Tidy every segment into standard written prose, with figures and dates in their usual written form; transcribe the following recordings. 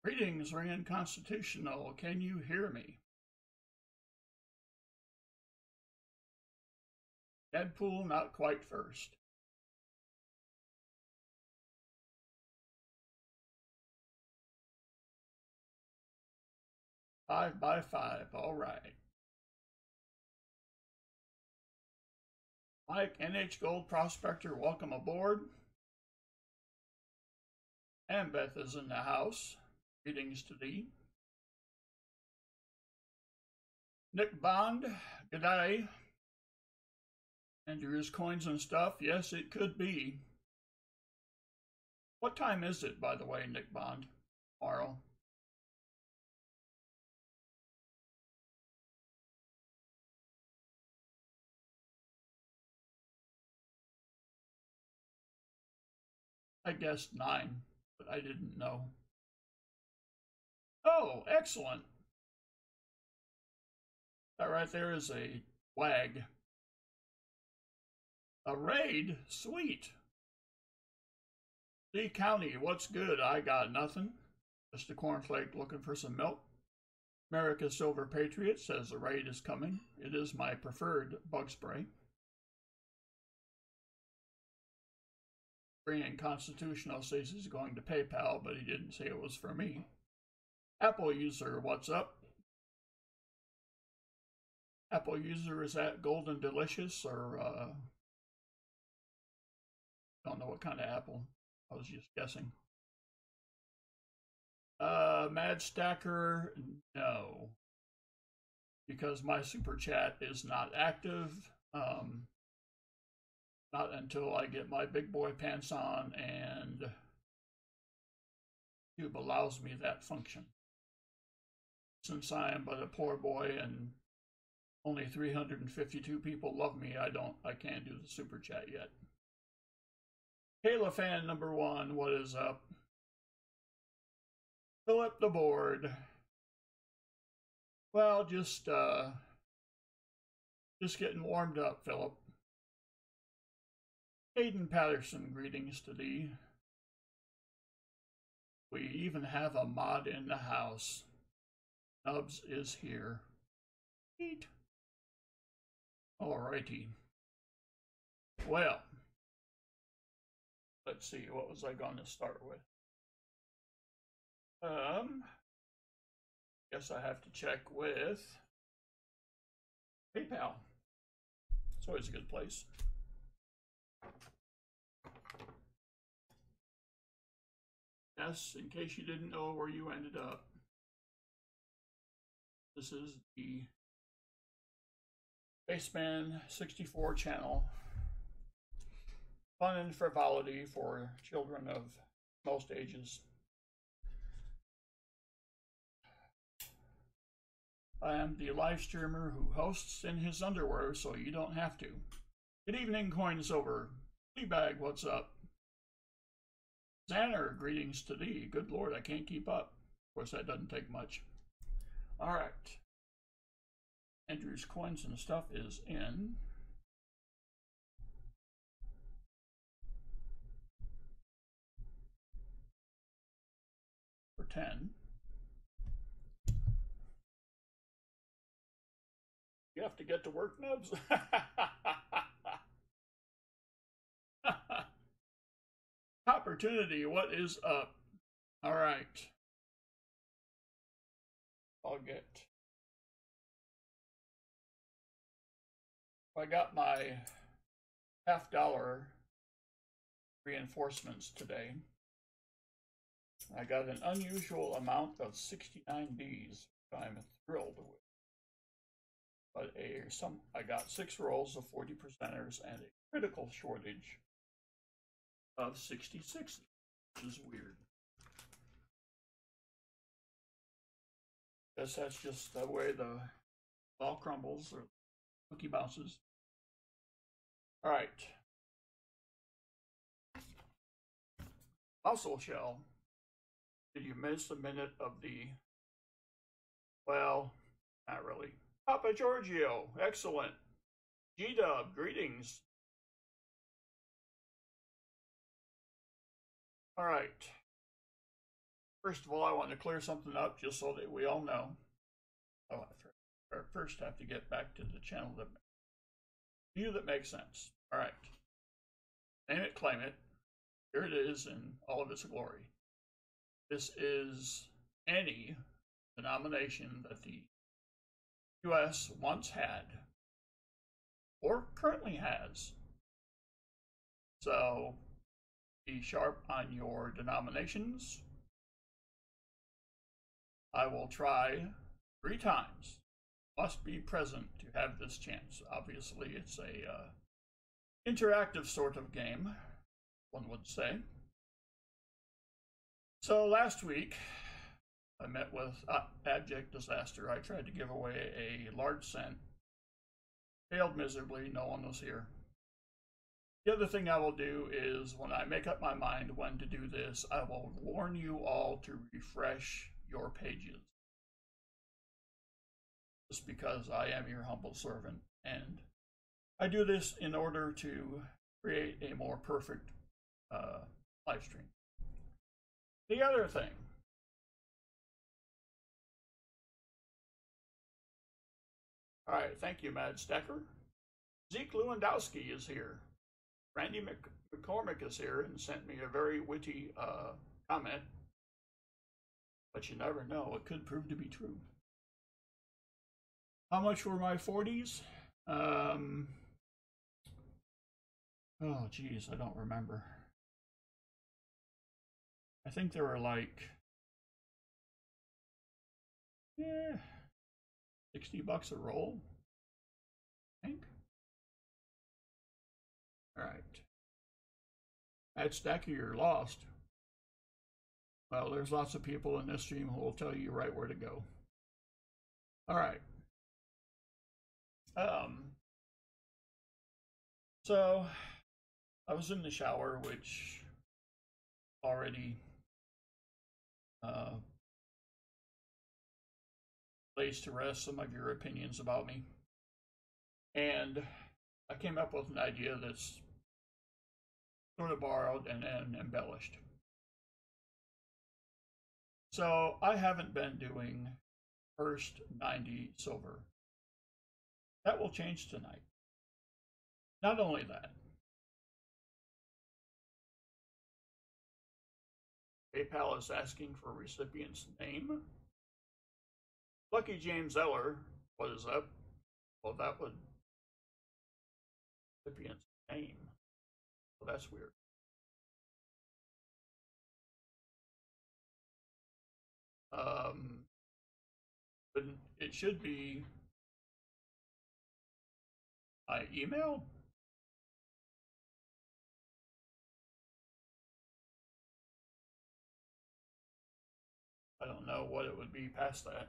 Greetings, Rand Constitutional. Can you hear me? Deadpool, not quite first. Five by five, all right. Mike, NH Gold Prospector, welcome aboard. And Beth is in the house. Greetings to thee. Nick Bond, g'day. Andrew's coins and stuff. Yes, it could be. What time is it, by the way, Nick Bond? Tomorrow. I guessed 9, but I didn't know. Oh, excellent. That right there is a wag. A raid? Sweet. Lee County, what's good? I got nothing. Just a cornflake looking for some milk. America's Silver Patriot says the raid is coming. It is my preferred bug spray. Korean Constitutional says he's going to PayPal, but he didn't say it was for me. Apple user, what's up? Apple user, is that Golden Delicious or don't know what kind of apple. I was just guessing. Mad Stacker, no. Because my super chat is not active. Not until I get my big boy pants on and YouTube allows me that function. Since I am but a poor boy and only 352 people love me, I can't do the super chat yet. Kayla fan number 1, what is up? Fill up the board. Well, just getting warmed up, Philip. Aiden Patterson, greetings to thee. We even have a mod in the house. Nubs is here. Neat. Alrighty. Well, let's see, what was I going to start with? Guess I have to check with PayPal. It's always a good place. Yes, in case you didn't know where you ended up, this is the Baseman 64 channel. Fun and frivolity for children of most ages. I am the live streamer who hosts in his underwear, so you don't have to. Good evening, Coin Silver. Fleabag, what's up? Xander, greetings to thee. Good Lord, I can't keep up. Of course, that doesn't take much. All right. Andrew's coins and stuff is in. For 10. You have to get to work, Nubs? Opportunity, what is up? All right. I'll get. I got my $50 reinforcements today. I got an unusual amount of 69 Ds, which I'm thrilled with. But I got 6 rolls of 40%ers and a critical shortage of 66, which is weird. Guess that's just the way the ball crumbles or cookie bounces. All right. Muscle shell. Did you miss a minute of the? Well, not really. Papa Giorgio, excellent. G-Dub, greetings. All right. First of all, I want to clear something up just so that we all know. Oh, I first have to get back to the channel that view that makes sense. All right. Name it, claim it. Here it is in all of its glory. This is any denomination that the U.S. once had or currently has. So be sharp on your denominations. I will try 3 times. Must be present to have this chance. Obviously, it's a interactive sort of game, one would say. So last week, I met with abject disaster. I tried to give away a large cent. Failed miserably. No one was here. The other thing I will do is when I make up my mind when to do this, I will warn you all to refresh your pages. Just because I am your humble servant, and I do this in order to create a more perfect live stream. The other thing, all right, thank you, Mad Stacker. Zeke Lewandowski is here. Randy McCormick is here and sent me a very witty comment, but you never know, it could prove to be true. How much were my 40s? Oh, geez, I don't remember. I think they were like, yeah, $60 a roll, I think. All right. At Stacky, you're lost. Well, there's lots of people in this stream who will tell you right where to go. All right. So I was in the shower, which already lays to rest some of your opinions about me. And I came up with an idea that's sort of borrowed and then embellished. So I haven't been doing first 90 silver. That will change tonight. Not only that, PayPal is asking for recipient's name. Lucky James Eller, what is up? Well, that would recipient's name. Well, that's weird. But it should be my email. I don't know what it would be past that.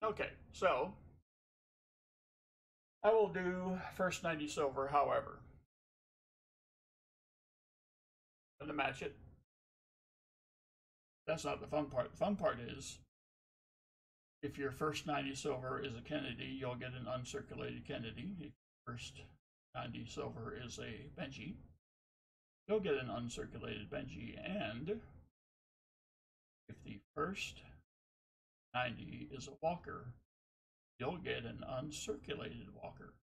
Okay, so I will do first 90 silver, however. I'm going to match it. That's not the fun part. The fun part is if your first 90 silver is a Kennedy, you'll get an uncirculated Kennedy. If your first 90 silver is a Benji, you'll get an uncirculated Benji. And if the first 90 is a Walker, you'll get an uncirculated Walker.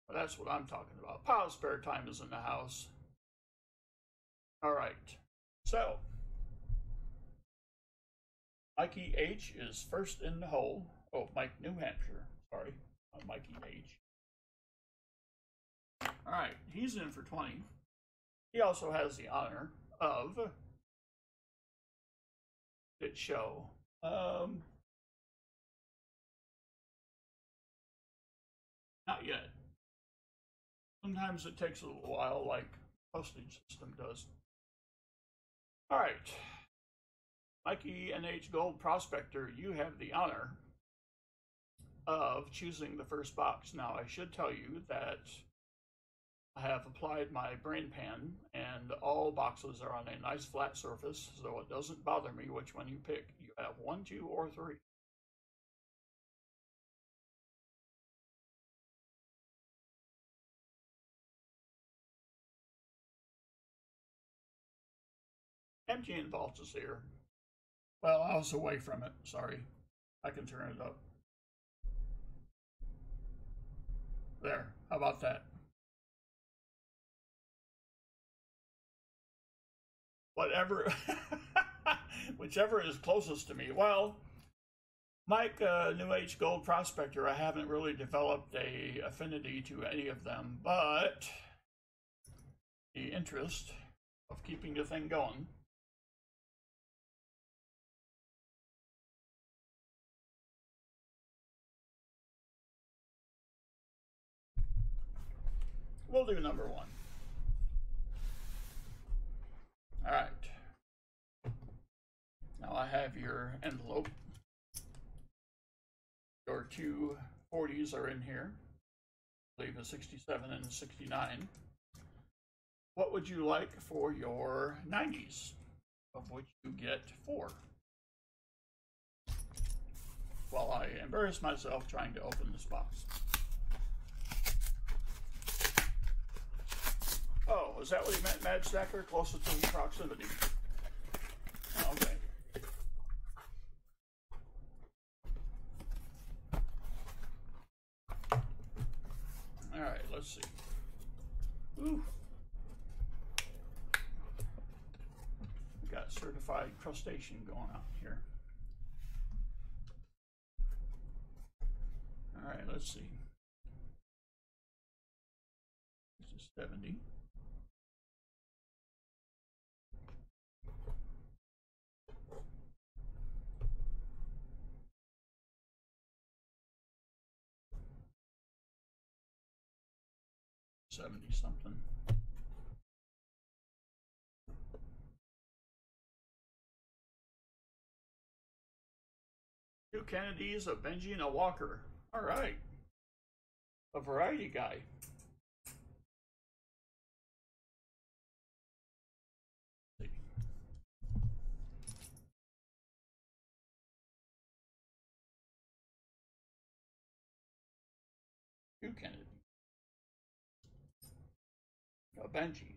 Well, that's what I'm talking about. Pile Spare Time is in the house. All right, so Mikey H is first in the hole. Oh, Mike New Hampshire. Sorry, not Mikey H. All right, he's in for 20. He also has the honor of It Show. Not yet. Sometimes it takes a little while, like postage system does. All right, Mikey NH Gold Prospector, you have the honor of choosing the first box. Now, I should tell you that I have applied my brain pan, and all boxes are on a nice flat surface, so it doesn't bother me which one you pick. You have 1, 2, or 3. Emptying vault is here. Well, I was away from it. Sorry. I can turn it up. There. How about that? Whatever. Whichever is closest to me. Well, Mike, New Age Gold Prospector, I haven't really developed a affinity to any of them, but the interest of keeping the thing going. We'll do number one. All right. Now I have your envelope. Your two 40s are in here. I believe a 67 and a 69. What would you like for your 90s, of which you get 4? While I embarrass myself trying to open this box. Oh, is that what he meant, Mad Stacker? Closer to proximity. Okay. Alright, let's see. Ooh. We got certified crustacean going on here. Alright, let's see. This is 70. Something. Two Kennedys, a Benji, and a Walker. All right. A variety guy. Two Kennedy. A Benji.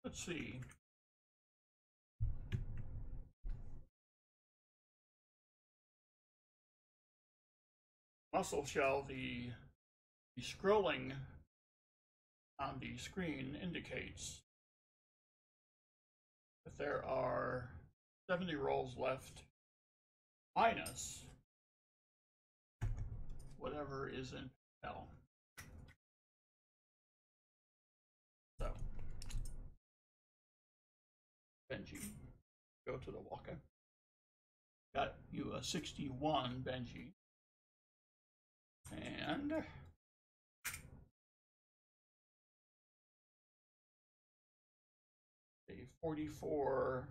Let's see. Muscle shell, the scrolling on the screen indicates that there are 70 rolls left minus whatever is in L. So, Benji, go to the Walker. Got you a 61 Benji. And a 44,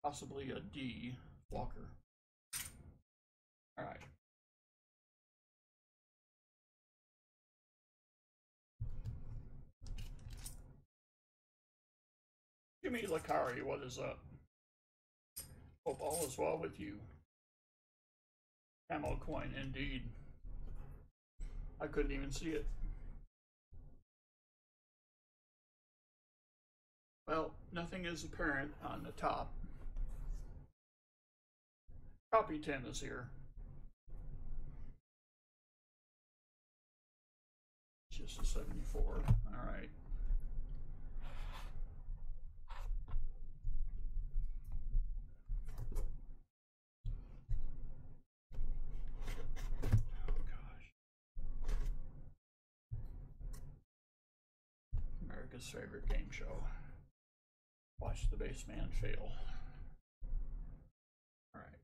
possibly a D Walker. All right. Jimmy Lakari, what is up? Hope all is well with you. Camel coin, indeed. I couldn't even see it. Well, nothing is apparent on the top. Copy 10 is here. Just a 74. All right. Oh gosh. America's favorite game show. Watch the base man fail. All right.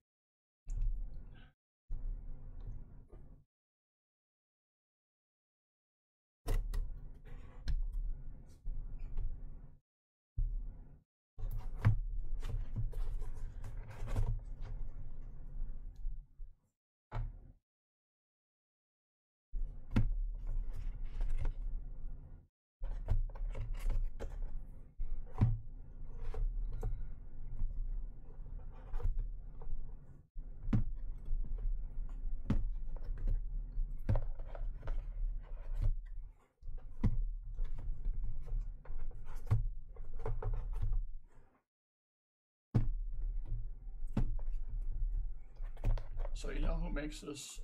So you know who makes this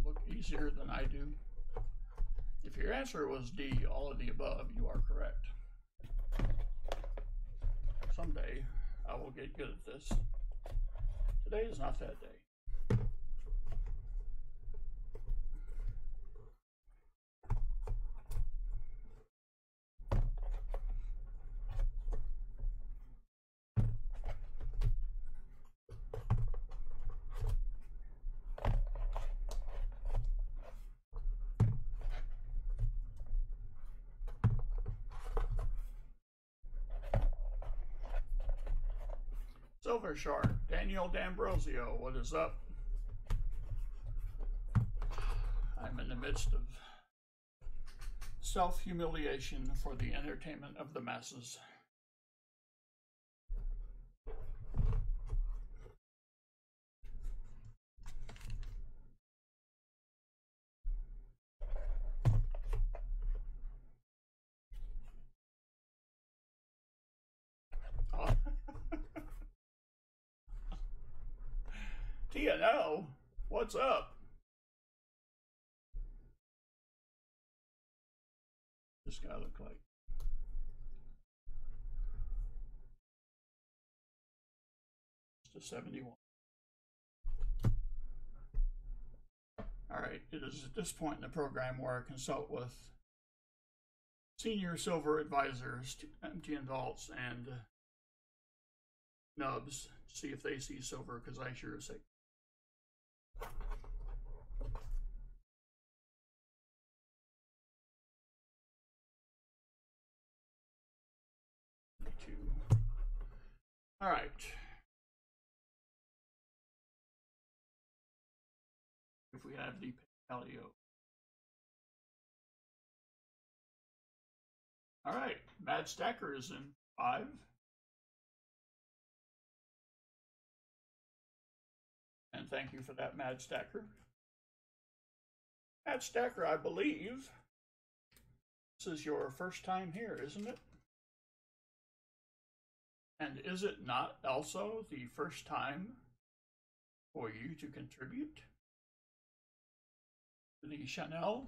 look easier than I do? If your answer was D, all of the above, you are correct. Someday I will get good at this. Today is not that day. Silver Shark, Daniel D'Ambrosio, what is up? I'm in the midst of self-humiliation for the entertainment of the masses. TNO, what's up? This guy look like. Just a 71. All right, it is at this point in the program where I consult with senior silver advisors to MTN Vaults and Nubs to see if they see silver, because I sure as heck. All right. If we have the paleo. All right, Mad Stacker is in 5. And thank you for that, Mad Stacker. Mad Stacker, I believe this is your first time here, isn't it? And is it not also the first time for you to contribute to the Chanel?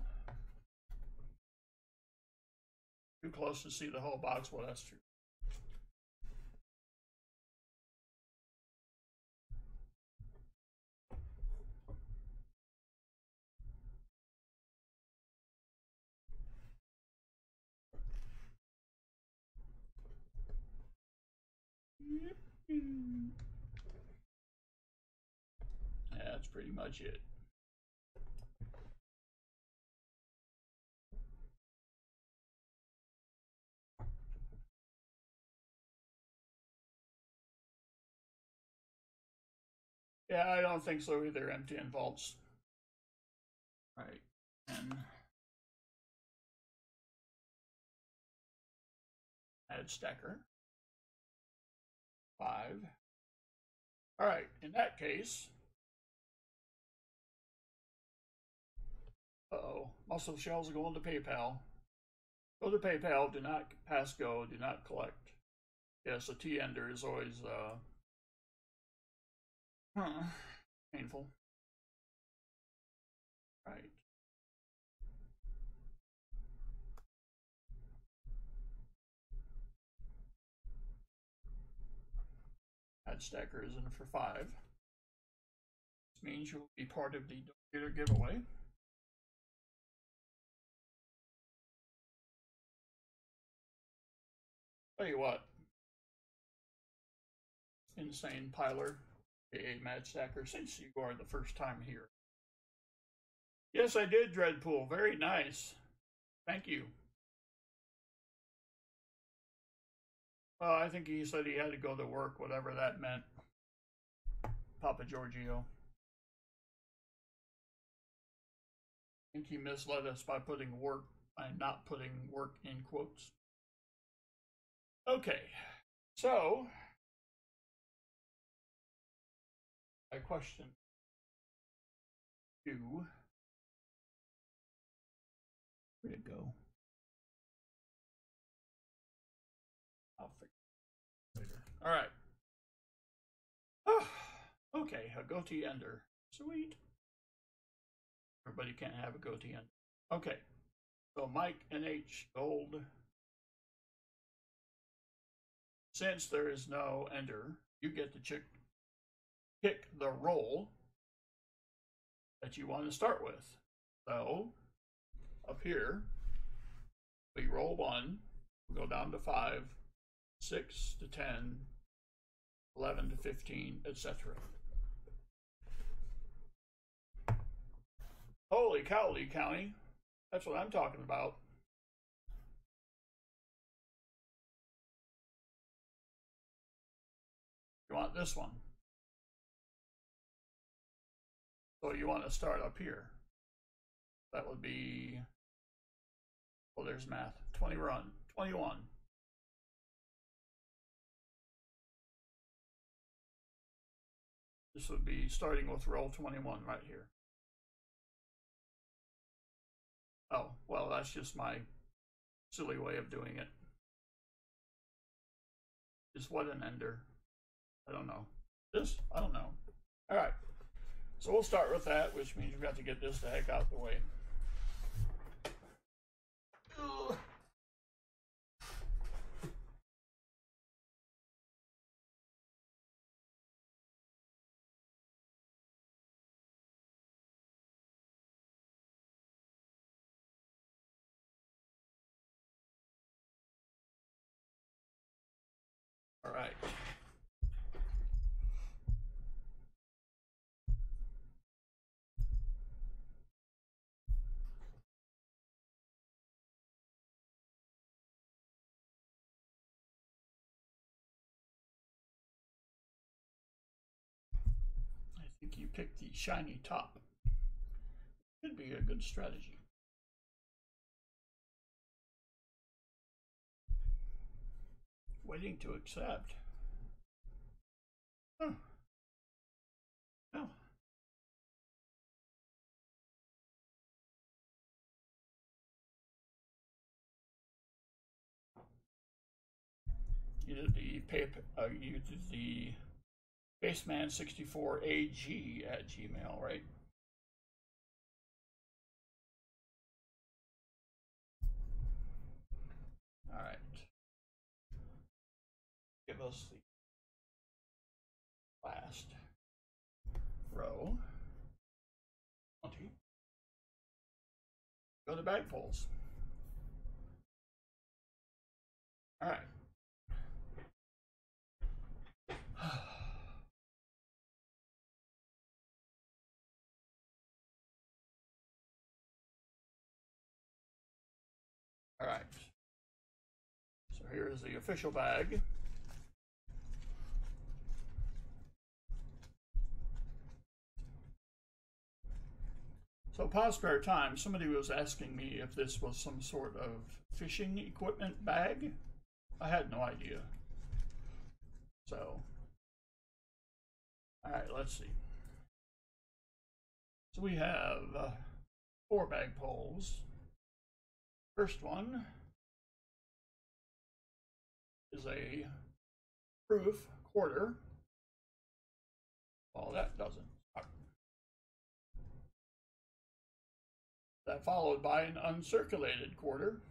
Too close to see the whole box. Well, that's true. That's pretty much it. Yeah, I don't think so either, MTN Vaults. Right, and add stacker. 5. All right, in that case, muscle shells are going to PayPal. Go to PayPal, do not pass go, do not collect. Yes, a T-ender is always painful. Right. That stacker is in for 5. This means you will be part of the donator giveaway. Tell you what, Insane Piler, aka Mad Stacker, since you are the first time here. Yes, I did, Dreadpool. Very nice. Thank you. Well, I think he said he had to go to work, whatever that meant. Papa Giorgio. I think he misled us by putting work, by not putting work in quotes. Okay, so I question you. Where'd it go? I'll figure it out later. All right. Oh, okay, a goatee ender. Sweet. Everybody can't have a goatee end. Okay, so Mike and H gold. Since there is no ender, you get to pick the roll that you want to start with. So up here, we roll 1, we go down to 5, 6 to 10, 11 to 15, etc. Holy cow, Lee County. That's what I'm talking about. You want this one. So you want to start up here. That would be, well, there's math. 21. This would be starting with roll 21 right here. Oh, well, that's just my silly way of doing it. Is what an ender? I don't know. This? I don't know. All right. So we'll start with that, which means we've got to get this the heck out of the way. Ugh. All right. I think you picked the shiny top. Could be a good strategy. Waiting to accept. Huh. No. You did the baseman64ag at Gmail, right? All right. Give us the last row. 20. Go to bag pulls. All right. All right. So here is the official bag. So pause spare time, somebody was asking me if this was some sort of fishing equipment bag. I had no idea. So, all right, let's see. So we have 4 bag pulls. First one is a proof quarter. Well, that doesn't. That followed by an uncirculated quarter.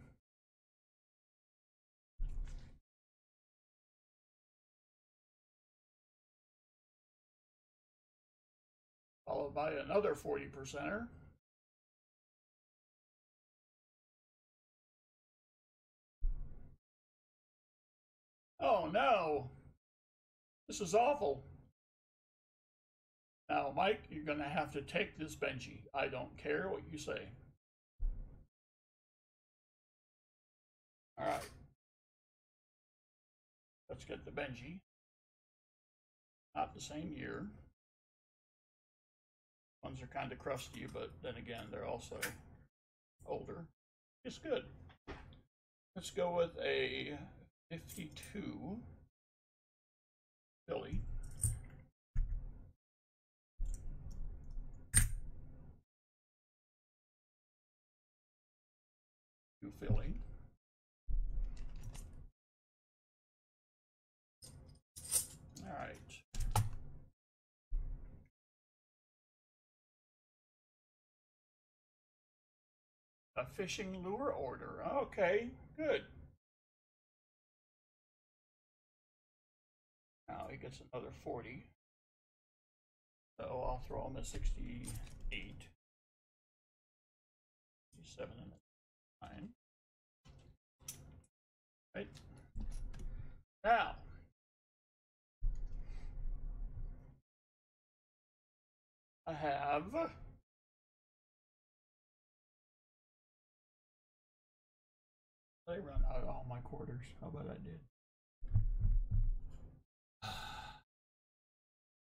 Followed by another 40%er. Oh no, this is awful. Now, Mike, you're going to have to take this Benji. I don't care what you say. All right. Let's get the Benji. Not the same year. Ones are kind of crusty, but then again, they're also older. It's good. Let's go with a 52 Philly. Philly. All right. A fishing lure order. Okay, good. Now he gets another 40. So I'll throw him a 68, 67, and 9. Right. Now, I have I run out of all my quarters. How about I did?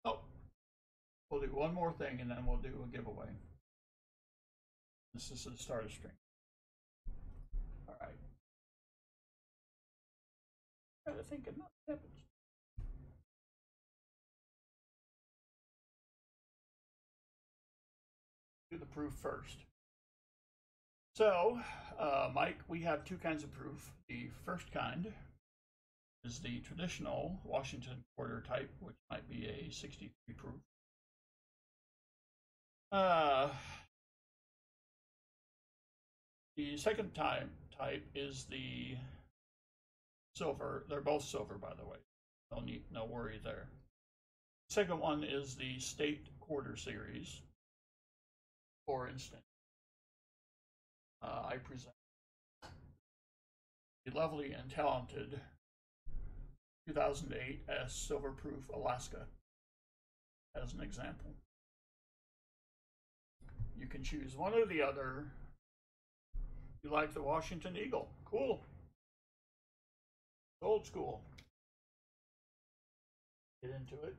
Oh, we'll do one more thing and then we'll do a giveaway. This is the starter string. All right. Try to think of nothing happens. Do the proof first. So, Mike, we have two kinds of proof. The first kind is the traditional Washington quarter type, which might be a 63 proof. The second type is the silver. They're both silver, by the way. No worry there. The second one is the state quarter series. For instance, I present the lovely and talented 2008 S Silver Proof Alaska as an example. You can choose one or the other. You like the Washington Eagle? Cool. Old school. Get into it.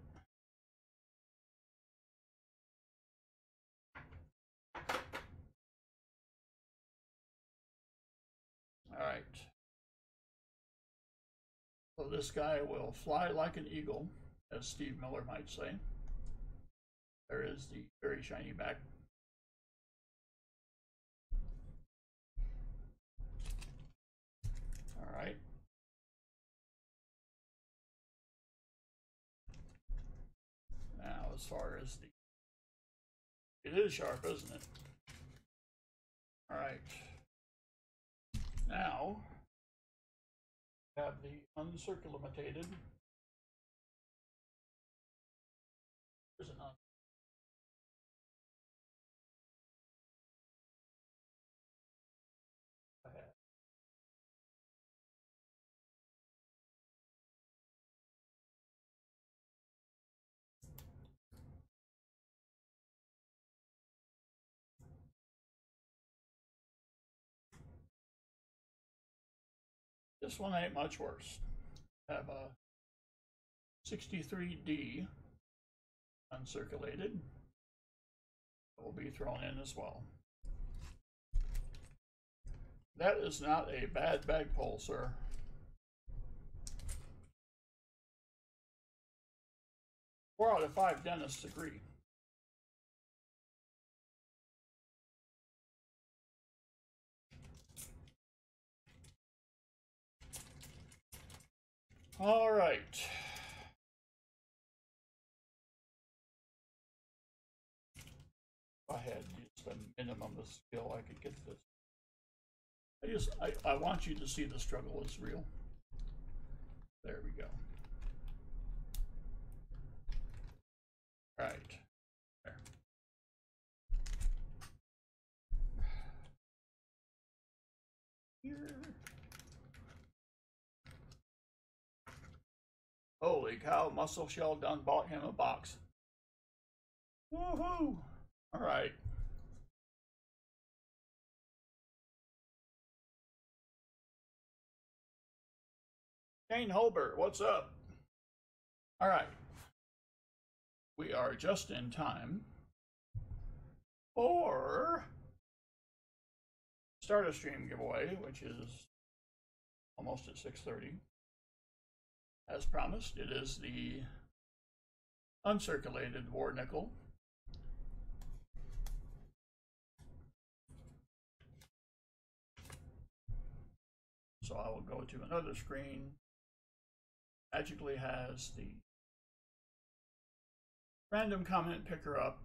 All right. So this guy will fly like an eagle, as Steve Miller might say. There is the very shiny back. All right. Now, as far as it is sharp, isn't it? All right. Now, we have the uncircumvented. There's an This one ain't much worse. I have a 63D uncirculated. It will be thrown in as well. That is not a bad bag pull, sir. Four out of 5 dentists agree. All right. If I had just a minimum of skill, I could get this. I want you to see the struggle is real. There we go. All right. There. Here. Holy cow, Muscle Shell done bought him a box. Woohoo! All right. Shane Holbert, what's up? All right. We are just in time for Starter Stream giveaway, which is almost at 6:30. As promised, it is the uncirculated war nickel. So I will go to another screen. Magically has the random comment picker up,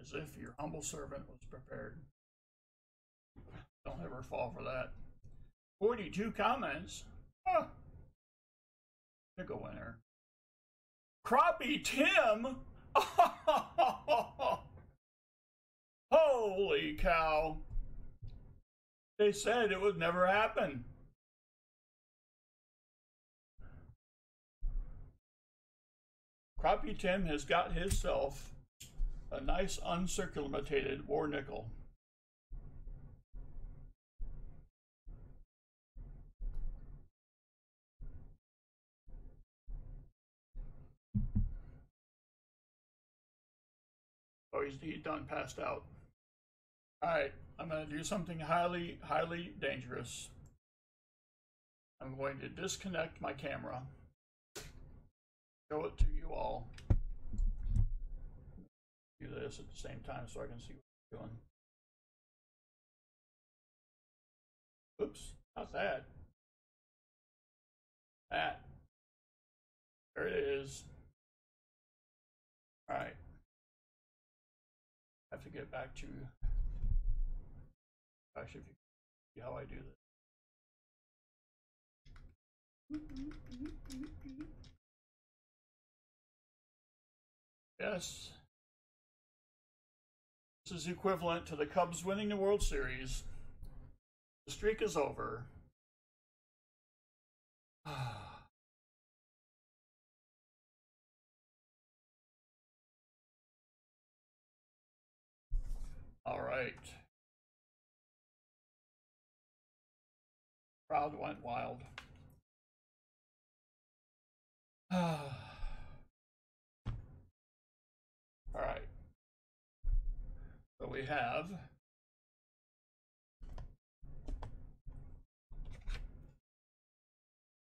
as if your humble servant was prepared. Don't ever fall for that. 42 comments. Huh. Pick a winner. Crappie Tim. Holy cow. They said it would never happen. Crappie Tim has got himself a nice uncirculated war nickel. Oh, he's done passed out. All right, I'm going to do something highly, highly dangerous. I'm going to disconnect my camera, show it to you all. Do this at the same time so I can see what I'm doing. Oops, not that. That. There it is. All right. I have to get back to, actually, if you see how I do this. Yes. This is equivalent to the Cubs winning the World Series. The streak is over. All right. Crowd went wild. All right. So we have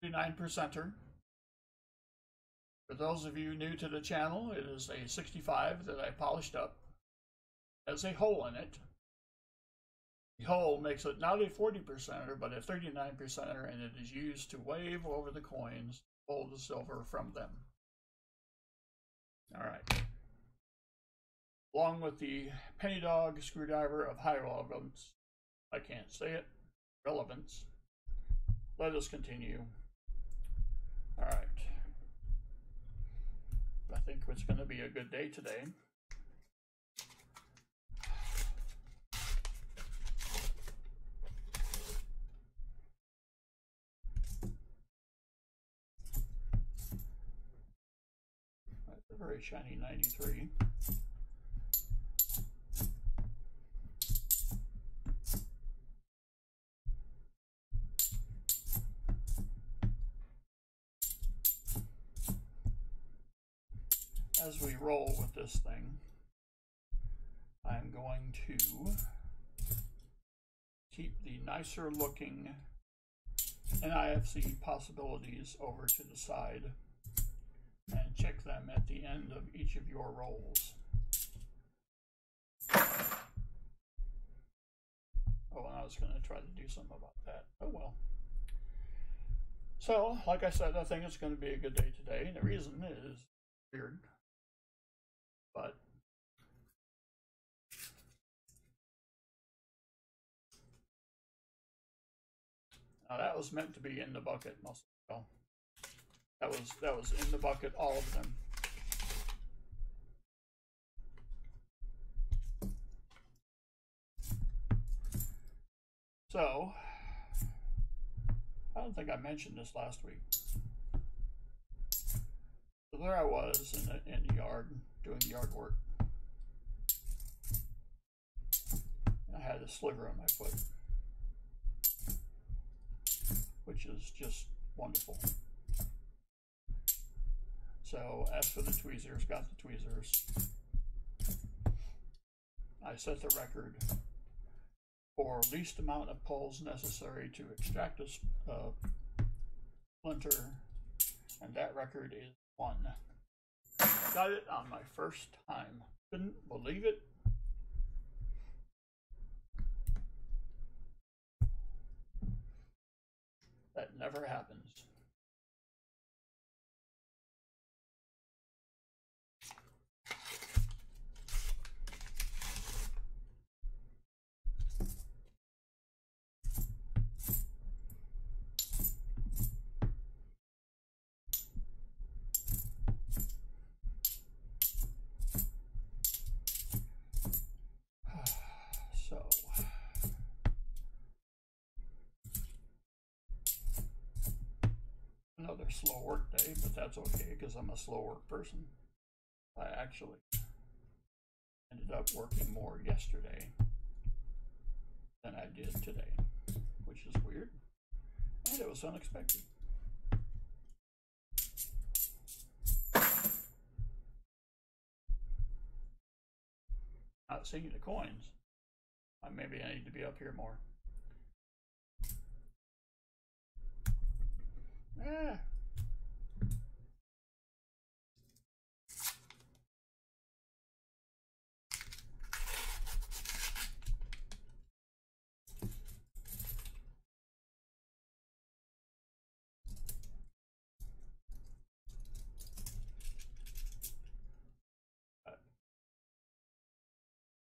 39%er. For those of you new to the channel, it is a 65 that I polished up. It has a hole in it. The hole makes it not a 40%er, but a 39%er, and it is used to wave over the coins, pull the silver from them. All right. Along with the penny dog screwdriver of high relevance, I can't say it, relevance. Let us continue. All right. I think it's going to be a good day today. That's a very shiny 93. As we roll with this thing, I'm going to keep the nicer looking NIFC possibilities over to the side and check them at the end of each of your rolls. Oh, and I was going to try to do something about that. Oh well. So, like I said, I think it's going to be a good day today, and the reason is weird. But now that was meant to be in the bucket, must well. That was in the bucket, all of them. So I don't think I mentioned this last week. So there I was in the yard doing yard work. And I had a sliver on my foot, which is just wonderful. So as for the tweezers, got the tweezers. I set the record for least amount of pulls necessary to extract a splinter, and that record is 1. Got it on my first time. Couldn't believe it. That never happens. Another slow work day, but that's okay because I'm a slow work person. I actually ended up working more yesterday than I did today, which is weird, and it was unexpected. Not seeing the coins. Maybe I need to be up here more. Ah.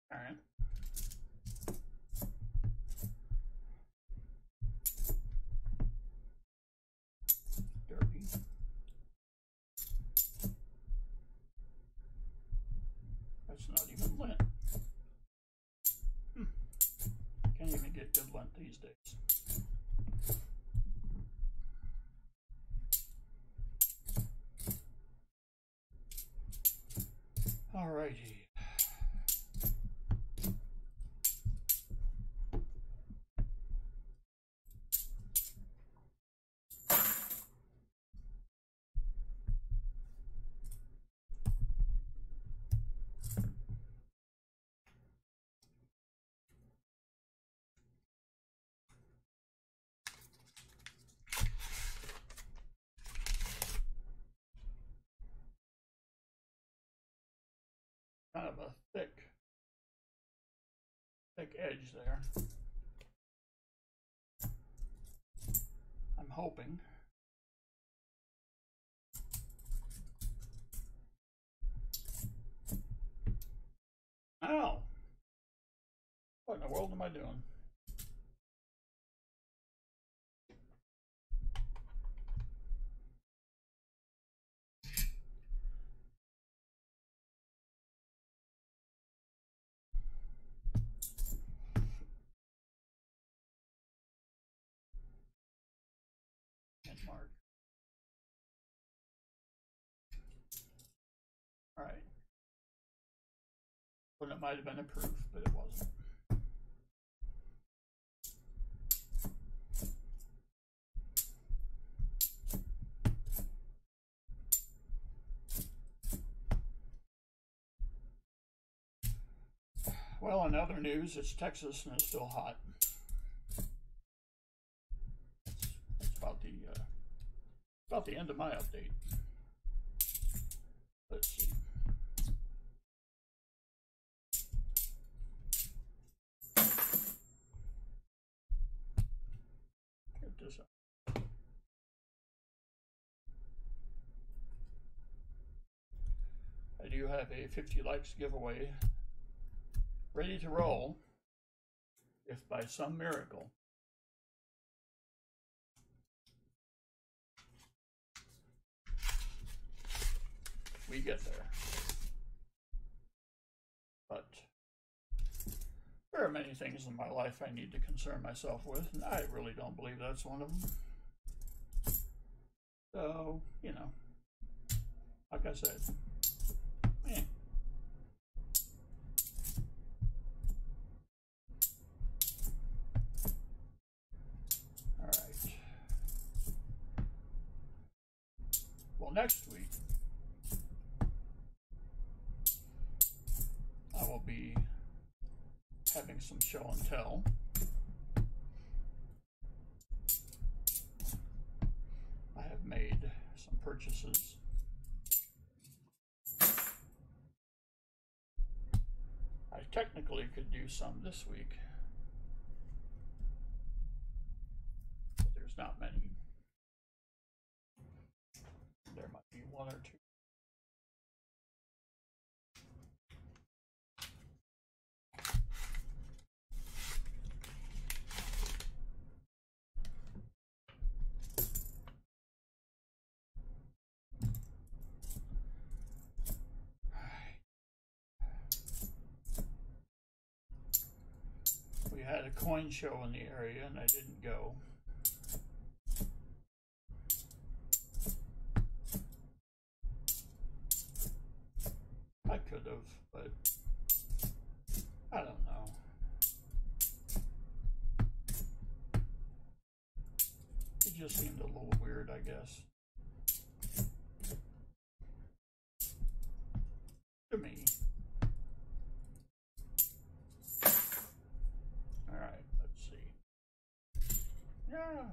All right. Derby. That's not even lint. Can't even get good lint these days. All righty. Kind of a thick edge there. I'm hoping. Ow! What in the world am I doing? Mark. All right. Well, it might have been a proof, but it wasn't. Well, in other news, it's Texas and it's still hot. That's about the end of my update. Let's see. Get this up. I do have a 50 likes giveaway ready to roll if by some miracle we get there. But there are many things in my life I need to concern myself with, and I really don't believe that's one of them. So, you know, like I said, eh. All right. Well, next week, I will be having some show and tell. I have made some purchases. I technically could do some this week, but there's not many. There might be one or two. We had a coin show in the area and I didn't go. just seemed a little weird, I guess. To me. Alright, let's see. Yeah.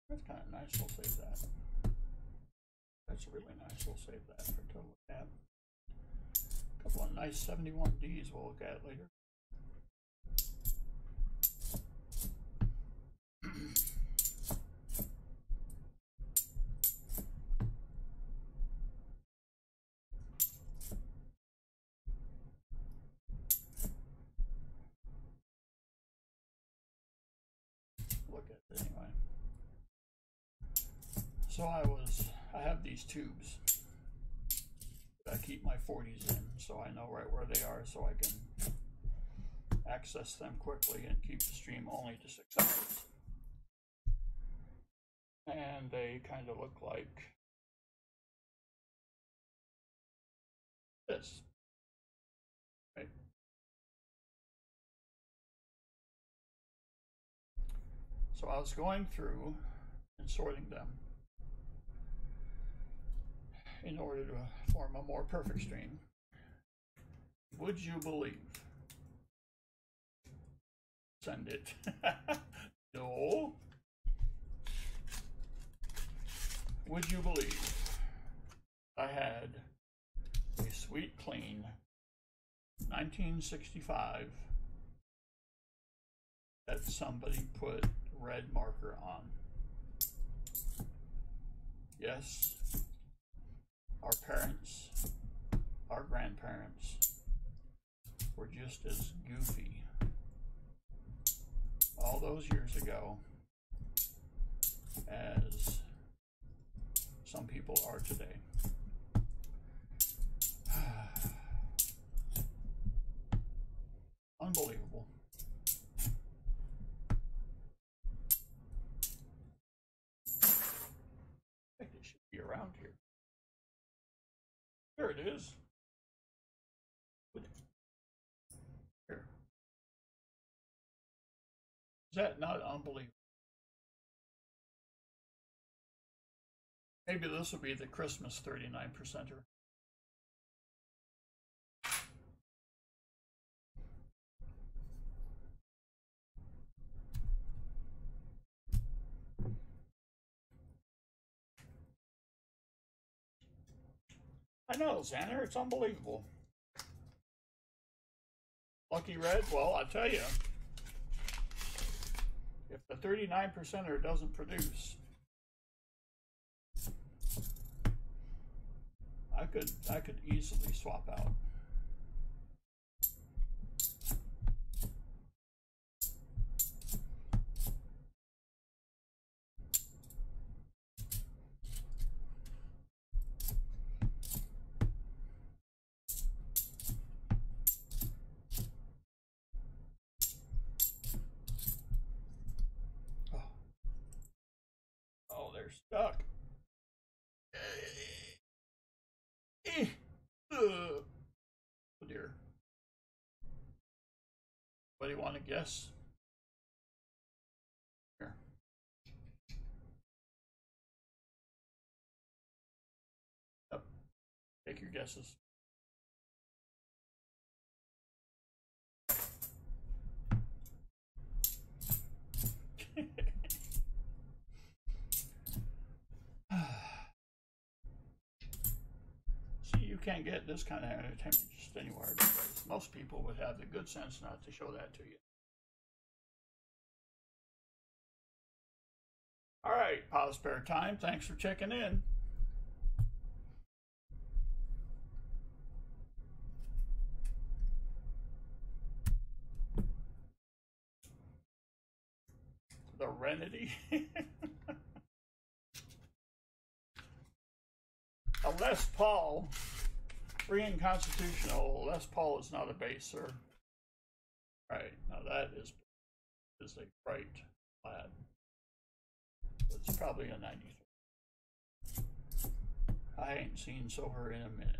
That's kind of nice. We'll save that. That's really nice. We'll save that for total tab. A couple of nice 71Ds we'll look at later. Look at it anyway. So I have these tubes that I keep my 40s in, so I know right where they are, so I can access them quickly and keep the stream only to 6 hours. And they kind of look like this. Right? So I was going through and sorting them in order to form a more perfect stream. Would you believe? Send it. No. Would you believe I had a sweet clean 1965 that somebody put red marker on? Yes, our parents, our grandparents were just as goofy all those years ago as some people are today. Unbelievable. I think it should be around here. There it is. Here. Is that not unbelievable? Maybe this will be the Christmas 39%er. I know, Xander, it's unbelievable. Lucky Red, well, I tell you, if the 39%er doesn't produce, I could easily swap out. Oh, they're stuck. Oh dear. What do you want to guess? Here. Yep. Take your guesses. See, you can't get this kind of entertainment just anywhere because most people would have the good sense not to show that to you. All right, pile spare time. Thanks for checking in. The Renity. A Les Paul, free and constitutional. Les Paul is not a bass, sir. Right, now that is a bright plaid. It's probably a 93. I ain't seen silver in a minute.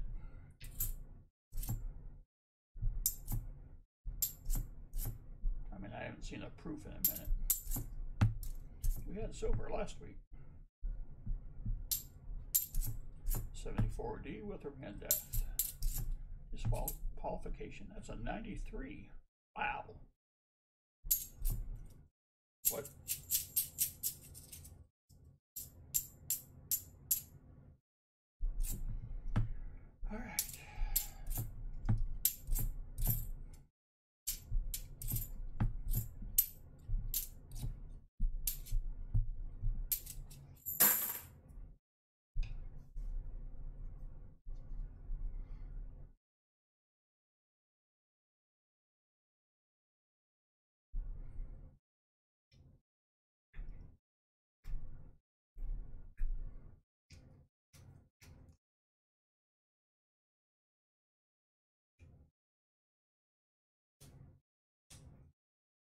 I mean, I haven't seen a proof in a minute. We had silver last week. 74D with her hand death. Disqualification. That's a 93. Wow. What? All right.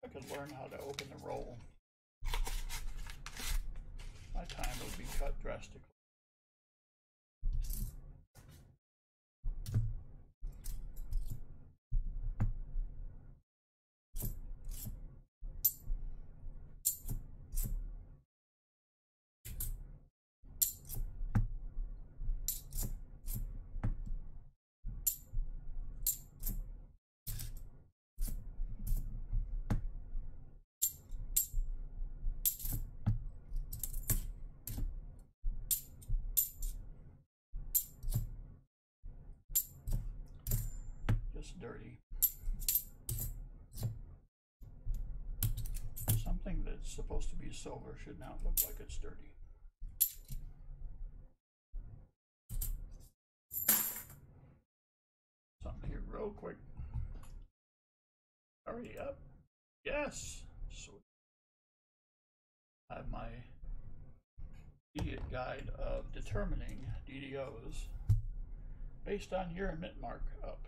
I could learn how to open the roll. My time would be cut drastically. Just dirty. Something that's supposed to be silver should not look like it's dirty. Something here real quick. Hurry up. Yes. So I have my idiot guide of determining DDOs based on your mint mark up.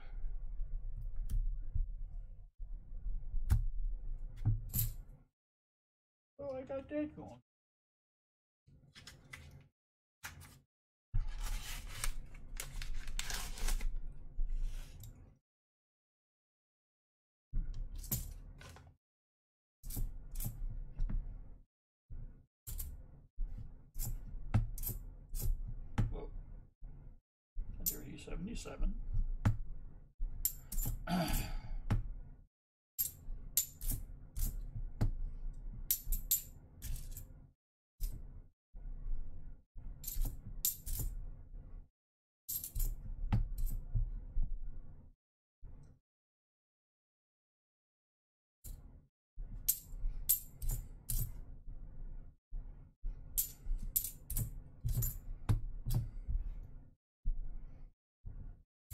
Oh, I got that going. Whoa. A dirty 77.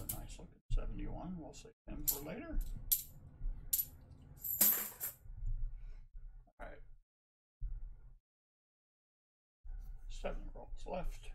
Nice looking 71. We'll save them for later. All right. 7 rolls left.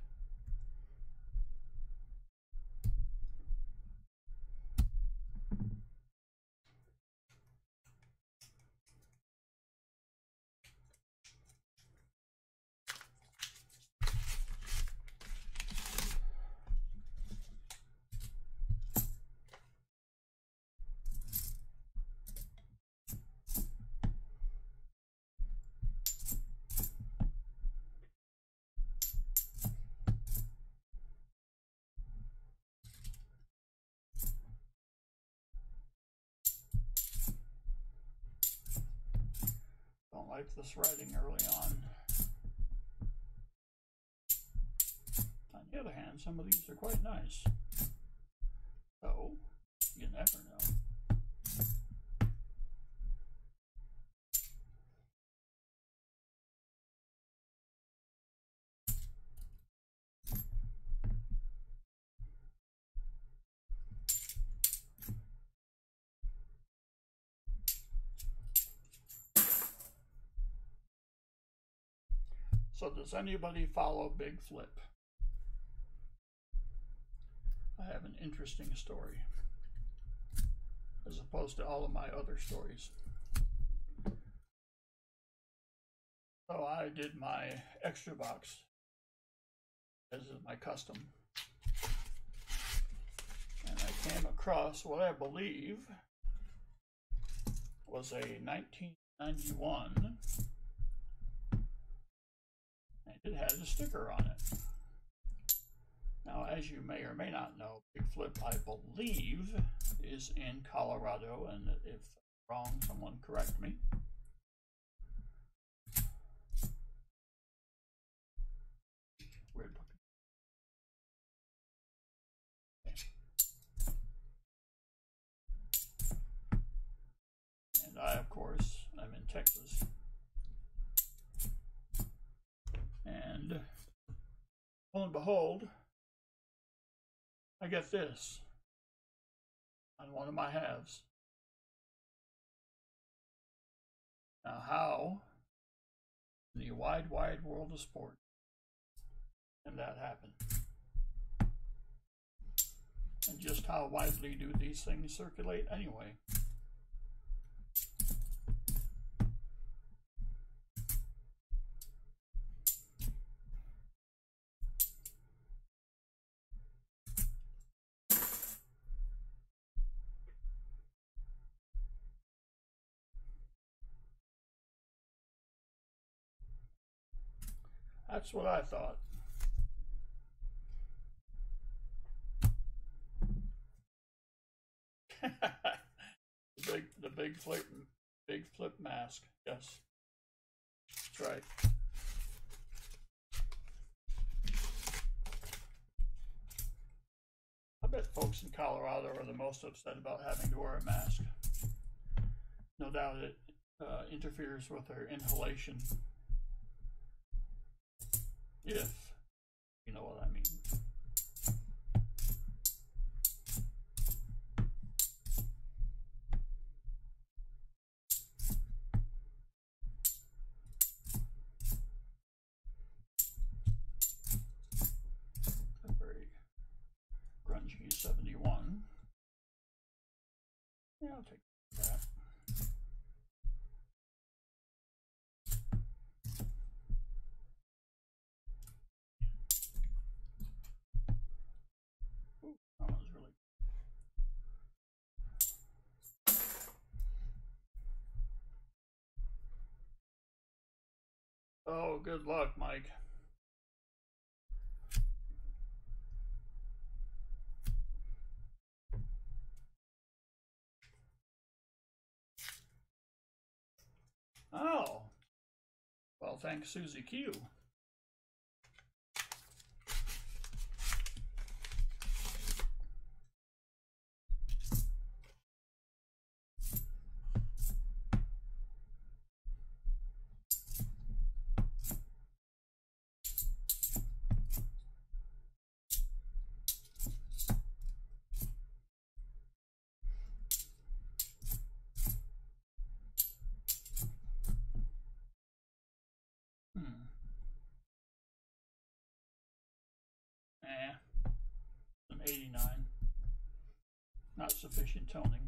Don't like this writing early on. On the other hand, some of these are quite nice. So, you never know. So does anybody follow Big Flip? I have an interesting story. as opposed to all of my other stories. So I did my extra box, as is my custom, and I came across what I believe was a 1991, and it had a sticker on it. Now, as you may or may not know, Big Flip, I believe, is in Colorado, and if wrong, someone correct me. Weird looking. Okay. And I, of course, am in Texas. And lo and behold, I get this on one of my halves. Now, how in the wide, wide world of sport can that happen? And just how widely do these things circulate anyway? That's what I thought. the big flip mask. Yes, that's right. I bet folks in Colorado are the most upset about having to wear a mask. No doubt it interferes with their inhalation. If you know what I mean. A very grungy 71. Yeah, I'll take that. Ooh, that was really. Oh, good luck, Mike. Oh, well, thanks, Susie Q. Some 89. Not sufficient toning.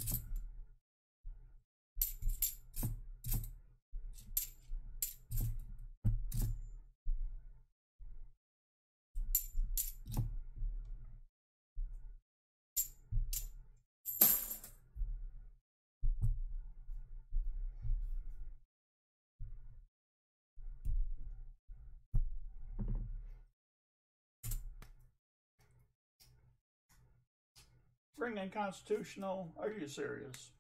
Ring unconstitutional? Are you serious?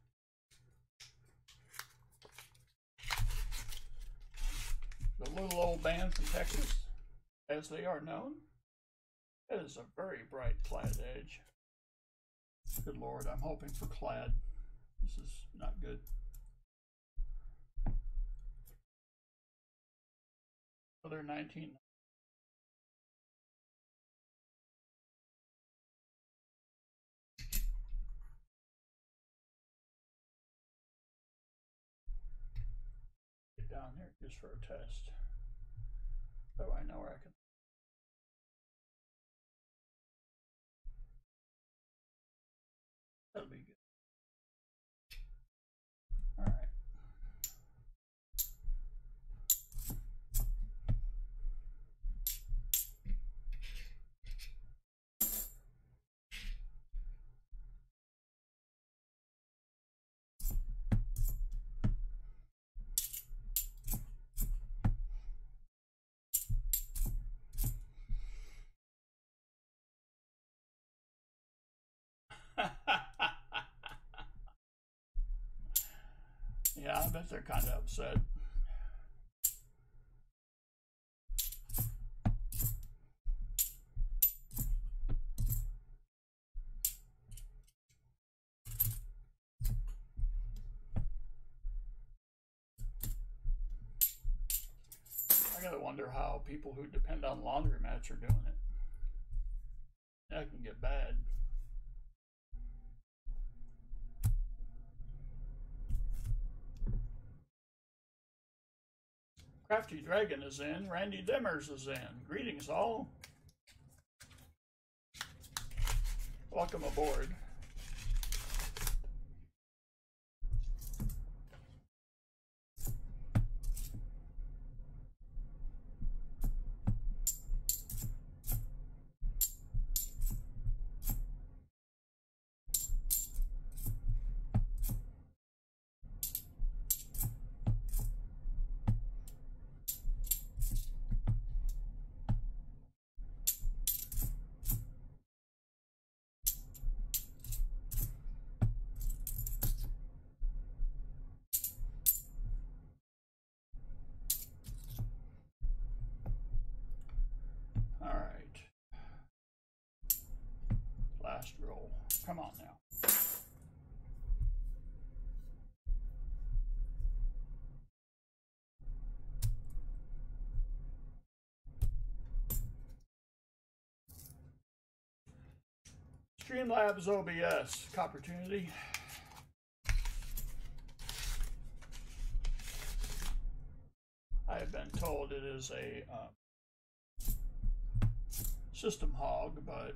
The little old band from Texas, as they are known, it is a very bright clad edge. Good Lord, I'm hoping for clad. This is not good. Other 19. Get down here just for a test. So I know where I can. That'll be good. Yeah, I bet they're kind of upset. I gotta wonder how people who depend on laundromats are doing it. That can get bad. Crafty Dragon is in. Randy Dimmers is in. Greetings, all. Welcome aboard. All right. Last roll. Come on now. Streamlabs OBS opportunity. I have been told it is a system hog, but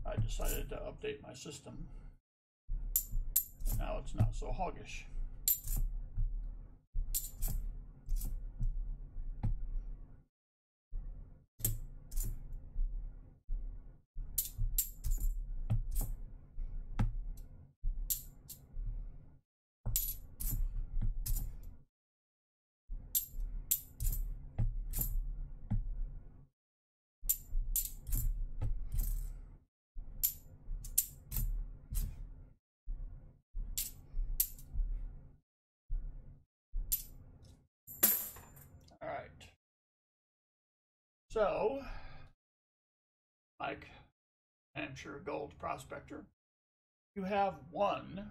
I decided to update my system. And now it's not so hoggish. All right. So, Mike, Hampshire Gold Prospector, you have one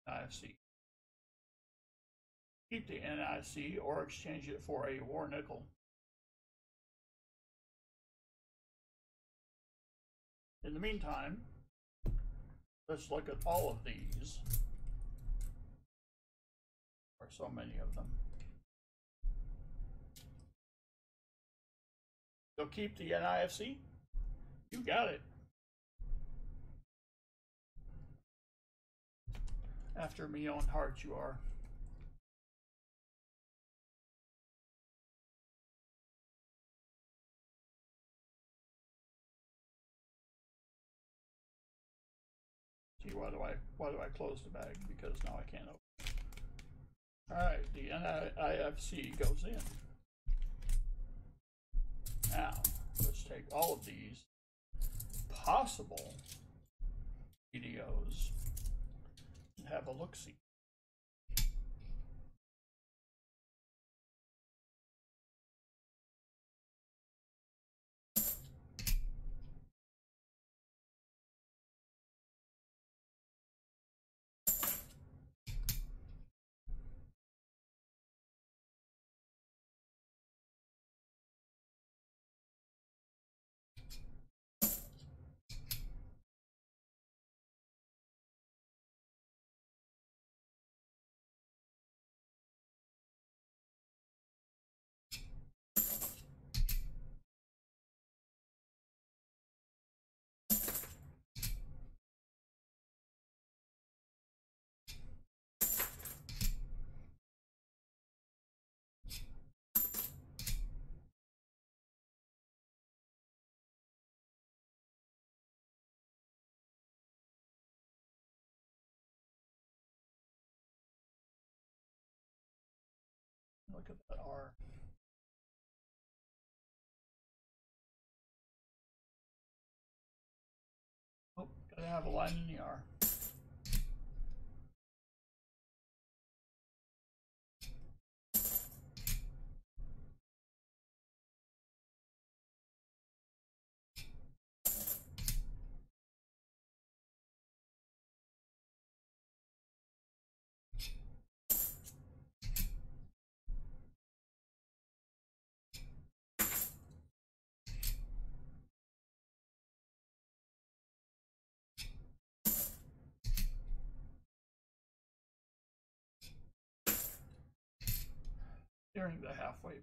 NIC. Keep the NIC or exchange it for a war nickel. In the meantime, let's look at all of these. There are so many of them. You'll keep the NIFC? You got it. After me own heart you are. See, why do I close the bag? Because now I can't open it. Alright, the NIFC goes in. Now, let's take all of these possible videos and have a look-see. Look at that R. Oh, gotta have a line in the R. nearing the halfway.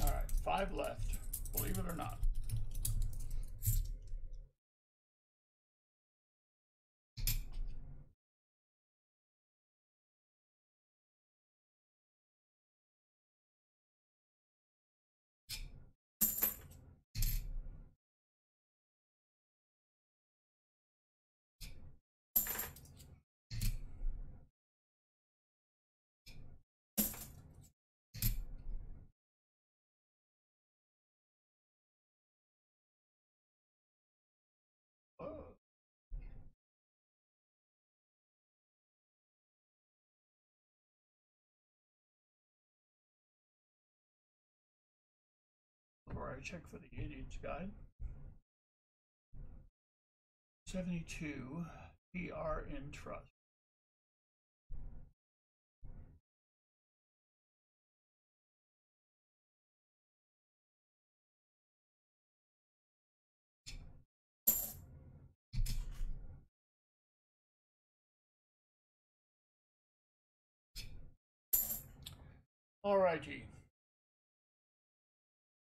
All right, 5 left, believe it or not. Before I check for the Idiot's Guide. 72 PR in trust. Alrighty.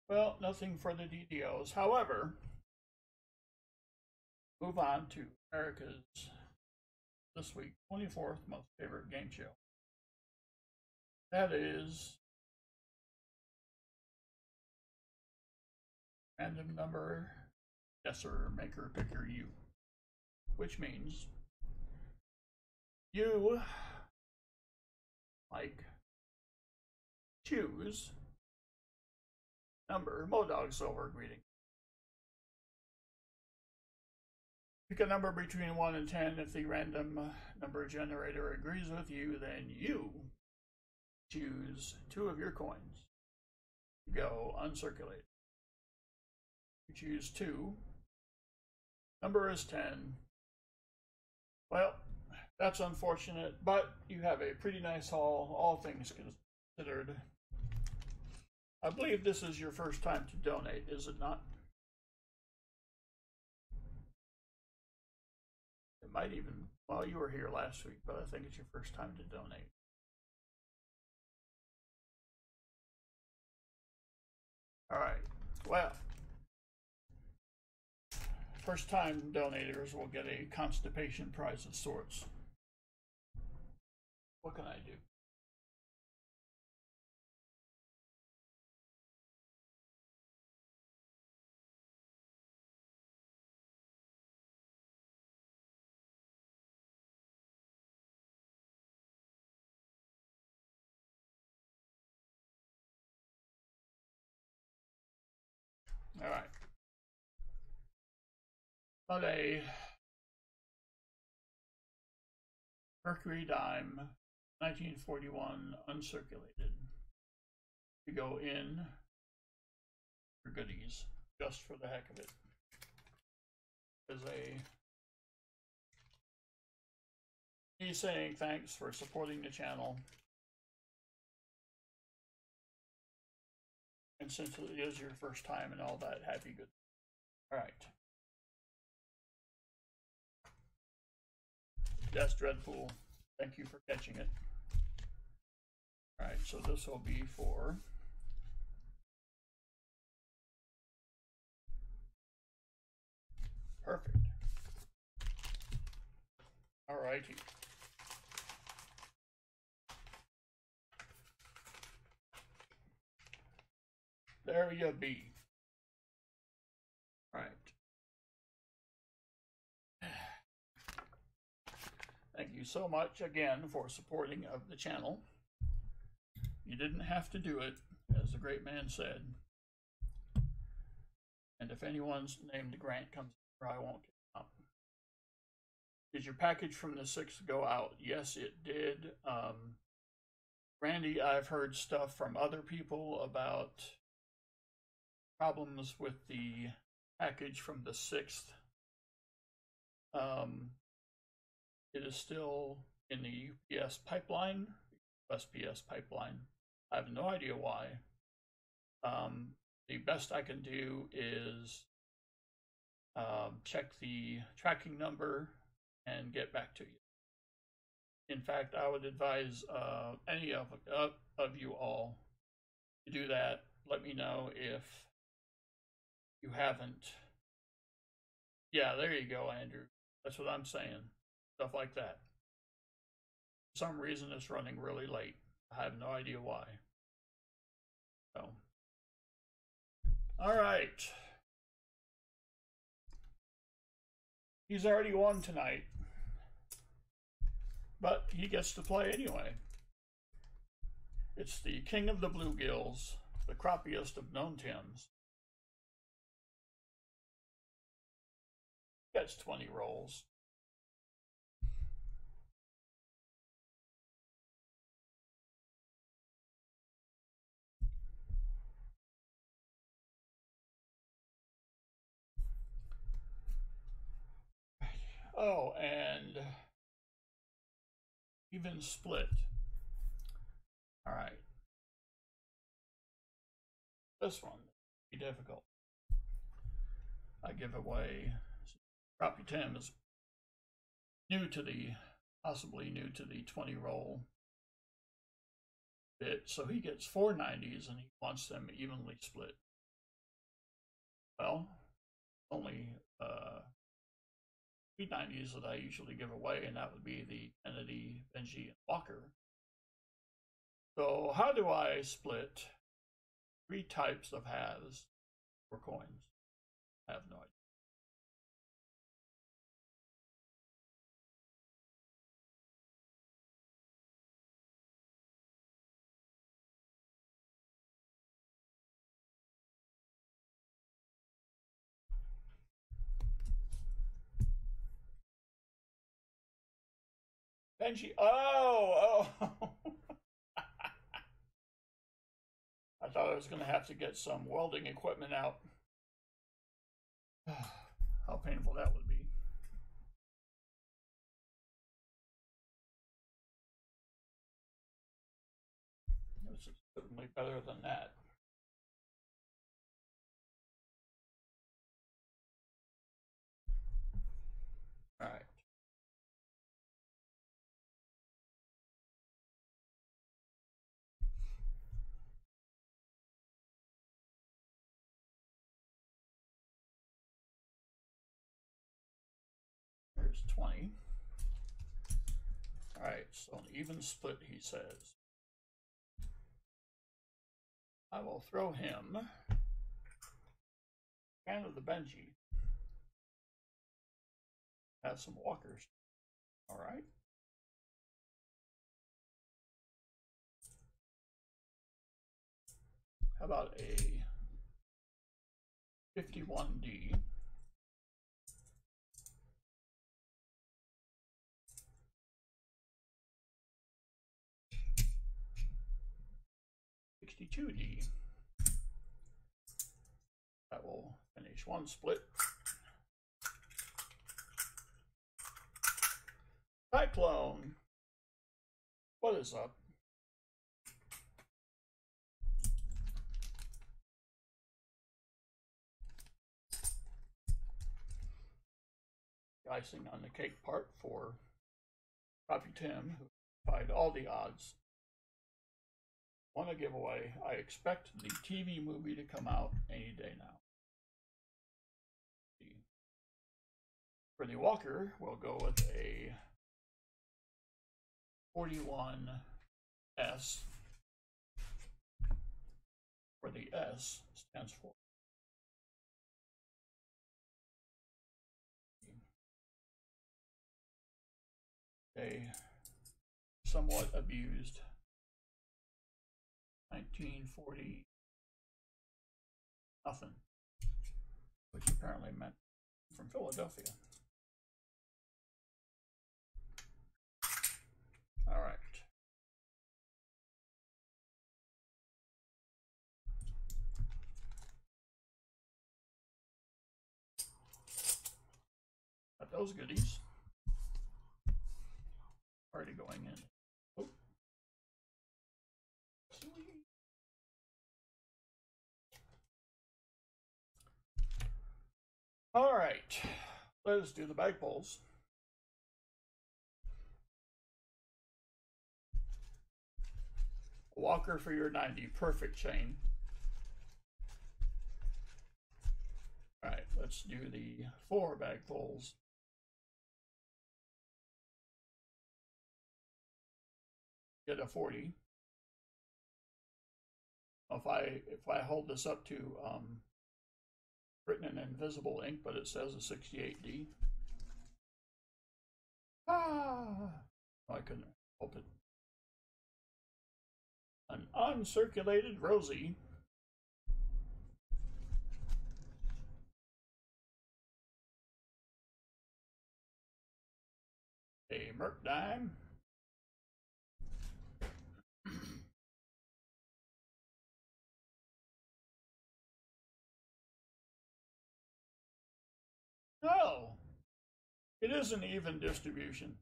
Well, nothing for the DDOs. However, move on to America's this week 24th most favorite game show. That is random number guesser maker picker you, which means you, Mike, choose number. Modog Silver greeting. Pick a number between 1 and 10. If the random number generator agrees with you, then you choose 2 of your coins. Go uncirculated. You choose 2. Number is 10. Well, that's unfortunate, but you have a pretty nice haul, all things considered. I believe this is your first time to donate, is it not? It might even, well, you were here last week, but I think it's your first time to donate. All right, well, first time donators will get a constipation prize of sorts. What can I do? But a Mercury dime, 1941, uncirculated, to go in for goodies, just for the heck of it. As me saying thanks for supporting the channel. And since it is your first time and all that, happy good. All right. Yes, Dreadpool. Thank you for catching it. All right, so this will be for perfect. All righty. There you be. All right. Thank you so much again for supporting of the channel. You didn't have to do it, as the great man said. And if anyone's named Grant comes here, I won't get up. Did your package from the 6th go out? Yes, it did. Randy, I've heard stuff from other people about problems with the package from the 6th. It is still in the UPS pipeline, USPS pipeline. I have no idea why. The best I can do is check the tracking number and get back to you. In fact, I would advise any of you all to do that. Let me know if you haven't. Yeah, there you go, Andrew. That's what I'm saying. Stuff like that. For some reason, it's running really late. I have no idea why. So, all right. He's already won tonight, but he gets to play anyway. It's the king of the bluegills, the crappiest of known Tims. Gets 20 rolls. Oh, and even split. All right. This one will be difficult. I give away. Crappy Tim is possibly new to the 20 roll bit, so he gets 4 90s and he wants them evenly split. Well, only 3 90s that I usually give away, and that would be the Kennedy, Benji, and Walker. So how do I split 3 types of halves for coins? I have no idea. Benji, oh. I thought I was going to have to get some welding equipment out. How painful that would be. This is certainly better than that. All right. Here's 20. All right, so an even split, he says. I will throw him kind of the Benji. Have some walkers. All right. How about a 51D? 62D. That will finish one split. Cyclone, what is up? The icing on the cake part for Copy Tim, who defied all the odds. Want a giveaway. I expect the TV movie to come out any day now. For the Walker, we'll go with a 41S, where the S stands for a somewhat abused 1940 nothing, which apparently meant from Philadelphia. All right. Got those goodies. Already going in. Oh. All right. Let us do the bag pulls. Walker for your 90. Perfect, Shane. All right, let's do the 4 bag pulls. Get a 40. If I hold this up to written in invisible ink, but it says a 68D. I couldn't help it. An uncirculated Rosie. A Merc Dime. No, it is an even distribution.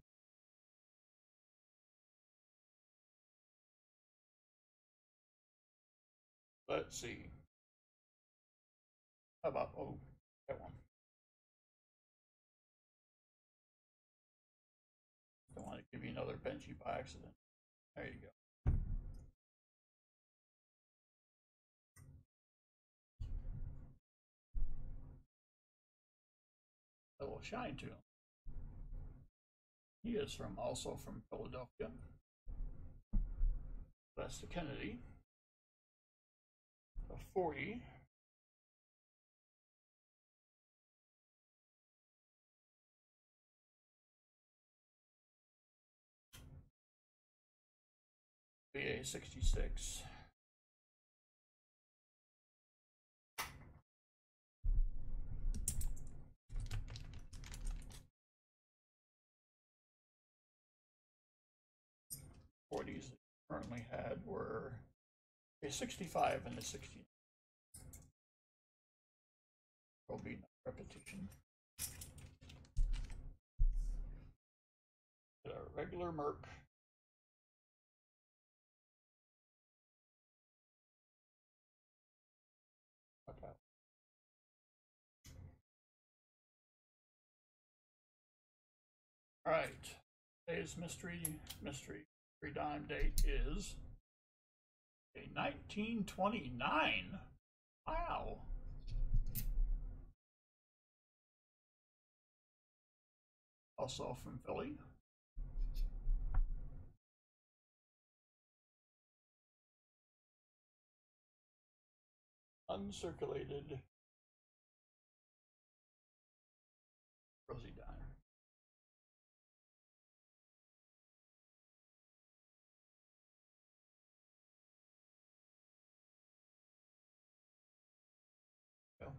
Let's see. How about, oh, that one. Don't want to give you another Benji by accident. There you go. A little shine to him. He is also from Philadelphia. That's the Kennedy. A 40. VA 66. '40s currently had were a 65 and a 60. Will be no repetition. A regular Merc. Okay. All right. Today's mystery dime date is a 1929. Wow. Also from Philly. Uncirculated Rosie dime. Go.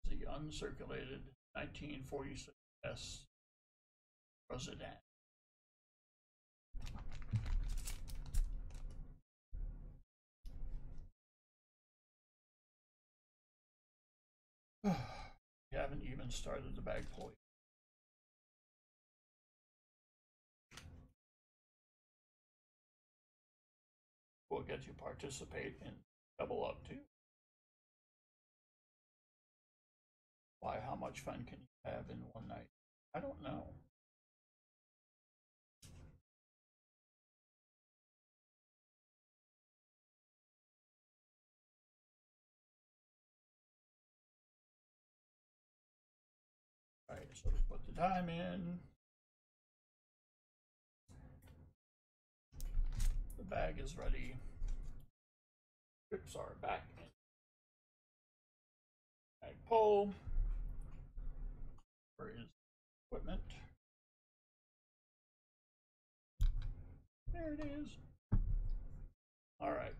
The uncirculated 1946 S Rosie dime. We haven't even started the bag pull. We'll get you participate in double up too. Why, how much fun can you have in one night? I don't know. All right, so put the time in. The bag is ready. Grips are back in. Bag pull. Where is equipment? There it is. All right.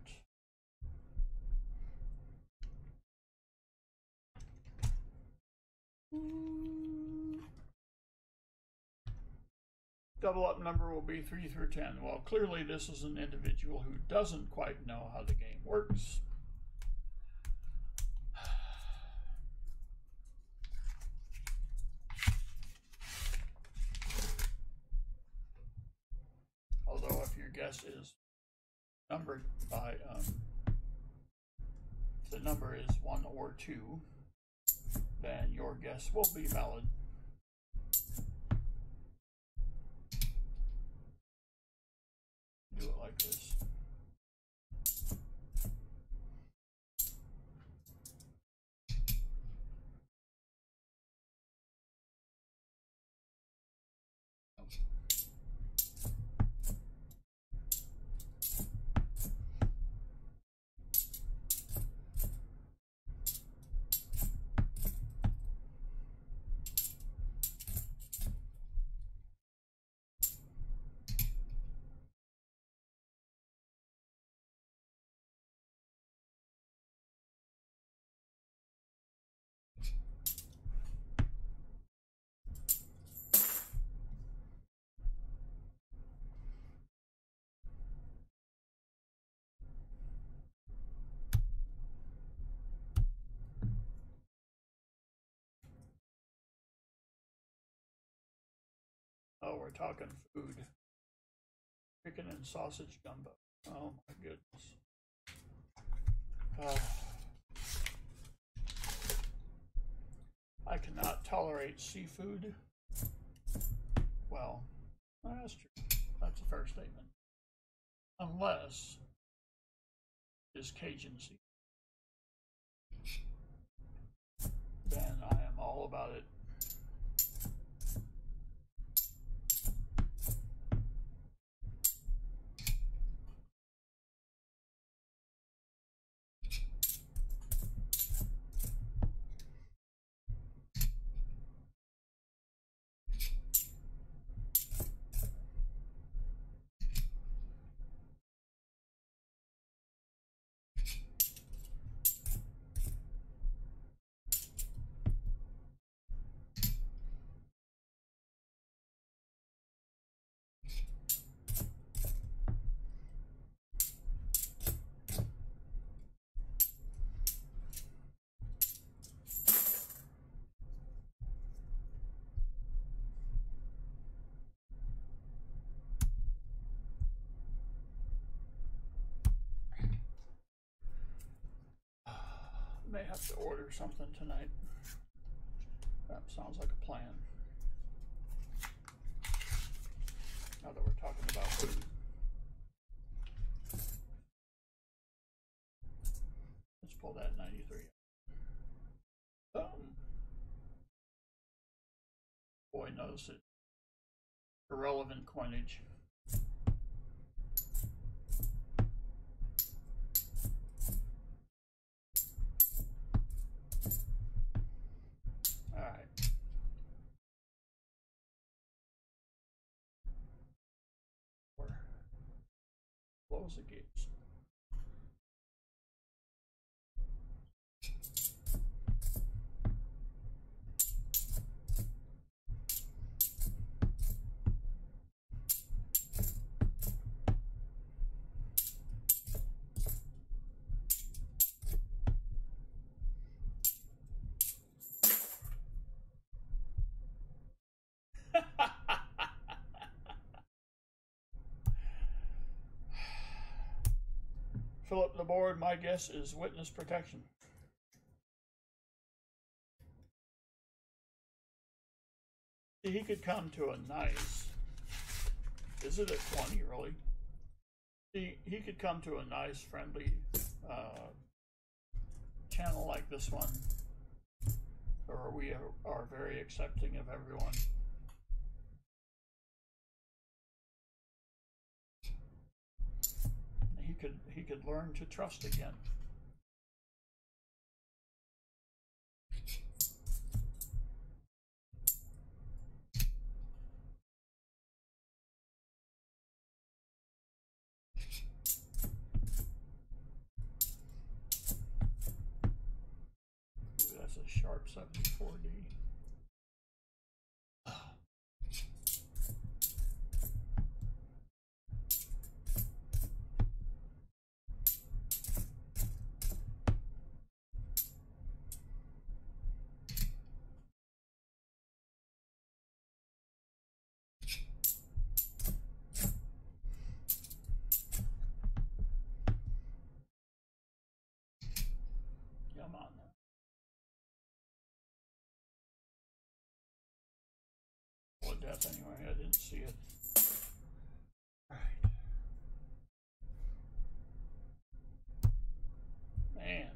Double up number will be 3 through 10. Well, clearly this is an individual who doesn't quite know how the game works. Although if your guess is numbered by, the number is 1 or 2, then your guess will be valid. Do it like this. Oh, we're talking food. Chicken and sausage gumbo. Oh my goodness. I cannot tolerate seafood. Well, that's true. That's a fair statement. Unless it's Cajun seafood. Then I am all about it. May have to order something tonight. That sounds like a plan. Now that we're talking about food. Let's pull that 93. Boy knows it. Irrelevant coinage. All right. Close the gates. fill up the board, my guess is witness protection. He could come to a nice, is it a 20 really? He could come to a nice friendly channel like this one, or we are very accepting of everyone. He could learn to trust again. Ooh, that's a sharp 74D. Come on now. What death anyway? I didn't see it. All right. Man.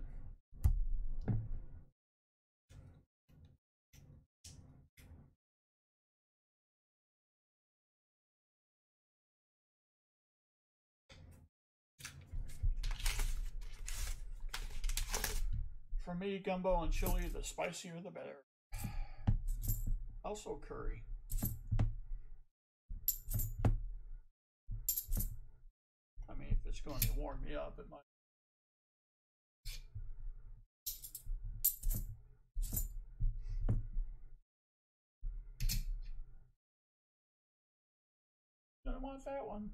For me, gumbo and chili, the spicier the better. Also curry. I mean, if it's going to warm me up, it might. Don't want that one.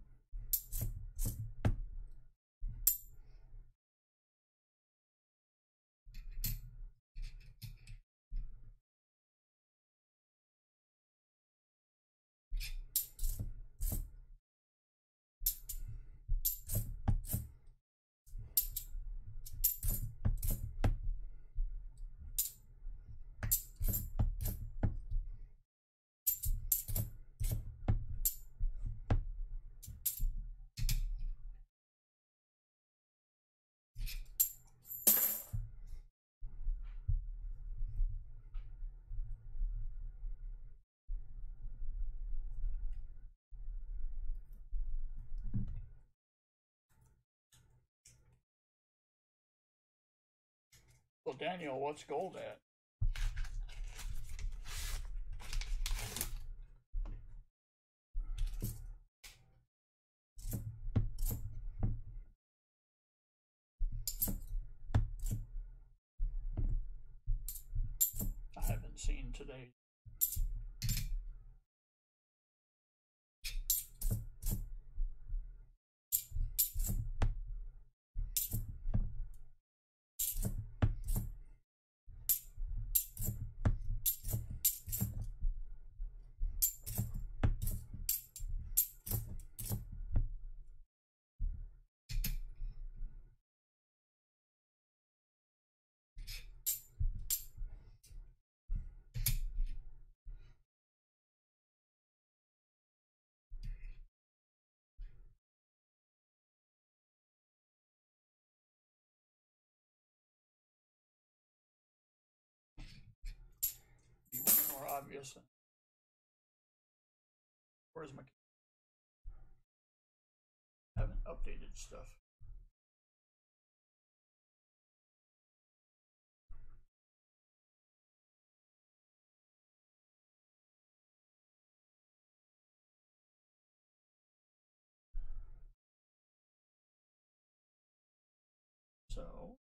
Well, Daniel, what's gold at? I haven't seen today. Be one more obvious. Where's my? Haven't updated stuff. So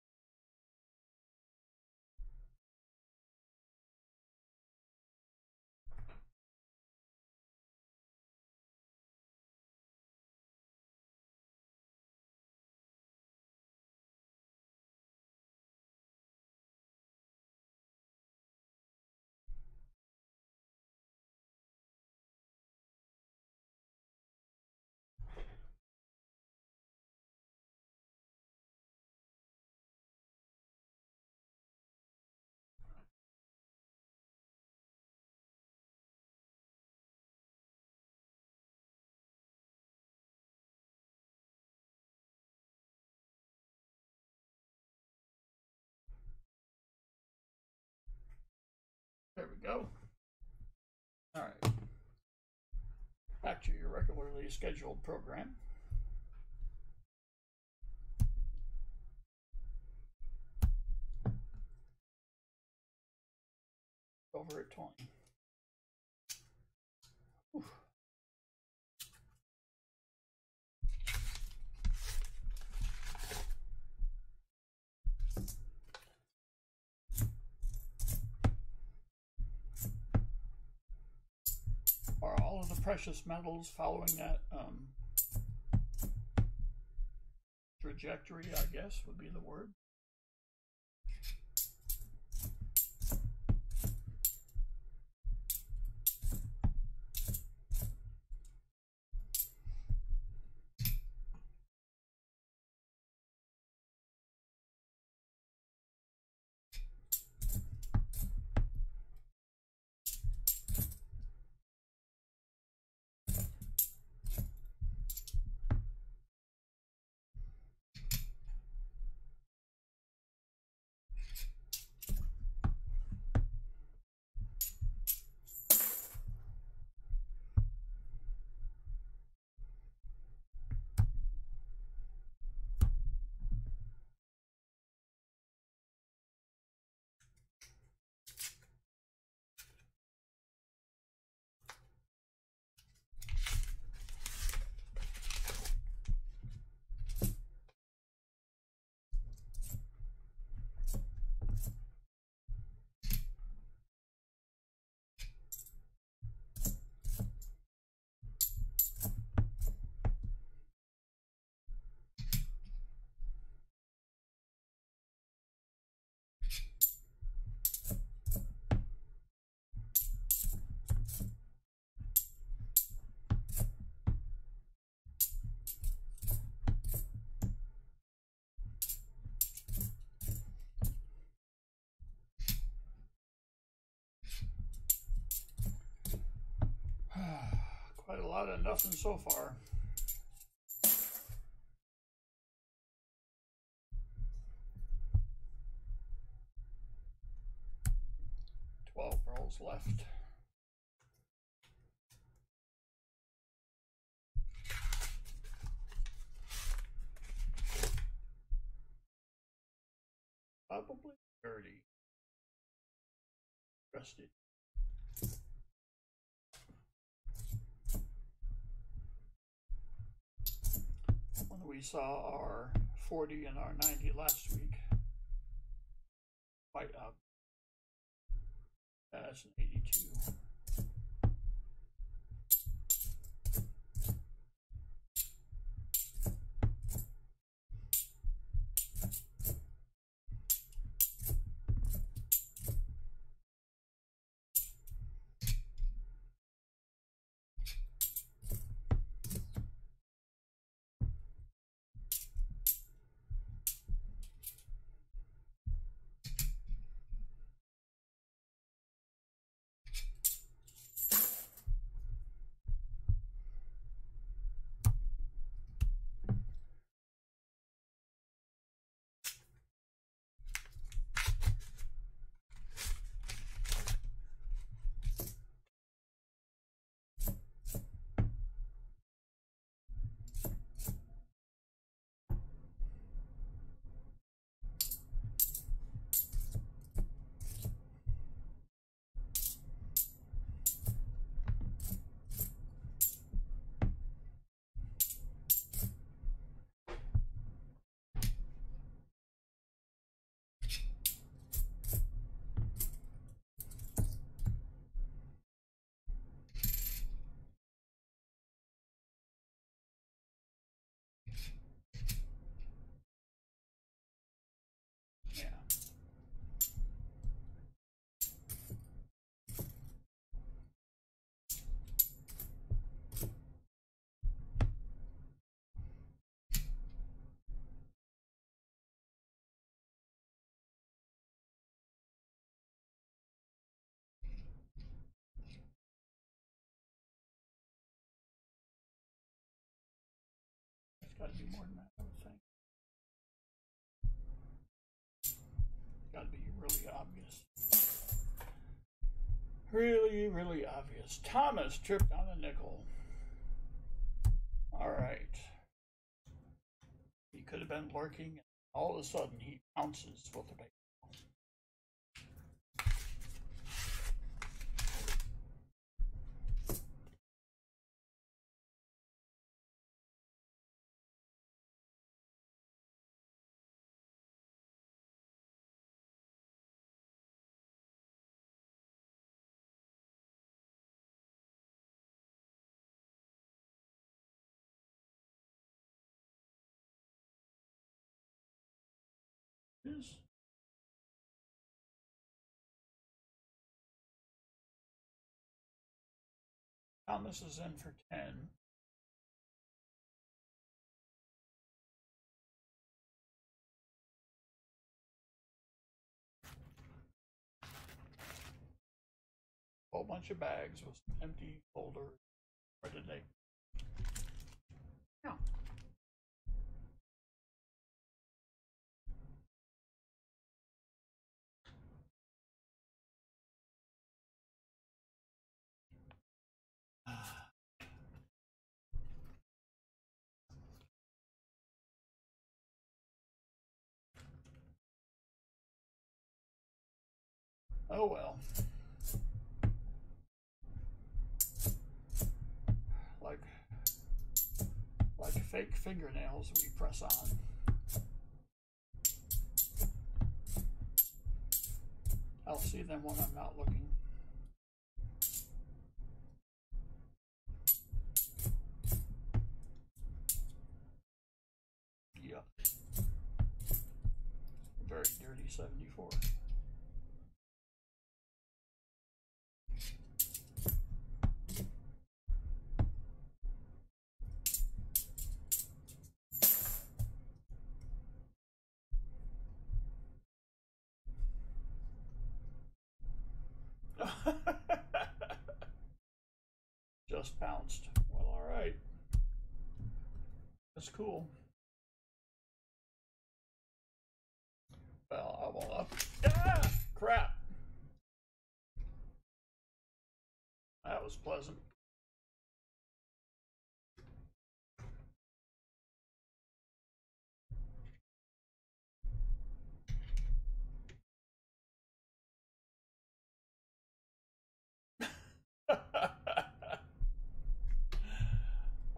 go. All right. Back to your regularly scheduled program. Over at 20. Whew. Are all of the precious metals following that trajectory, I guess would be the word? Quite a lot of nothing so far. Rolls left. Probably 30. Rusted. When we saw our 40 and our 90 last week, quite up. That's an 82. Yeah. It's got to be more than that, I would think. Got to be really obvious. Really, really obvious. Thomas tripped on a nickel. All right. He could have been lurking, and all of a sudden he pounces with the baseball. Thomas is in for 10. Whole bunch of bags with some empty folders. Where did they? Yeah. Oh well. Like fake fingernails we press on. I'll see them when I'm not looking. Yep. Very dirty 74. Just bounced. Well, all right. That's cool. Well, I won't up. Ah! Crap. That was pleasant.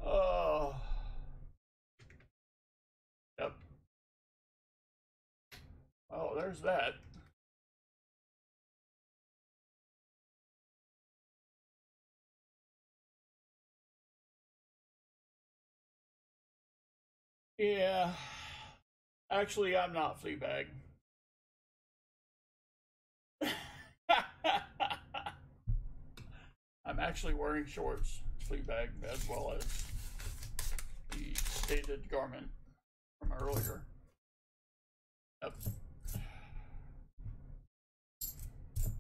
Oh. Yep. Oh, there's that. Yeah. Actually, I'm not Fleabag. I'm actually wearing shorts, Fleabag, as well as the stated garment from earlier. Yep.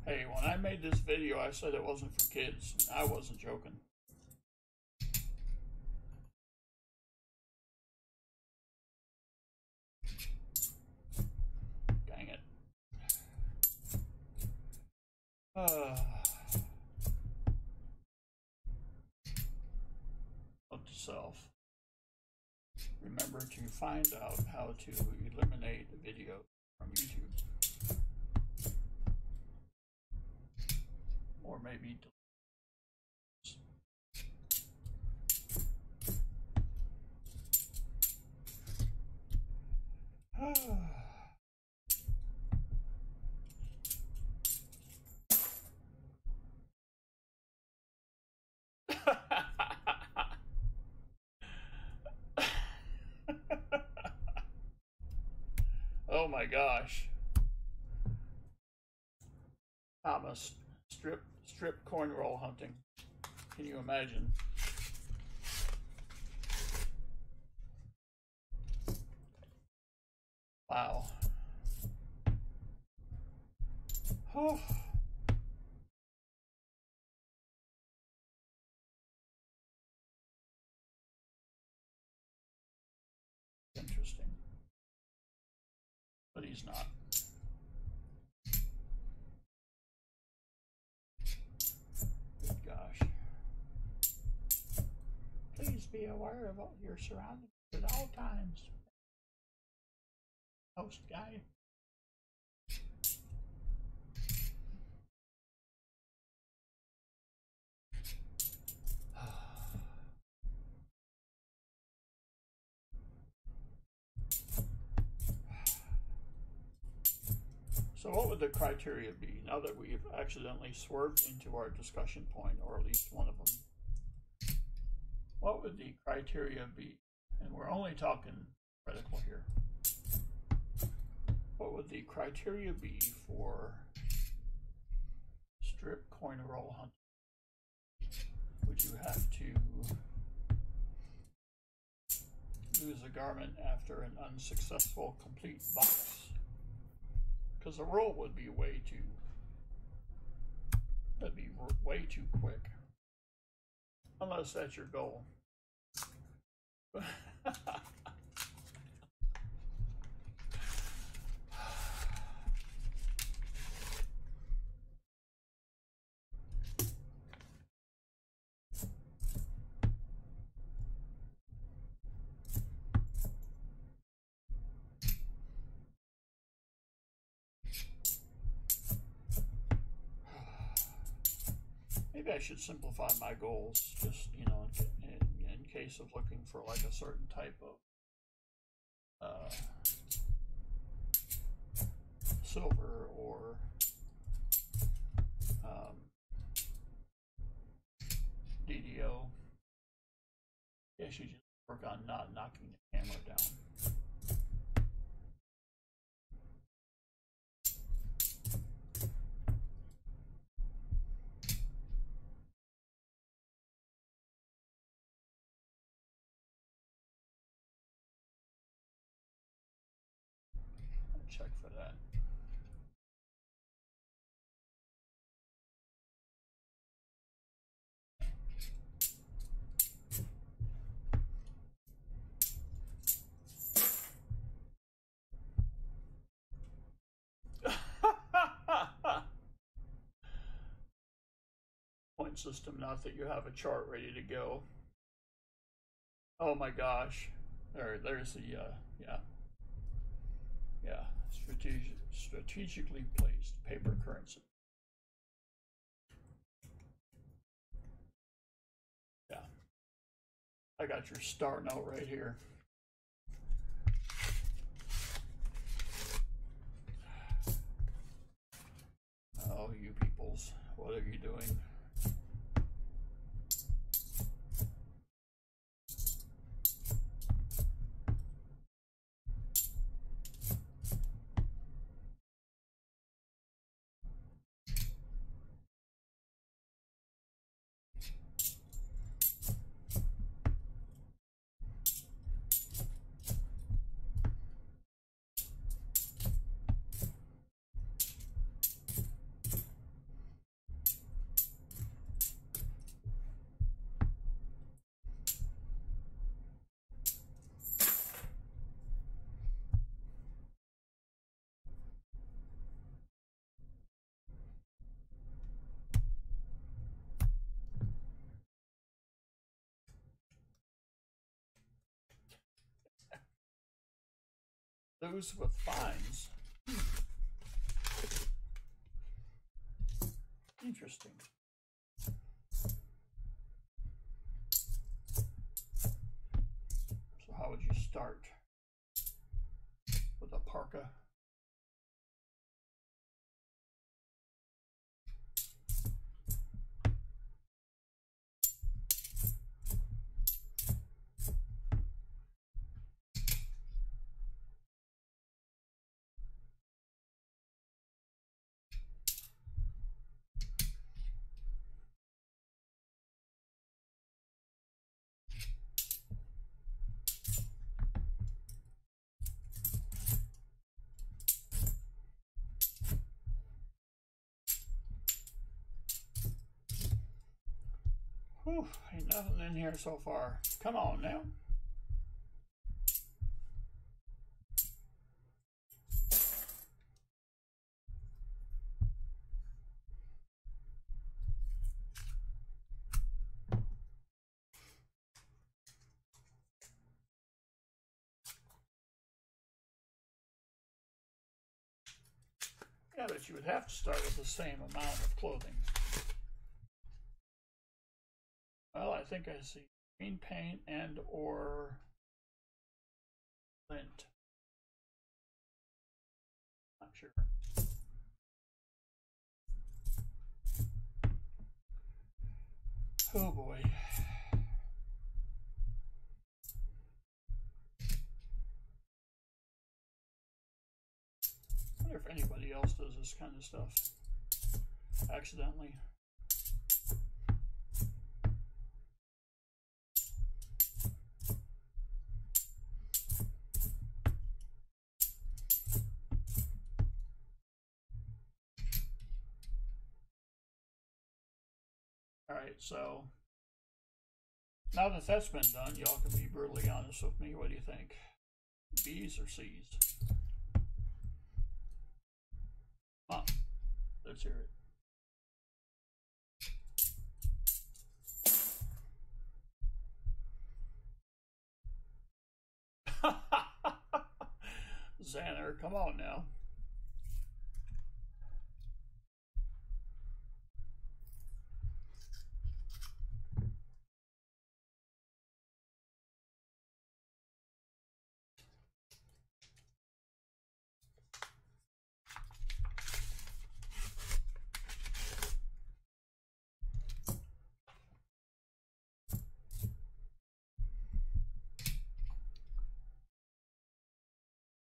Hey, when I made this video, I said it wasn't for kids. I wasn't joking. Dang it. Note to self. Remember to find out how to eliminate a video from YouTube. Or maybe oh my gosh. Thomas, strip cornrow hunting. Can you imagine? Wow. Oh. Interesting. But he's not. be aware of your surroundings at all times. Host guy. So what would the criteria be now that we've accidentally swerved into our discussion point, or at least one of them? What would the criteria be? And we're only talking critical here. What would the criteria be for strip coin roll hunting? Would you have to lose a garment after an unsuccessful complete box? Because the roll would be that'd be way too quick. Unless that's your goal. Maybe I should simplify my goals, just, you know, in case of looking for like a certain type of silver or DDO. I should just work on not knocking the camera down. Check for that. Point system, not that you have a chart ready to go. Oh my gosh. There's the, yeah, strategically placed paper currency. Yeah, I got your star note right here. Oh, you peoples, what are you doing? Those with fines. Interesting. So how would you start? With a parka? Whew, ain't nothing in here so far. Come on now. Yeah, but you would have to start with the same amount of clothing. Well, I think I see green paint and or lint. Not sure. Oh boy. I wonder if anybody else does this kind of stuff accidentally. Alright, so now that that's been done, y'all can be brutally honest with me. What do you think? B's or C's? Huh. Let's hear it. Xander, come on now.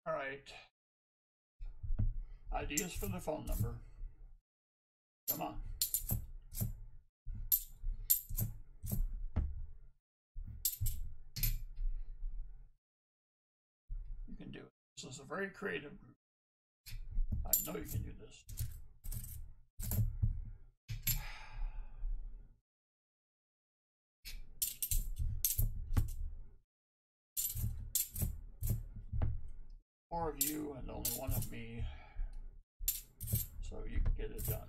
All right. Ideas for the phone number. Come on. You can do it. This is a very creative group. I know you can do this. Four of you and only one of me, so you can get it done.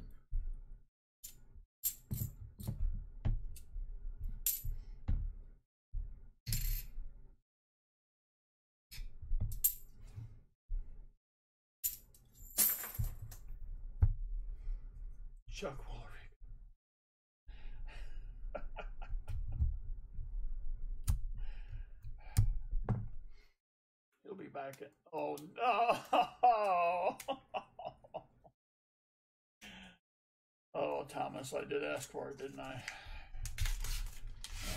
Chuck Woolery. He'll be back at, oh no! Oh, Thomas, I did ask for it, didn't I?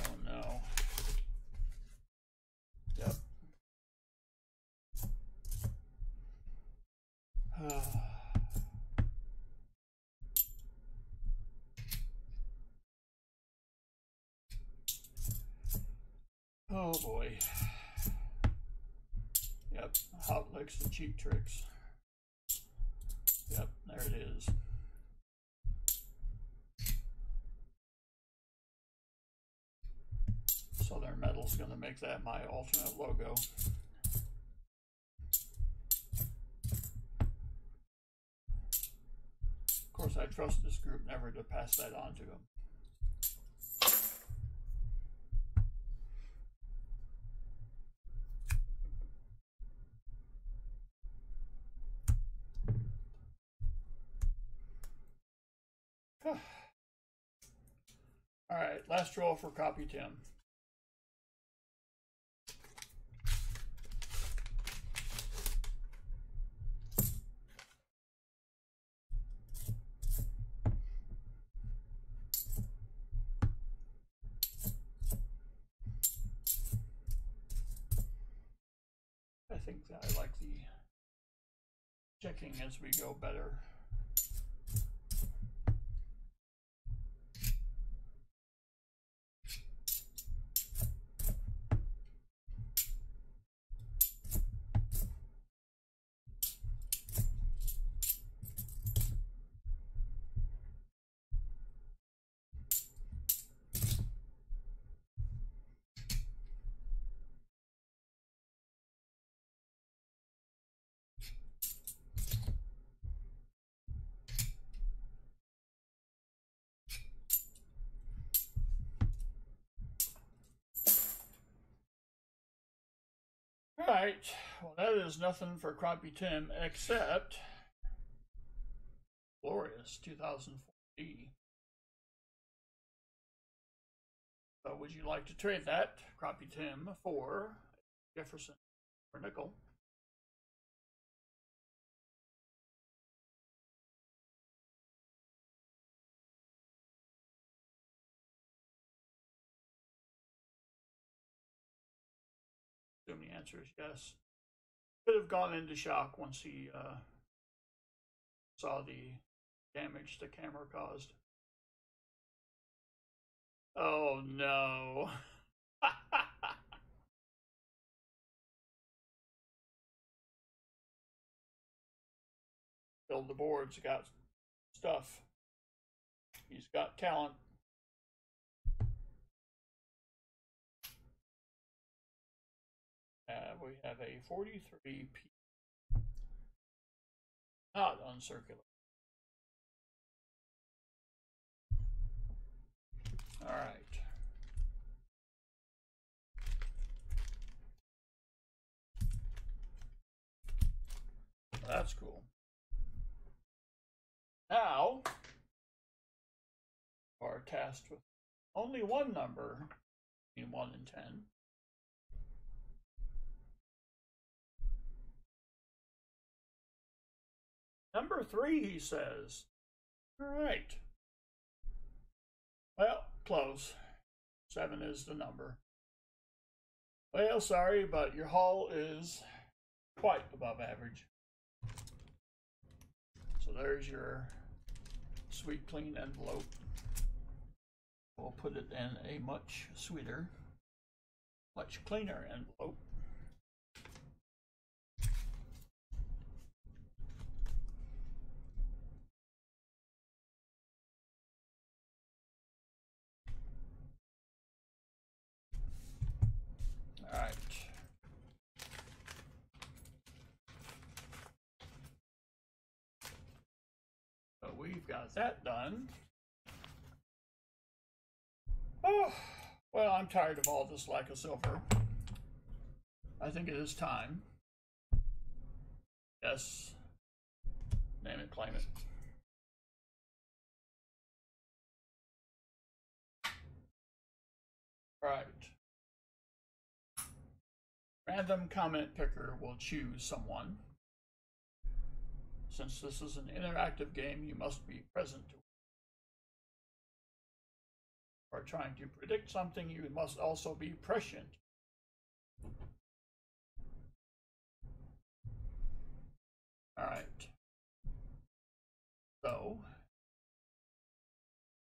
Oh no. Yep. Oh boy. Yep, hot licks and cheap tricks. Yep, there it is. Southern Metal's going to make that my alternate logo. Of course, I trust this group never to pass that on to them. All right, last roll for Copy Tim. I think that I like the checking as we go better. All right, well, that is nothing for Crappie Tim except glorious 2004D. So would you like to trade that, Crappie Tim, for Jefferson or nickel? Assuming the answer is yes. Could have gone into shock once he saw the damage the camera caused. Oh no. Build the boards, got stuff. He's got talent. We have a 43P, not uncircular. All right. That's cool. Now, we're tasked with only one number between 1 and 10. Number 3, he says. All right. Well, close. 7 is the number. Well, sorry, but your haul is quite above average. So there's your sweet, clean envelope. We'll put it in a much sweeter, much cleaner envelope. All right. So we've got that done. Oh, well, I'm tired of all this lack of silver. I think it is time. Yes. Name it, claim it. All right. Random comment picker will choose someone. Since this is an interactive game, you must be present to it. Or trying to predict something, you must also be prescient. All right. So,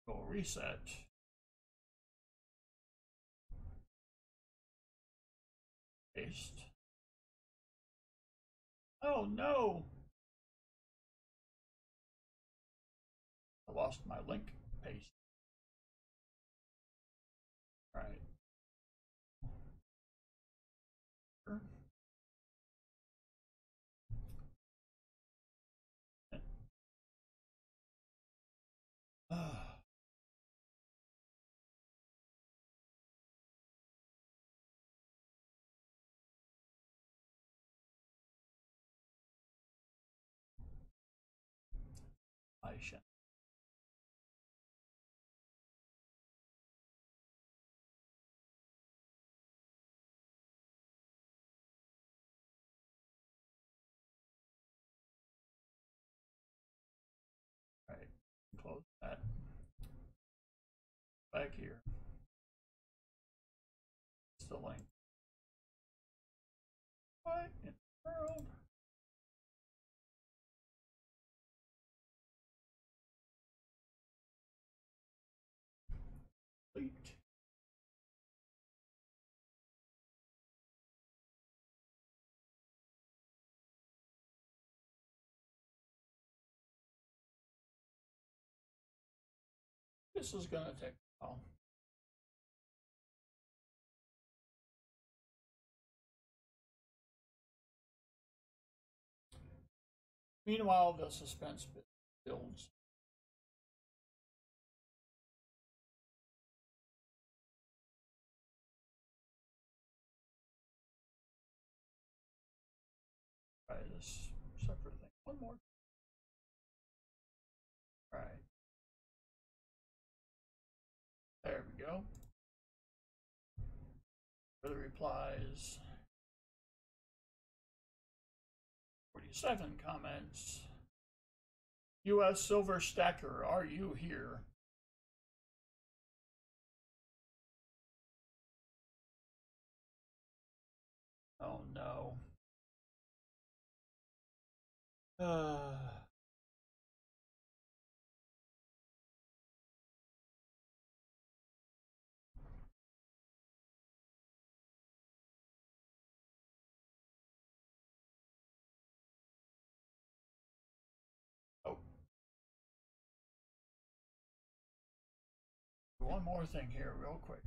we'll reset. Paste. Oh no! I lost my link. Paste. All right. I shall. All right. Close that. Back here. It's the link. What in the world? Delete. This is going to take a while. Meanwhile, the suspense builds. Try this separate thing. One more. go. For the replies, 47 comments. U.S. Silver Stacker, are you here? Oh no. Oh. One more thing here real quick.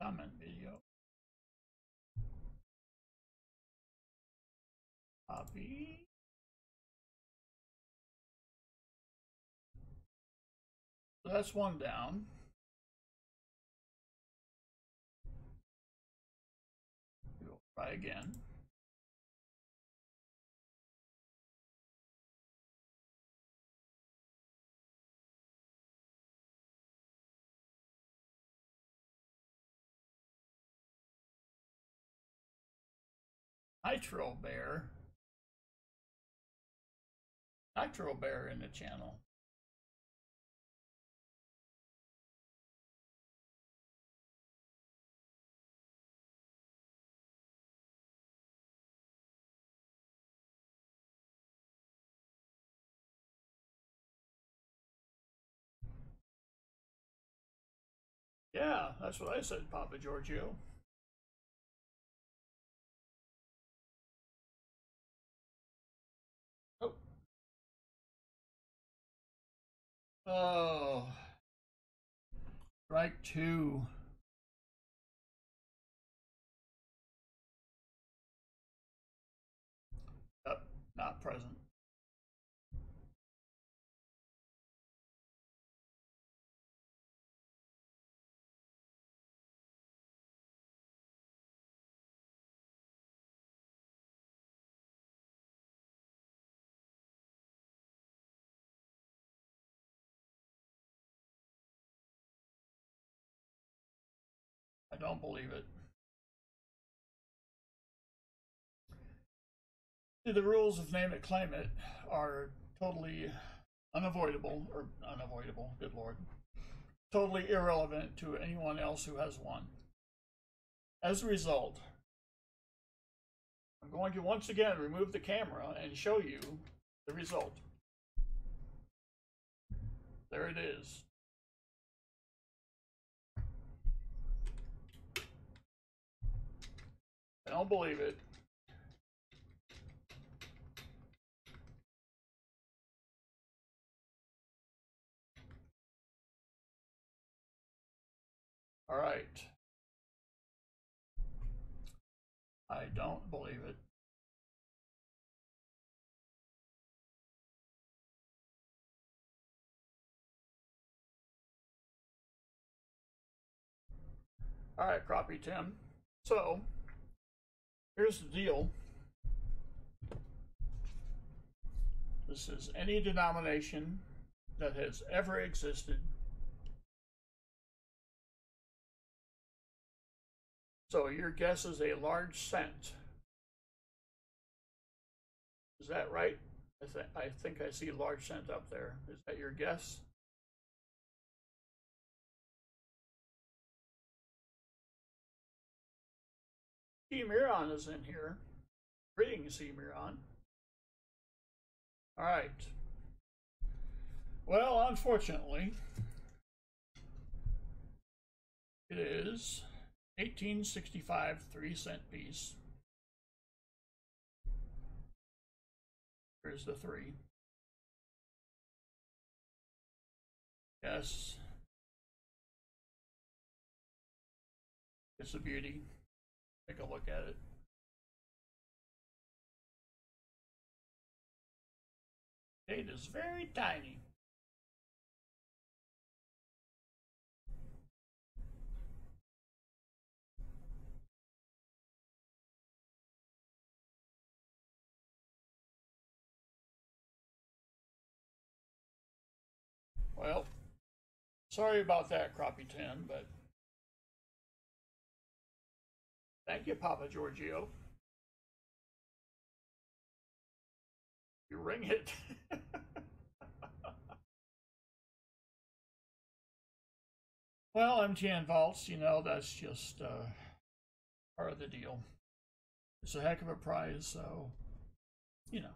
Comment video. Copy. So that's one down. We'll try again. Nitro Bear in the channel. Yeah, that's what I said, Papa Giorgio. Oh. Oh. Strike two. Yep, not present. I don't believe it. The rules of name it, claim it are totally unavoidable, good lord, totally irrelevant to anyone else who has one. As a result, I'm going to once again remove the camera and show you the result. There it is. I don't believe it. All right. I don't believe it. All right, Crappie Tim. So, here's the deal. This is any denomination that has ever existed. So your guess is a large cent. Is that right? I think I see large cent up there. Is that your guess? C. Miron is in here. Greetings, C. Miron. All right. Well, unfortunately, it is 1865 3-cent piece. Here's the 3. Yes, It's a beauty. Take a look at it. It is very tiny. Well, sorry about that, Crappie 10, but thank you, Papa Giorgio. You ring it. Well, MTN Vaults, you know, that's just part of the deal. It's a heck of a prize, so, you know.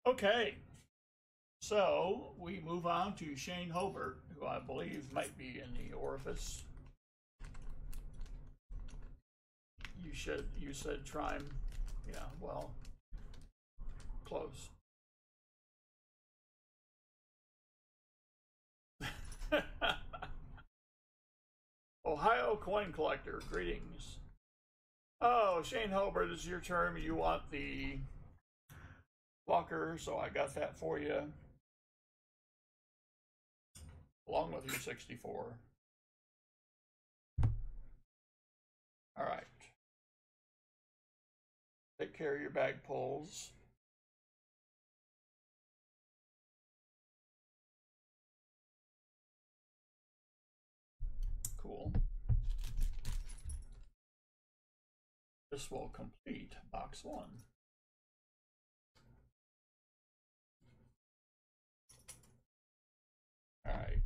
Okay, so we move on to Shane Hobart, who I believe might be in the orifice. You said Trime. Yeah, well, close. Ohio Coin Collector, greetings. Oh, Shane Hobart, is your term. You want the Walker, so I got that for you, along with your 64. All right. Take care of your bag pulls. Cool. This will complete box 1. All right.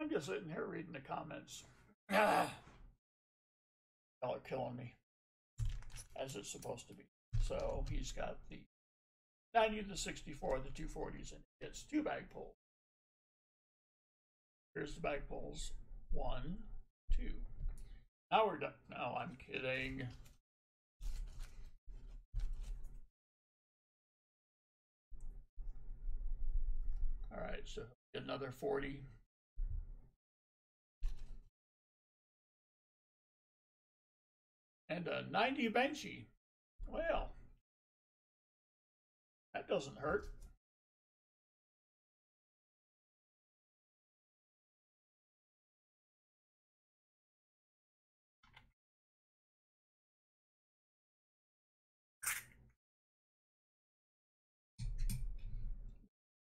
I'm just sitting here reading the comments. Y'all are killing me, as it's supposed to be. So he's got the 90, the 64, the 240s, and it's 2 bag pulls. Here's the bag pulls. 1, 2. Now we're done. No, I'm kidding. All right, so get another 40. And a 90 Benchy. Well, that doesn't hurt.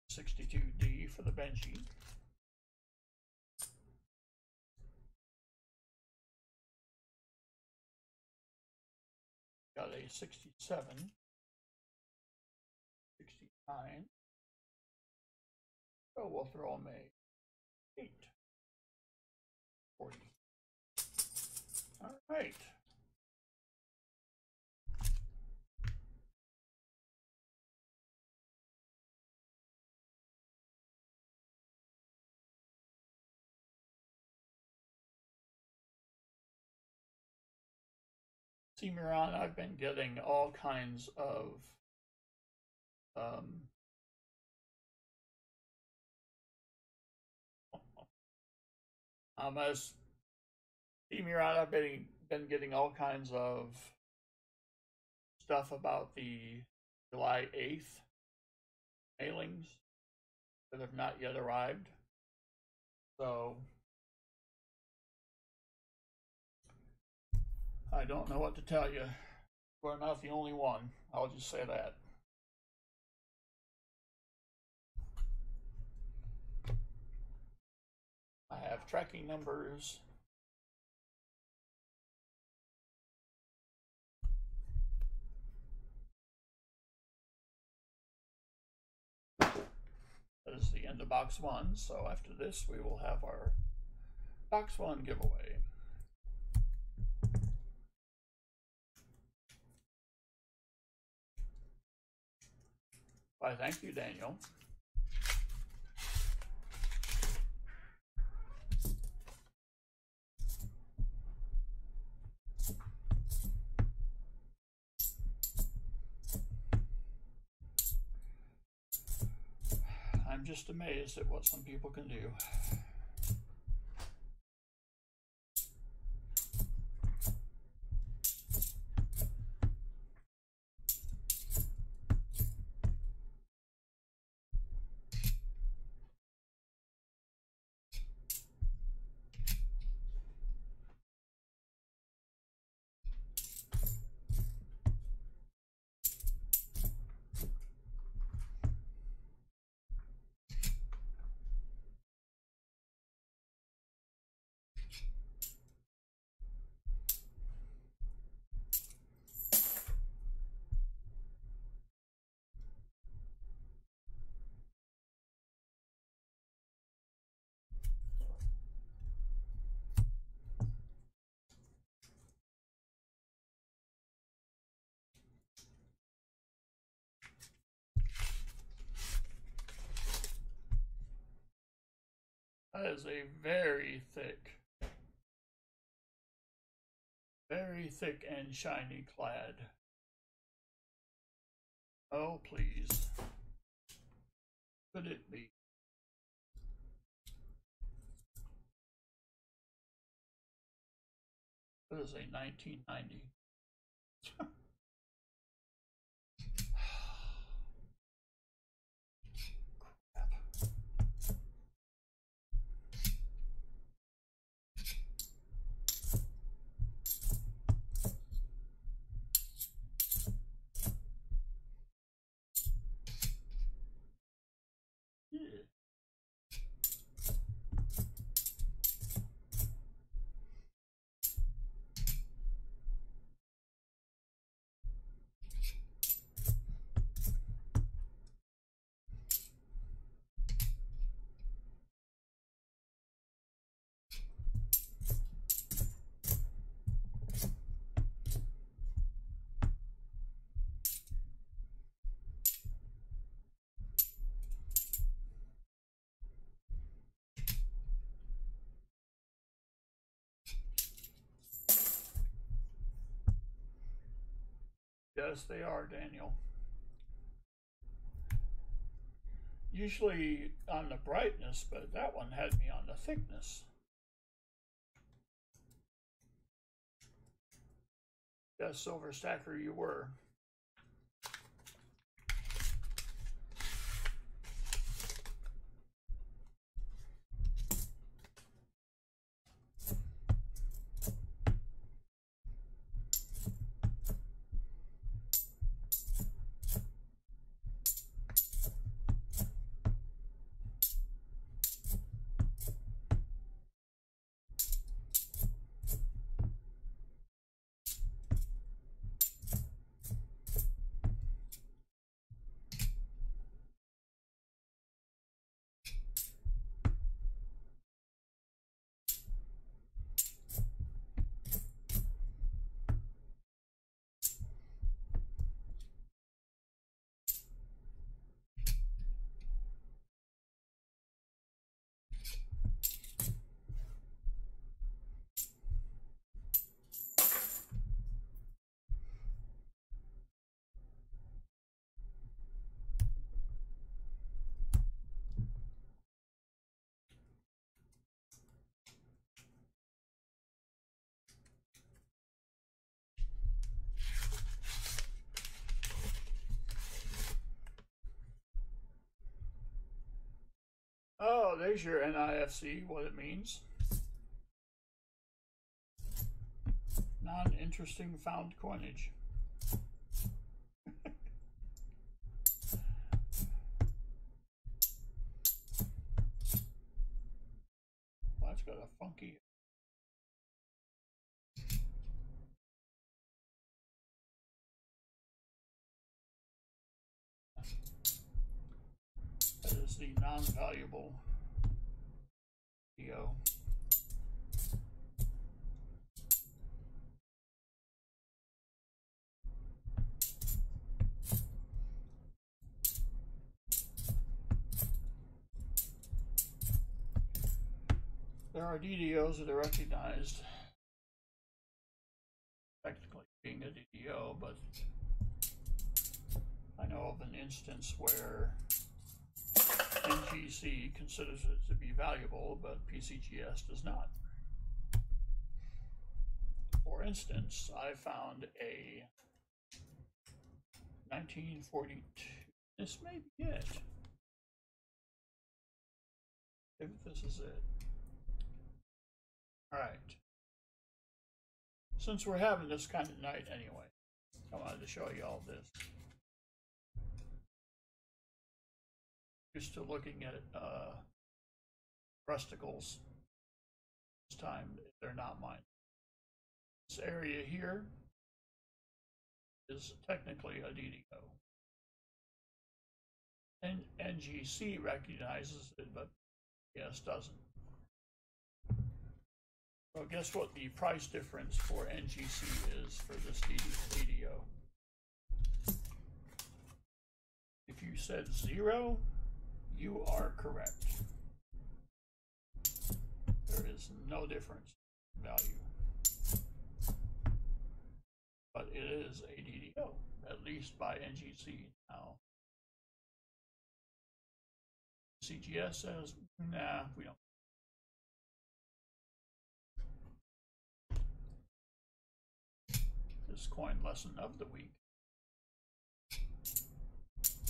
$62D for the Benchy. Got a 67, 69. So we'll throw them a 8, 40. All right. See, Miran, I've been getting all kinds of as see, Miran, I've been getting all kinds of stuff about the July 8th mailings that have not yet arrived. So I don't know what to tell you. We're not the only one. I'll just say that. I have tracking numbers. That is the end of box 1. So after this, we will have our box 1 giveaway. Why, thank you, Daniel. I'm just amazed at what some people can do. That is a very thick and shiny clad. Oh, please. Could it be? What is a 1990? Crap. Yeah. Yes, they are, Daniel. Usually on the brightness, but that one had me on the thickness. Yes, Silver Stacker, you were. Oh, there's your NIFC, what it means. Non-interesting found coinage. Well, that's got a funky. That is the non-valuable video. There are DDOs that are recognized, technically being a DDO, but I know of an instance where NGC considers it to be valuable, but PCGS does not. For instance, I found a 1942. This may be it. If this is it. All right. Since we're having this kind of night anyway, I wanted to show you all this. Used to looking at rusticles. This time they're not mine. This area here is technically a DDO. And NGC recognizes it, but yes, doesn't. So guess what the price difference for NGC is for this DDO? If you said 0, you are correct. There is no difference in value. But it is a DDO, at least by NGC now. CGS says, nah, we don't. This coin lesson of the week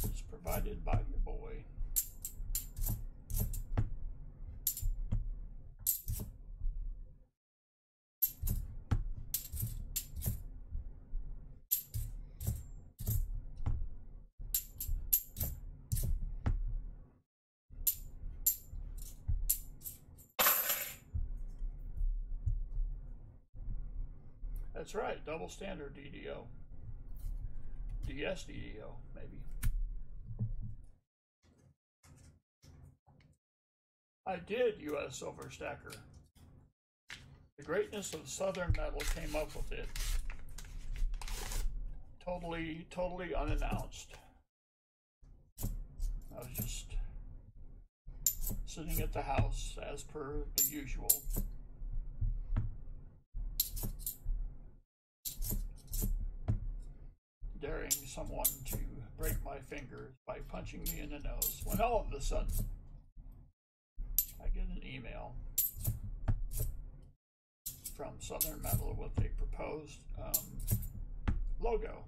is provided by your boy. That's right, double standard DDO. DS DDO, maybe. I did US Silver Stacker. The greatness of Southern Metal came up with it. Totally unannounced. I was just sitting at the house as per the usual. Daring someone to break my fingers by punching me in the nose, when all of a sudden I get an email from Southern Metal with a proposed logo,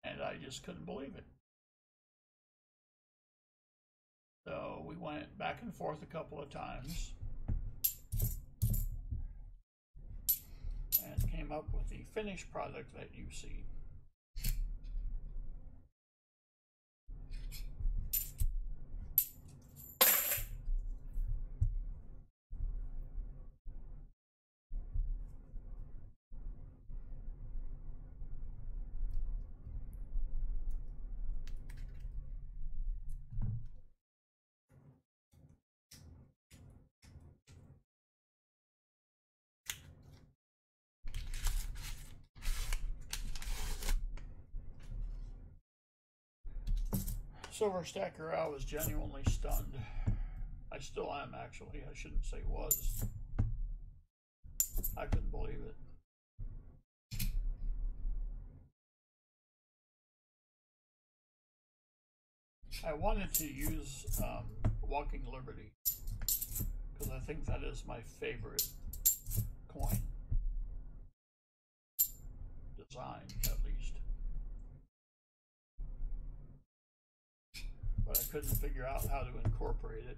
and I just couldn't believe it. So we went back and forth a couple of times and came up with the finished product that you see. Silver Stacker, I was genuinely stunned. I still am, actually. I shouldn't say was. I couldn't believe it. I wanted to use Walking Liberty because I think that is my favorite coin design, at least. But I couldn't figure out how to incorporate it.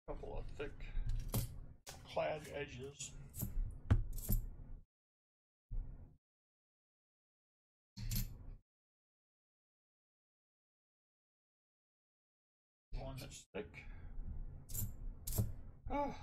Couple of thick clad edges. One that's thick. Oh.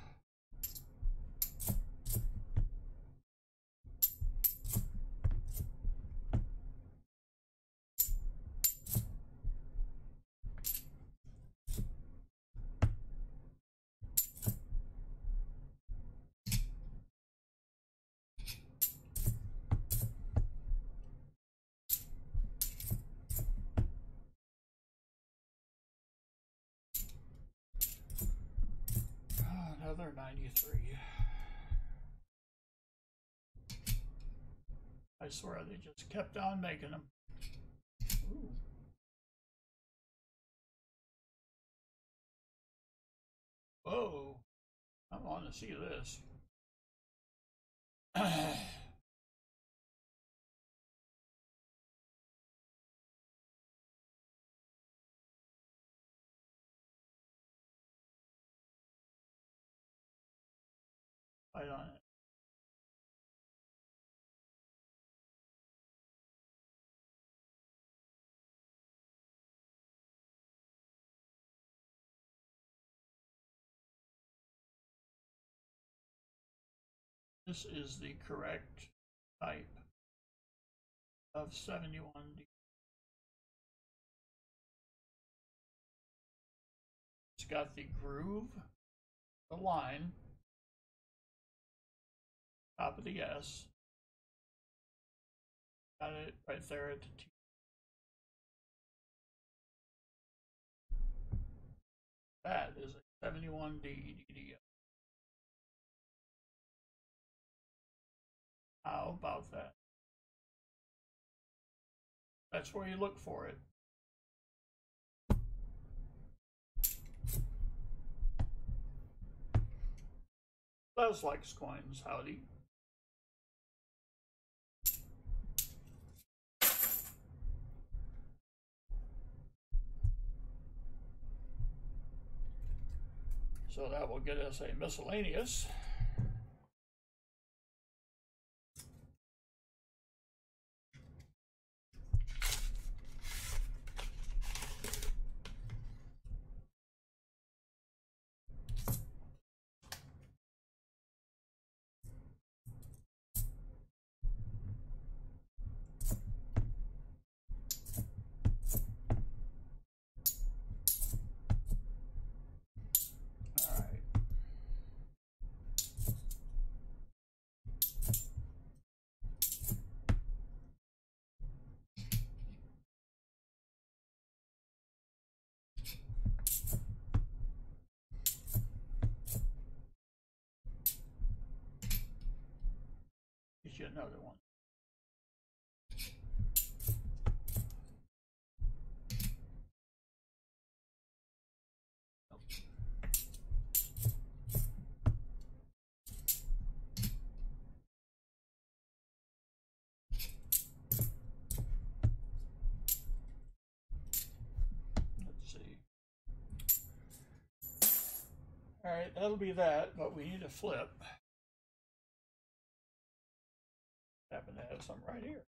another 93. I swear they just kept on making them. Ooh. Whoa, I want to see this. Right on it. This is the correct type of 71D. It's got the groove, the line, top of the S. Got it right there at the T. That is a 71D DDO. How about that? That's where you look for it. Buzz likes coins, howdy. So that will get us a miscellaneous. Get you another one. Let's see. All right, that'll be that, but we need a flip. Happen to have some right here.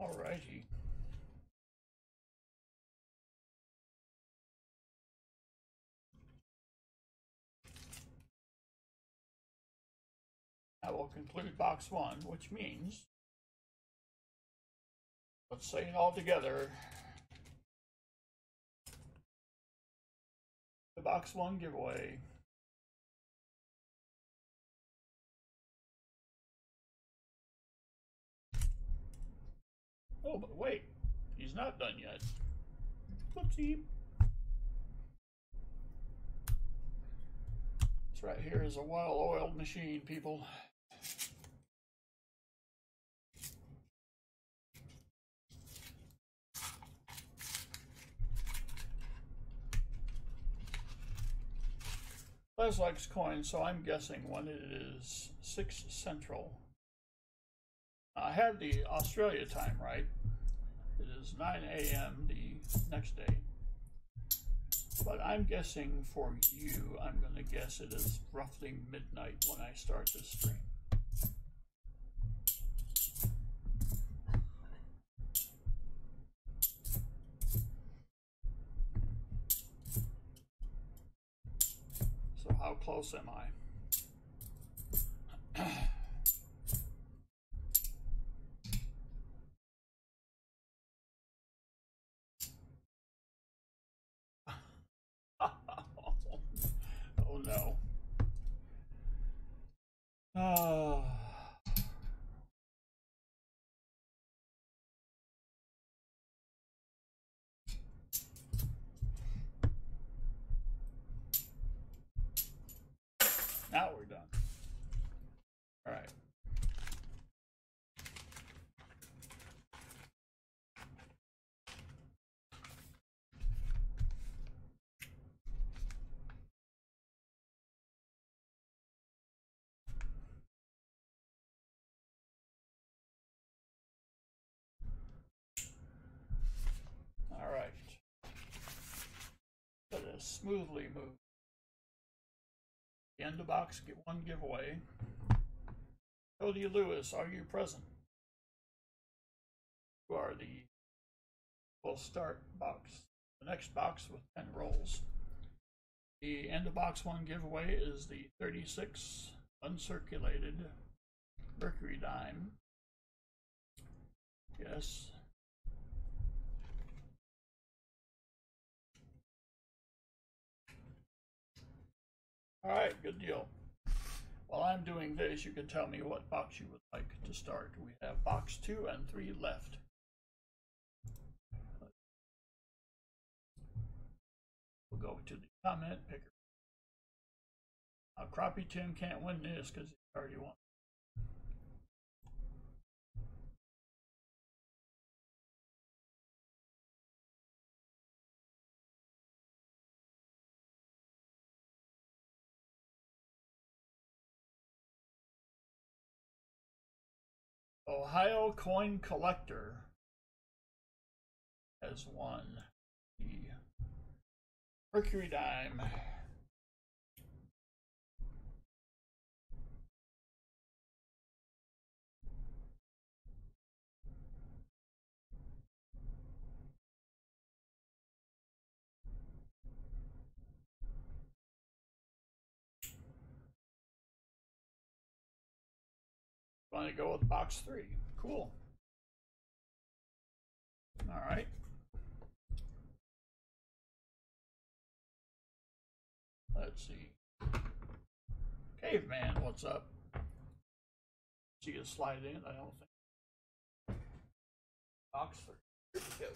All righty. I will conclude box one, which means, let's say it all together. The box one giveaway. Oh, but wait, he's not done yet. Whoopsie. This right here is a well-oiled machine, people. Les likes coins, so I'm guessing when it is 6 Central. I had the Australia time right. It is 9 a.m. the next day. But I'm guessing for you, I'm going to guess it is roughly midnight when I start this stream. close am I? Oh no. Oh. Now we're done. All right. All right. Let us smoothly move. In the box, get one giveaway. Cody Lewis, are you present? You are the. We'll start box. The next box with 10 rolls. The end of box one giveaway is the 36 uncirculated Mercury dime. Yes. All right, good deal. While I'm doing this, you can tell me what box you would like to start. We have box 2 and 3 left. We'll go to the comment picker. Now, Crappie Tim can't win this because he already won. Ohio Coin Collector has won the Mercury dime. Want to go with box 3? Cool. All right. Let's see. Caveman, what's up? See you slide in, I don't think. Box 3. Here we go.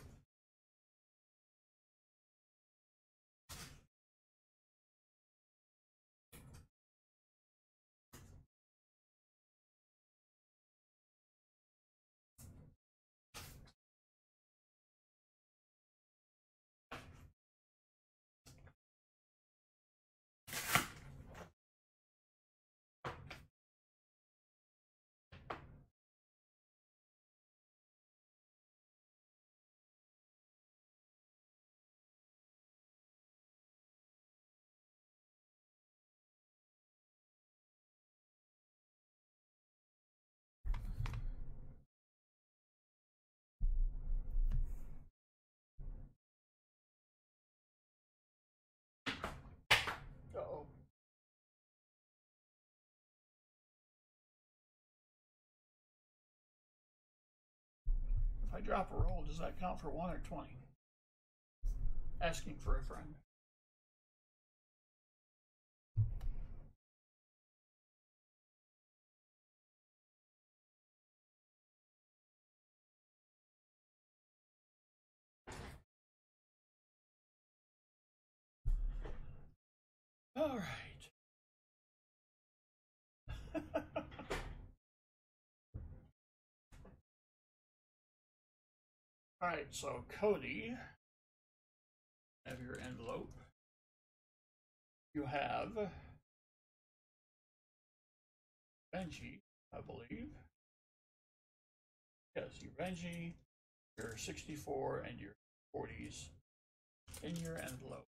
Uh-oh. If I drop a roll, does that count for 1 or 20? Asking for a friend. All right. All right, so Cody, have your envelope. You have Benji, I believe. Yes, you Benji, your 64 and your 40s in your envelope.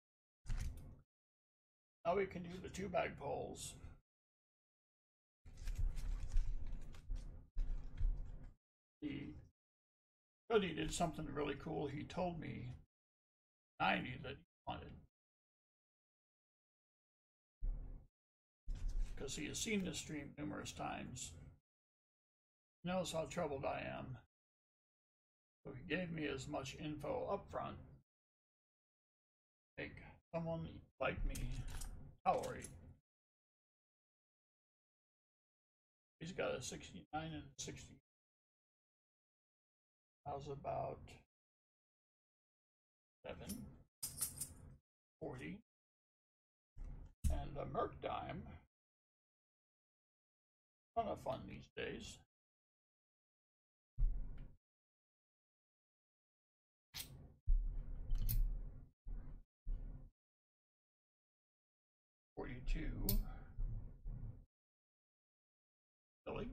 Now we can do the 2 bag pulls. Cody did something really cool. He told me 90 that he wanted. because he has seen this stream numerous times. He knows how troubled I am. So he gave me as much info up front to make someone like me tolerate. He's got a 69 and 60. How's about 740? And a Merc dime. Ton of fun these days. $42. Silly.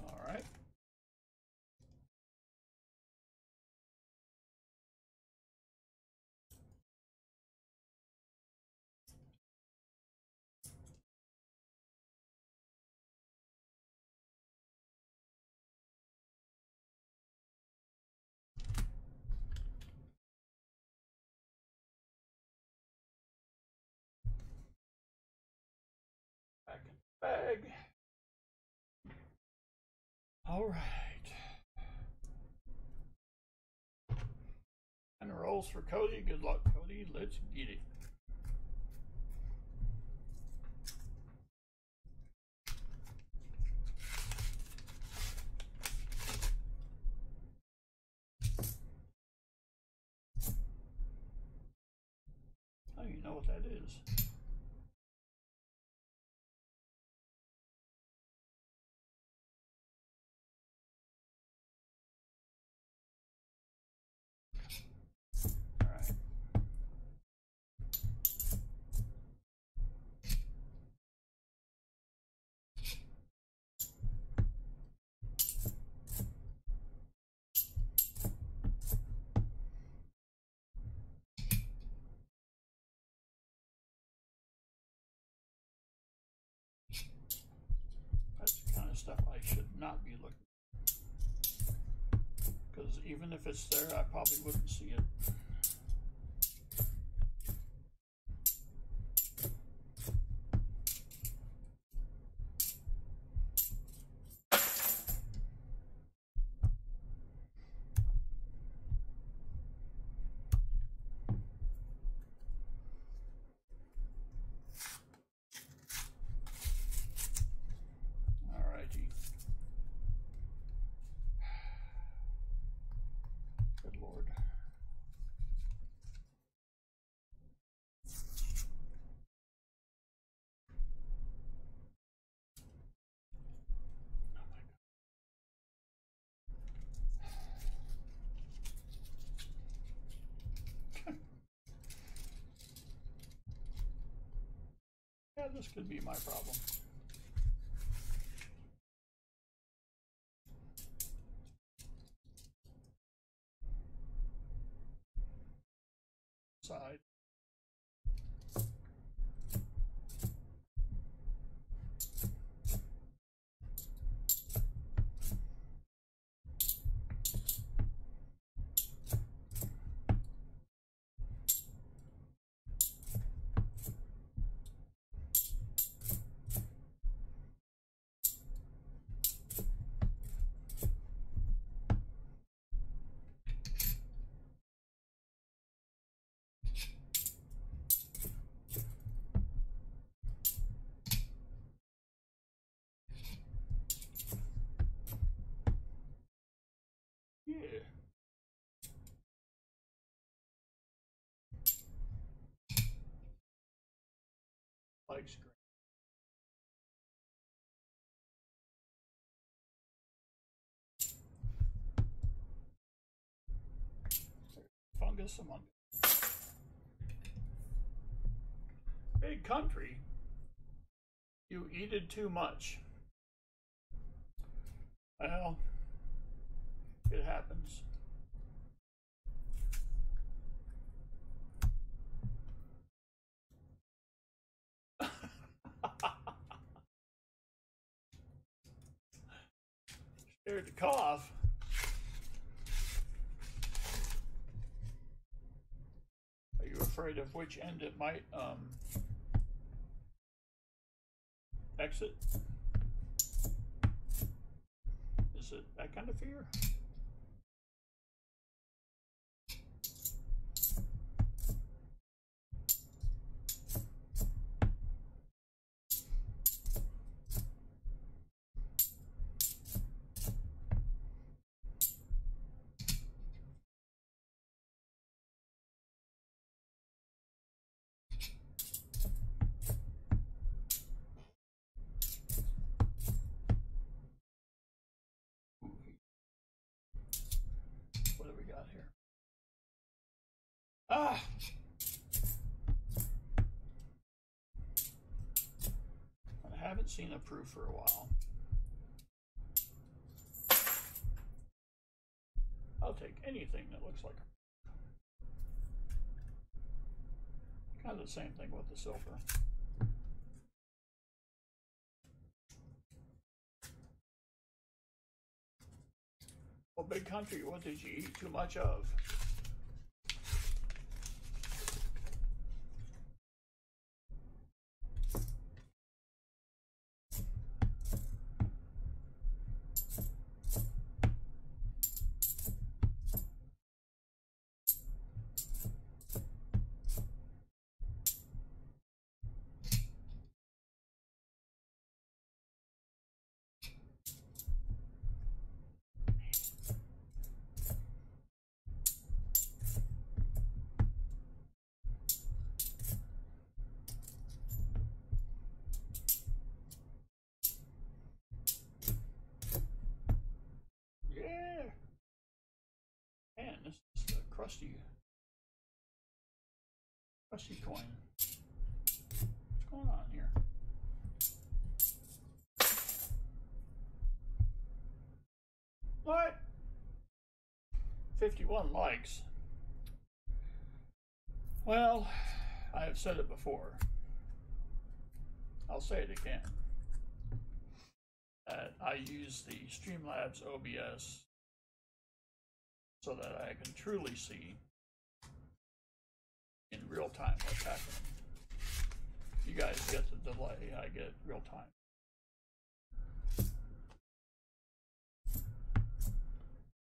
All right. Back in the bag. All right. And rolls for Cody. Good luck, Cody. Let's get it. Oh, you know what that is. All right. That's the kind of stuff I should not be looking at. Because even if it's there, I probably wouldn't see it. Good Lord. Yeah, this could be my problem. Side. Yeah. Like screen. Fungus among us. Big country. You eated too much. Well, it happens. Scared to cough. Are you afraid of which end it might exit? Is it that kind of fear? What do we got here? Ah! I haven't seen a proof for a while. I'll take anything that looks like a proof. Kind of the same thing with the silver. Well, big country, what did you eat too much of? Yeah! Man, this is a crusty coin. What's going on here? What? 51 likes. Well, I have said it before. I'll say it again. That I use the Streamlabs OBS so that I can truly see in real time what's happening. You guys get the delay, I get real time.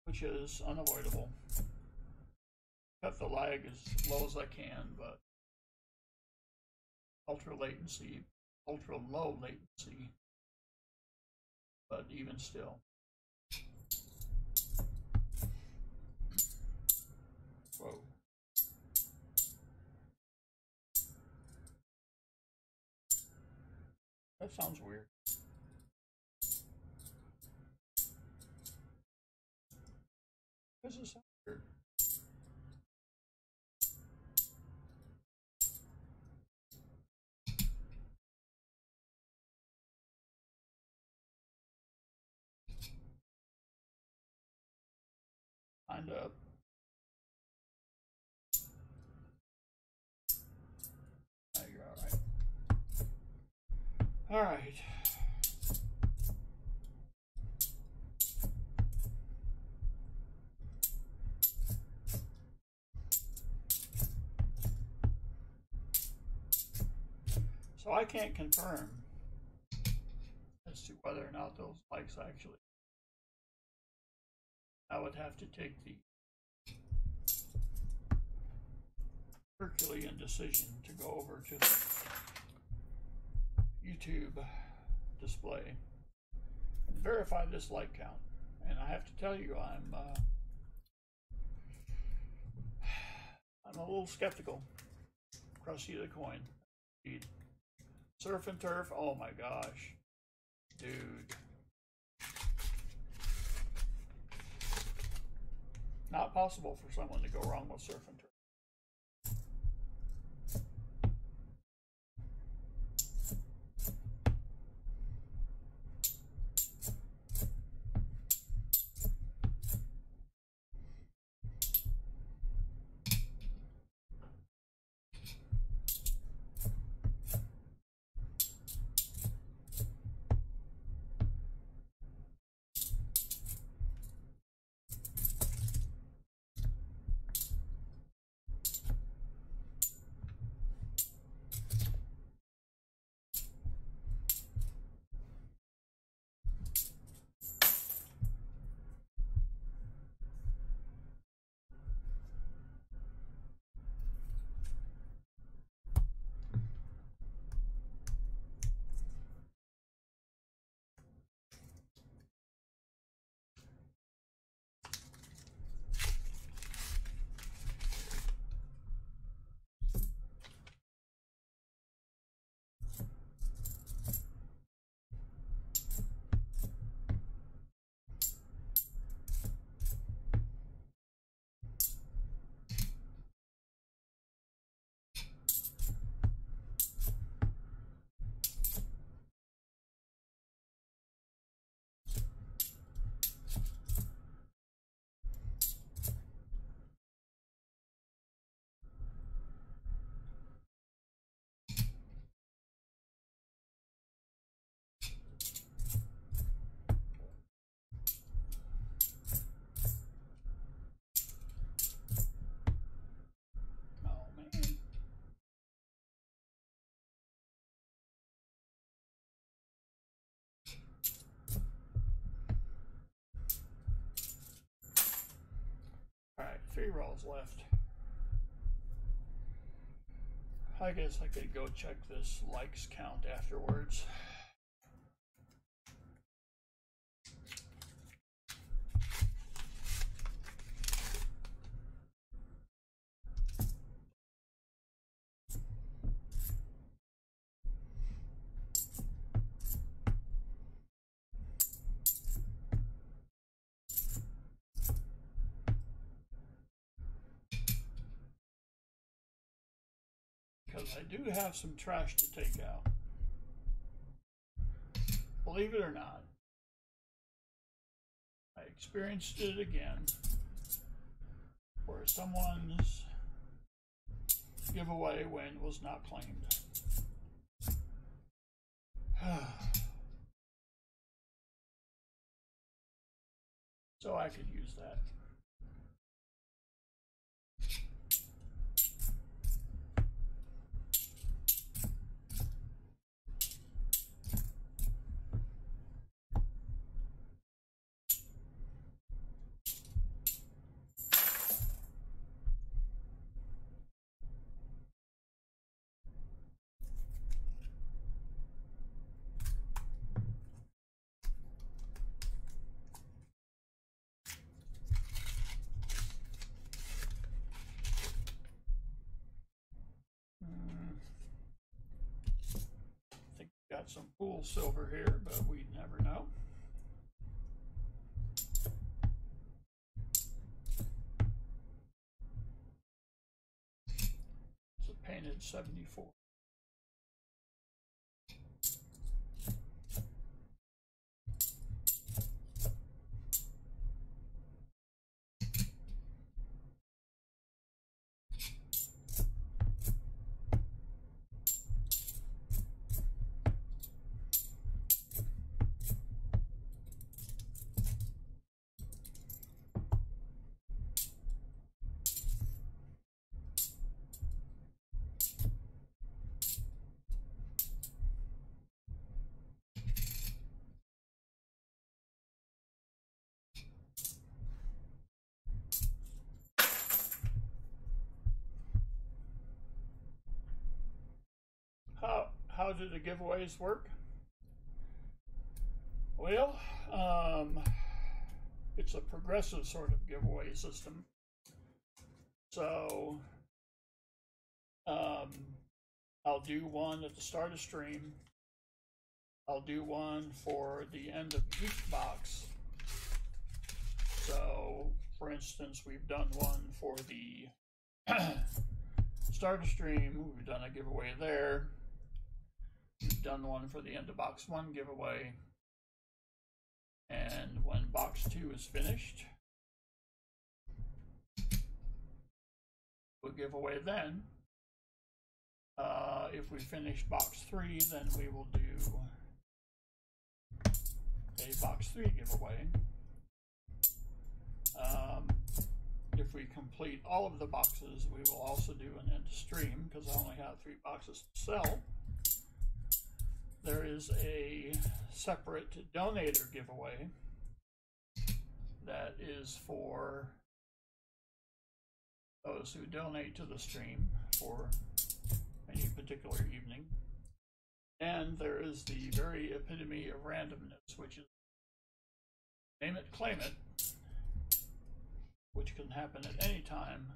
Which is unavoidable. Cut the lag as low as I can, but ultra low latency, but even still. Whoa. That sounds weird. Does it sound weird? Wind up. Oh, you're all right. All right. So I can't confirm as to whether or not those likes actually. I would have to take the Herculean decision to go over to the YouTube display and verify this like count. And I have to tell you, I'm a little skeptical. Crusty the coin. Indeed. Surf and turf, oh my gosh. Dude. Not possible for someone to go wrong with surf and turf. 3 rows left. I guess I could go check this likes count afterwards. Because I do have some trash to take out. Believe it or not, I experienced it again where someone's giveaway win was not claimed. So I could use that. Got some pool silver here, but we never know. It's a painted 74. How do the giveaways work? Well, it's a progressive sort of giveaway system. So I'll do one at the start of stream. I'll do one for the end of each box. So, for instance, we've done one for the start of stream. We've done a giveaway there. We've done one for the end of box 1 giveaway. And when box 2 is finished, we'll give away then. If we finish box 3, then we will do a box 3 giveaway. If we complete all of the boxes, we will also do an end to stream, because I only have 3 boxes to sell. There is a separate donator giveaway that is for those who donate to the stream for any particular evening. And there is the very epitome of randomness, which is name it, claim it, which can happen at any time.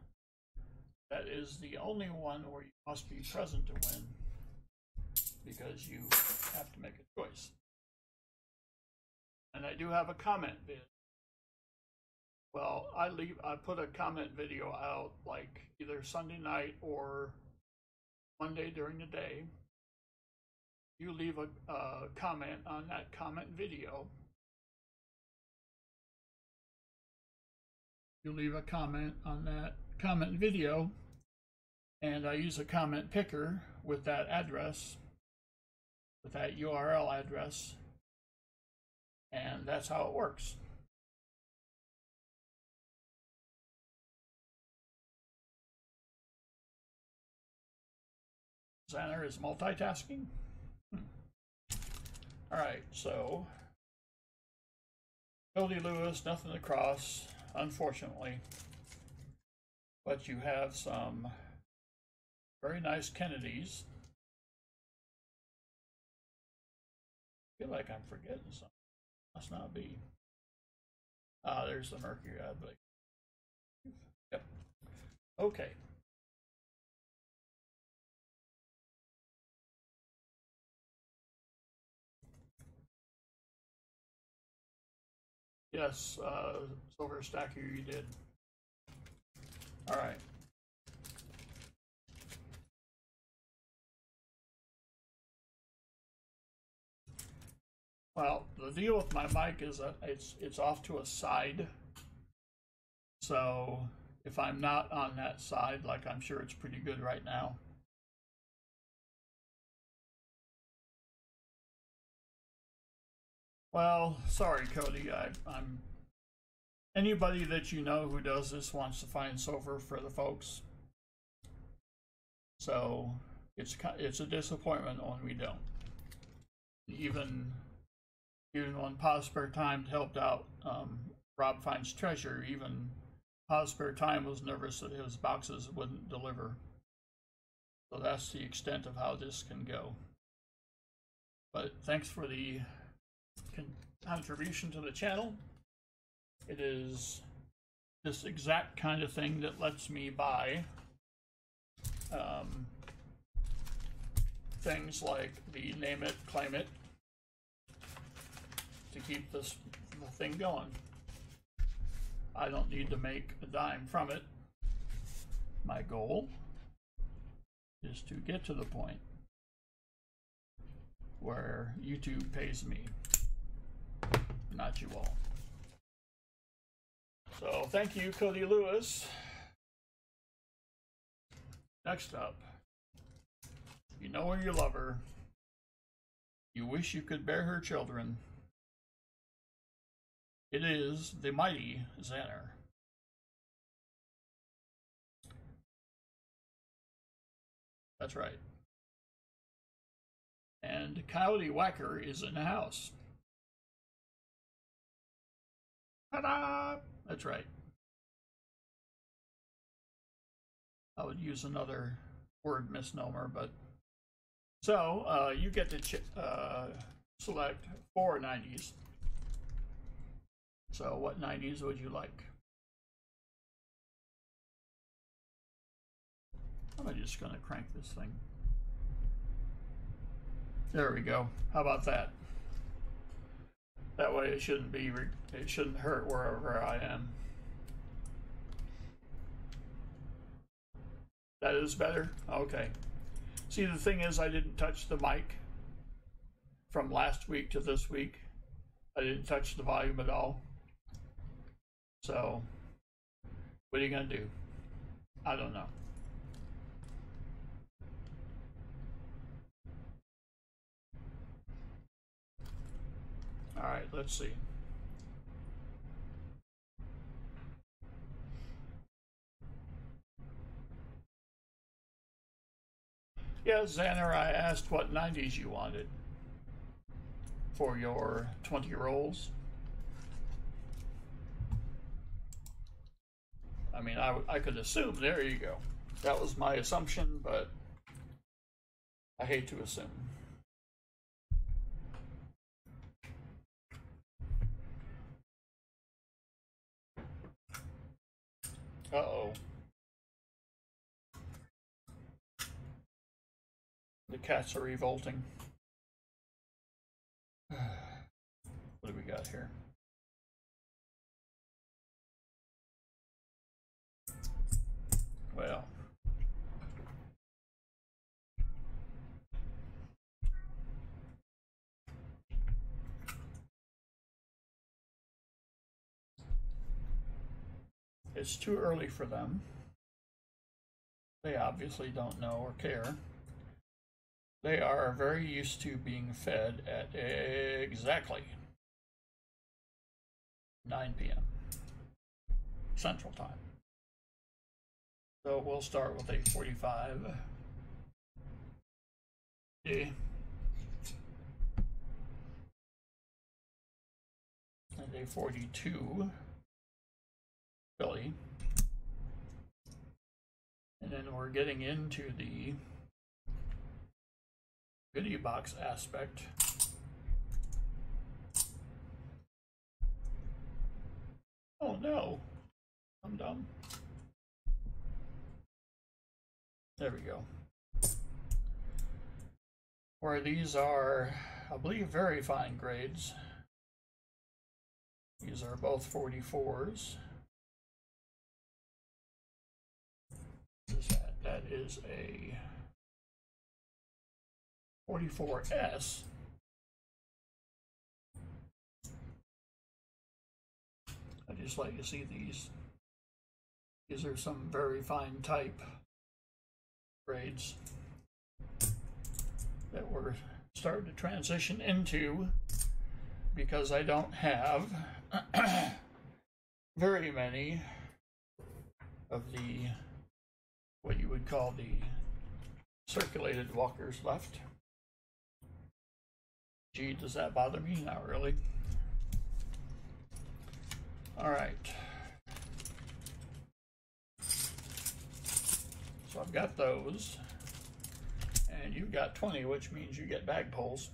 That is the only one where you must be present to win, because you have to make a choice. And I do have a comment vid. Well, I put a comment video out like either Sunday night or Monday during the day. You leave a comment on that comment video. You leave a comment on that comment video, and I use a comment picker with that address, with that URL address, and that's how it works. Xander is multitasking. All right, so Cody Lewis, nothing to cross, unfortunately. but you have some very nice Kennedys. I feel like I'm forgetting something. Must not be. Ah, there's the Mercury, I believe. Yep. Okay. Yes, Silver Stacker, you did. All right. Well, the deal with my mic is that it's off to a side. So if I'm not on that side, like I'm sure it's pretty good right now. Well, sorry, Cody. I'm anybody that you know who does this wants to find silver for the folks. So it's a disappointment when we don't. Even when Pause Spare Time helped out Rob Finds Treasure, even Pause Spare Time was nervous that his boxes wouldn't deliver. So that's the extent of how this can go. But thanks for the contribution to the channel. It is this exact kind of thing that lets me buy things like the Name It, Claim It to keep the thing going. I don't need to make a dime from it. My goal is to get to the point where YouTube pays me, not you all. So thank you, Cody Lewis. Next up, you know where you love her. You wish you could bear her children. It is the mighty Xander. That's right. And Coyote Whacker is in the house. Ta-da! That's right. I would use another word misnomer, but so you get to select 4 90s. So what 90s would you like? I'm just going to crank this thing. There we go. How about that? That way it shouldn't hurt wherever I am. That is better? Okay. See, the thing is, I didn't touch the mic from last week to this week. I didn't touch the volume at all. So, what are you going to do? I don't know. All right, let's see. Yeah, Xander, I asked what 90s you wanted for your 20 rolls. I mean, I could assume, there you go. That was my assumption, but I hate to assume. Uh-oh. The cats are revolting. What do we got here? Well, it's too early for them. They obviously don't know or care. They are very used to being fed at exactly 9 p.m. Central Time. So we'll start with a 45. D. And a 42. Billy. And then we're getting into the goodie box aspect. Oh no, I'm dumb. There we go. Where these are, I believe, very fine grades. These are both 44s. What is that? That is a 44S. I just like to see these. These are some very fine type grades that we're starting to transition into, because I don't have very many of the, what you would call the circulated walkers left. Gee, does that bother me? Not really. All right. So I've got those, and you've got 20, which means you get bag pulls.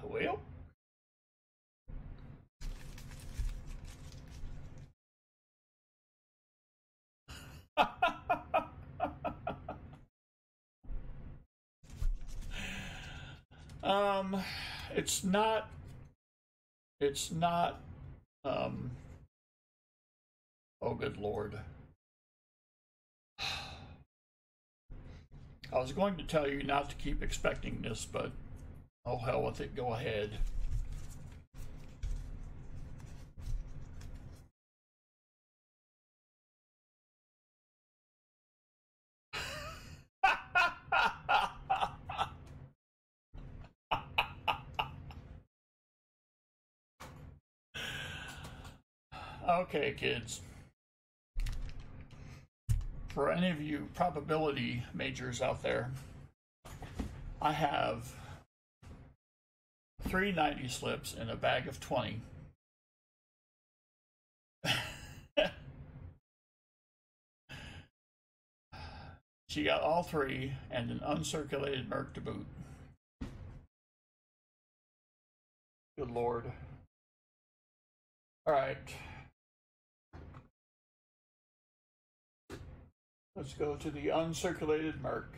Well, it's not, oh good Lord. I was going to tell you not to keep expecting this, but oh hell with it, go ahead. Okay, kids. For any of you probability majors out there, I have 3 90 slips in a bag of 20. She got all 3 and an uncirculated Merc to boot. Good Lord. All right. Let's go to the uncirculated Merc.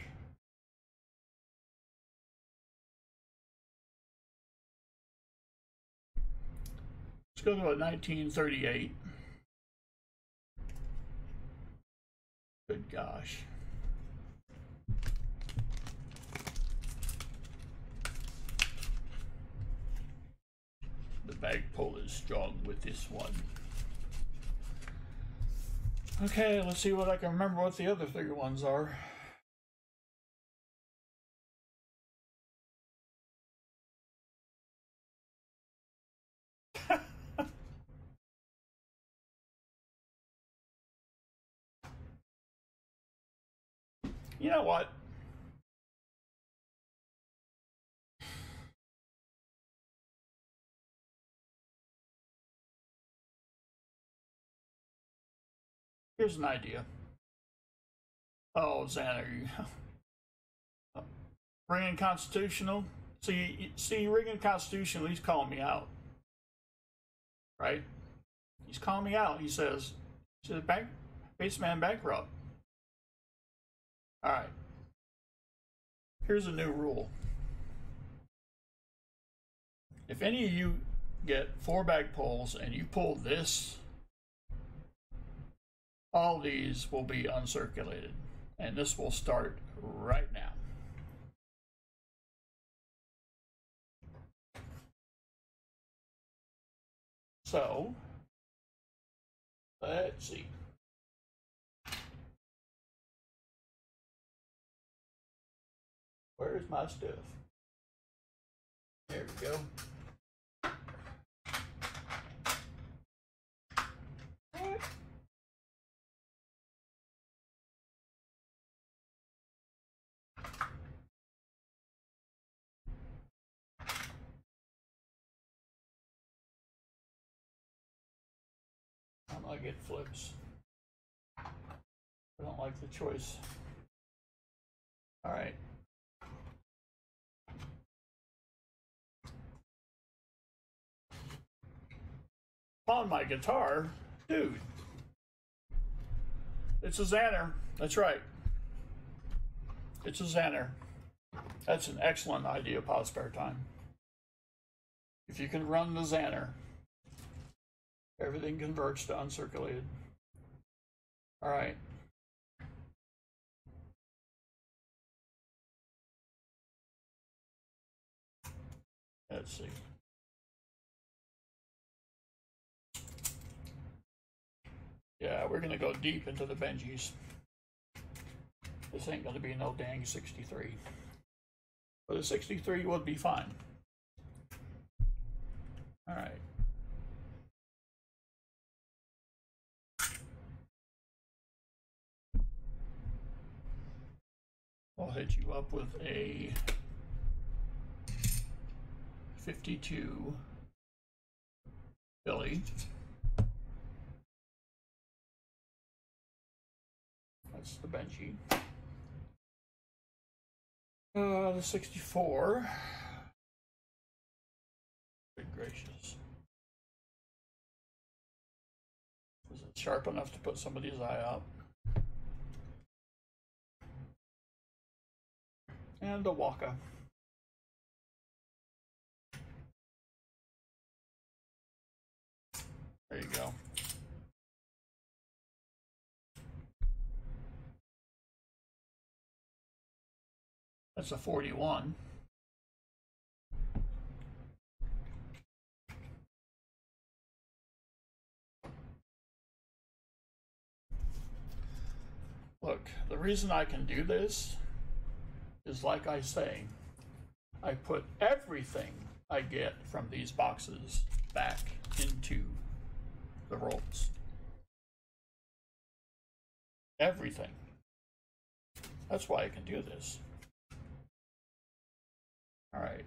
Let's go to a 1938. Good gosh. The bag pull is strong with this one. Okay, let's see what I can remember what the other 3 ones are. You know what? Here's an idea. Oh, Xander, you ringing constitutional. See, ringing constitutional. He's calling me out, right? He's calling me out. He says, baseman bankrupt. All right. Here's a new rule. If any of you get 4 bag pulls and you pull this, all these will be uncirculated, and this will start right now. So, let's see. Where's my stuff? There we go. What? like it flips. I don't like the choice. All right. On my guitar, dude. It's a Xanner. That's right. It's a Xanner. That's an excellent idea, Pause Spare Time. If you can run the Xanner, everything converts to uncirculated. All right. Let's see. Yeah, we're gonna go deep into the Benjis. This ain't gonna be no dang 63. But a 63 would be fine. All right. I'll hit you up with a 52 Billy. That's the Benji. The 64. Good gracious. Is it sharp enough to put somebody's eye out? And a Waka. There you go. That's a 41. Look, the reason I can do this is, like I say, I put everything I get from these boxes back into the rolls. Everything. That's why I can do this. All right.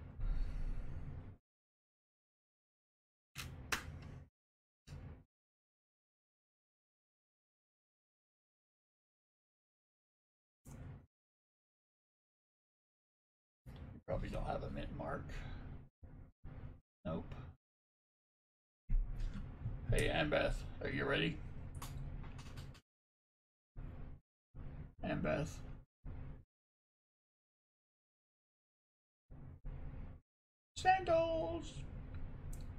You probably don't have a mint mark. Nope. Hey, Annbeth, are you ready? Annbeth. Sandals!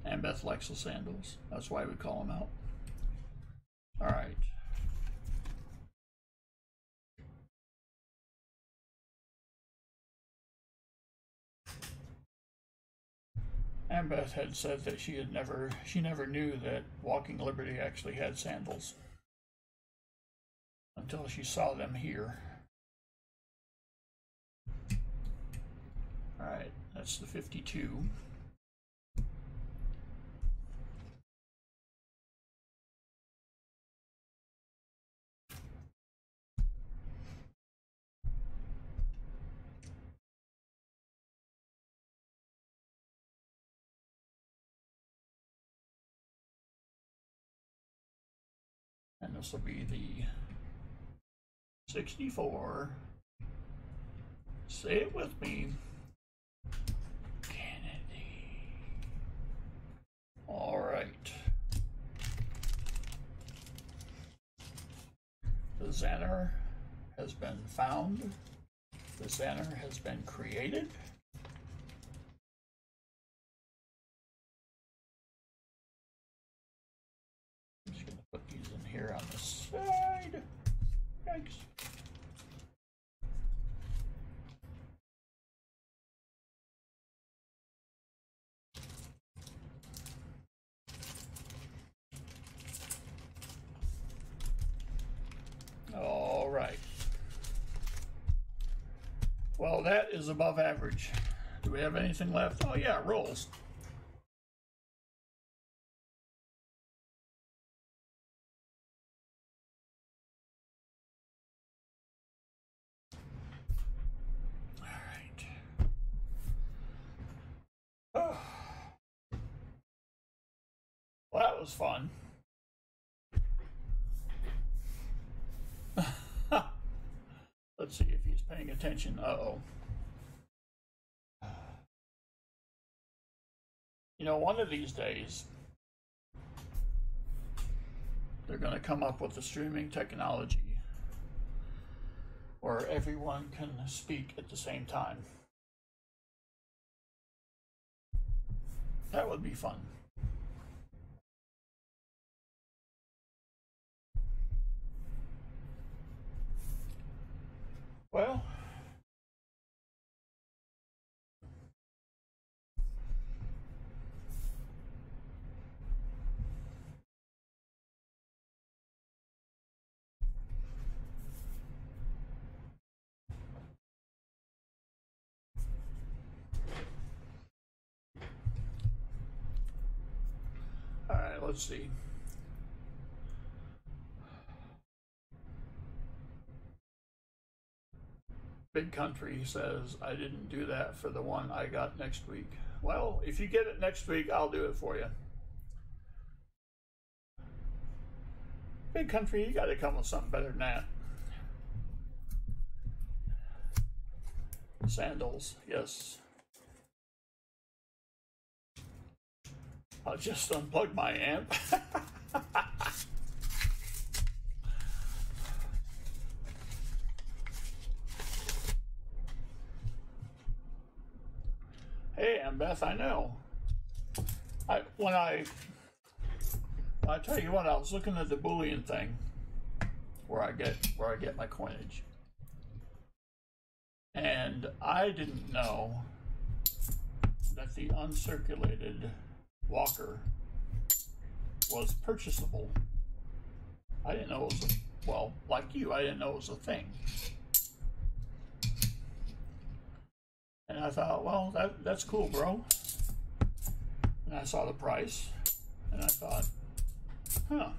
Annbeth likes the sandals. That's why we call them out. All right. Annbeth had said that she never knew that Walking Liberty actually had sandals until she saw them here. All right, that's the 52. And this will be the 64. Say it with me. Kennedy. All right. The Xanner has been found. The Xanner has been created. I'm just going to put these in here on the side. Thanks. All right. Well, that is above average. Do we have anything left? Oh yeah, rolls. All right. Oh. Well, that was fun. paying attention. Uh-oh. You know, one of these days, they're going to come up with a streaming technology where everyone can speak at the same time. That would be fun. Well, all right, let's see. Big Country says, I didn't do that for the one I got next week. Well, if you get it next week, I'll do it for you. Big Country, you got to come with something better than that. Sandals, yes. I'll just unplug my amp. Hey, Beth, I know. When I tell you what, I was looking at the Boolean thing where I get my coinage, and I didn't know that the uncirculated Walker was purchasable. I didn't know it was well, like you, I didn't know it was a thing. And I thought, well, that's cool, bro. And I saw the price, and I thought, huh,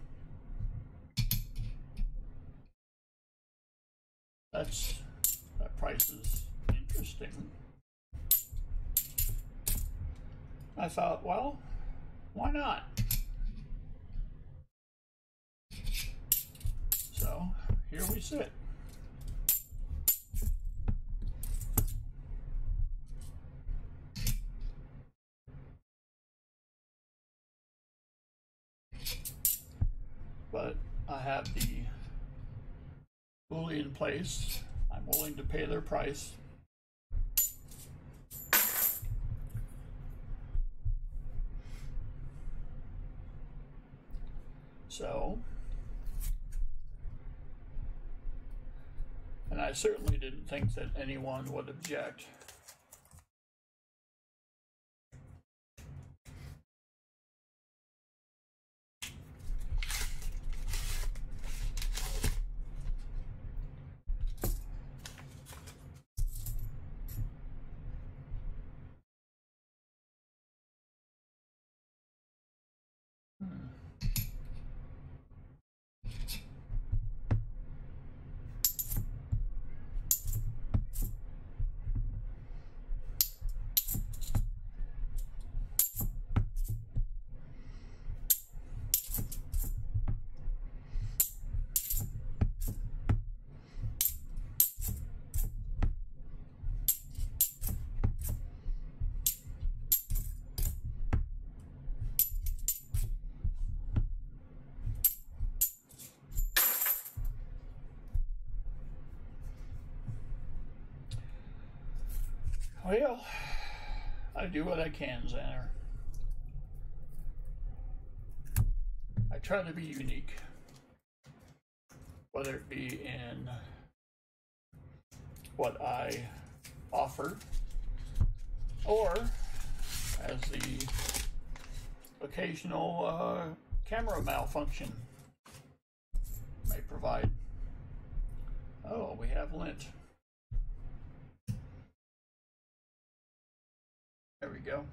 that price is interesting. I thought, well, why not? So here we sit. But I have the Boolean place. I'm willing to pay their price. So, and I certainly didn't think that anyone would object. Well, I do what I can, Xander. I try to be unique, whether it be in what I offer or as the occasional camera malfunction may provide. Oh, we have lint. There we go.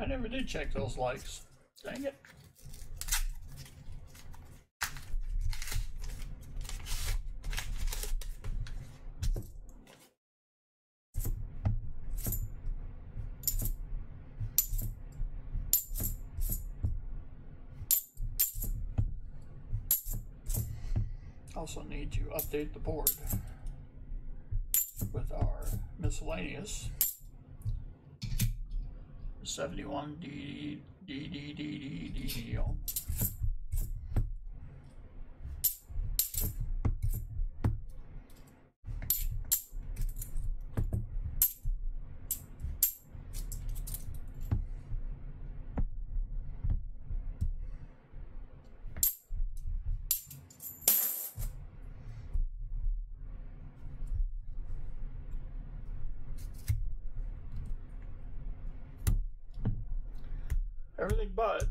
never did check those likes. Dang it. Also need to update the board with our miscellaneous 71 D. Everything but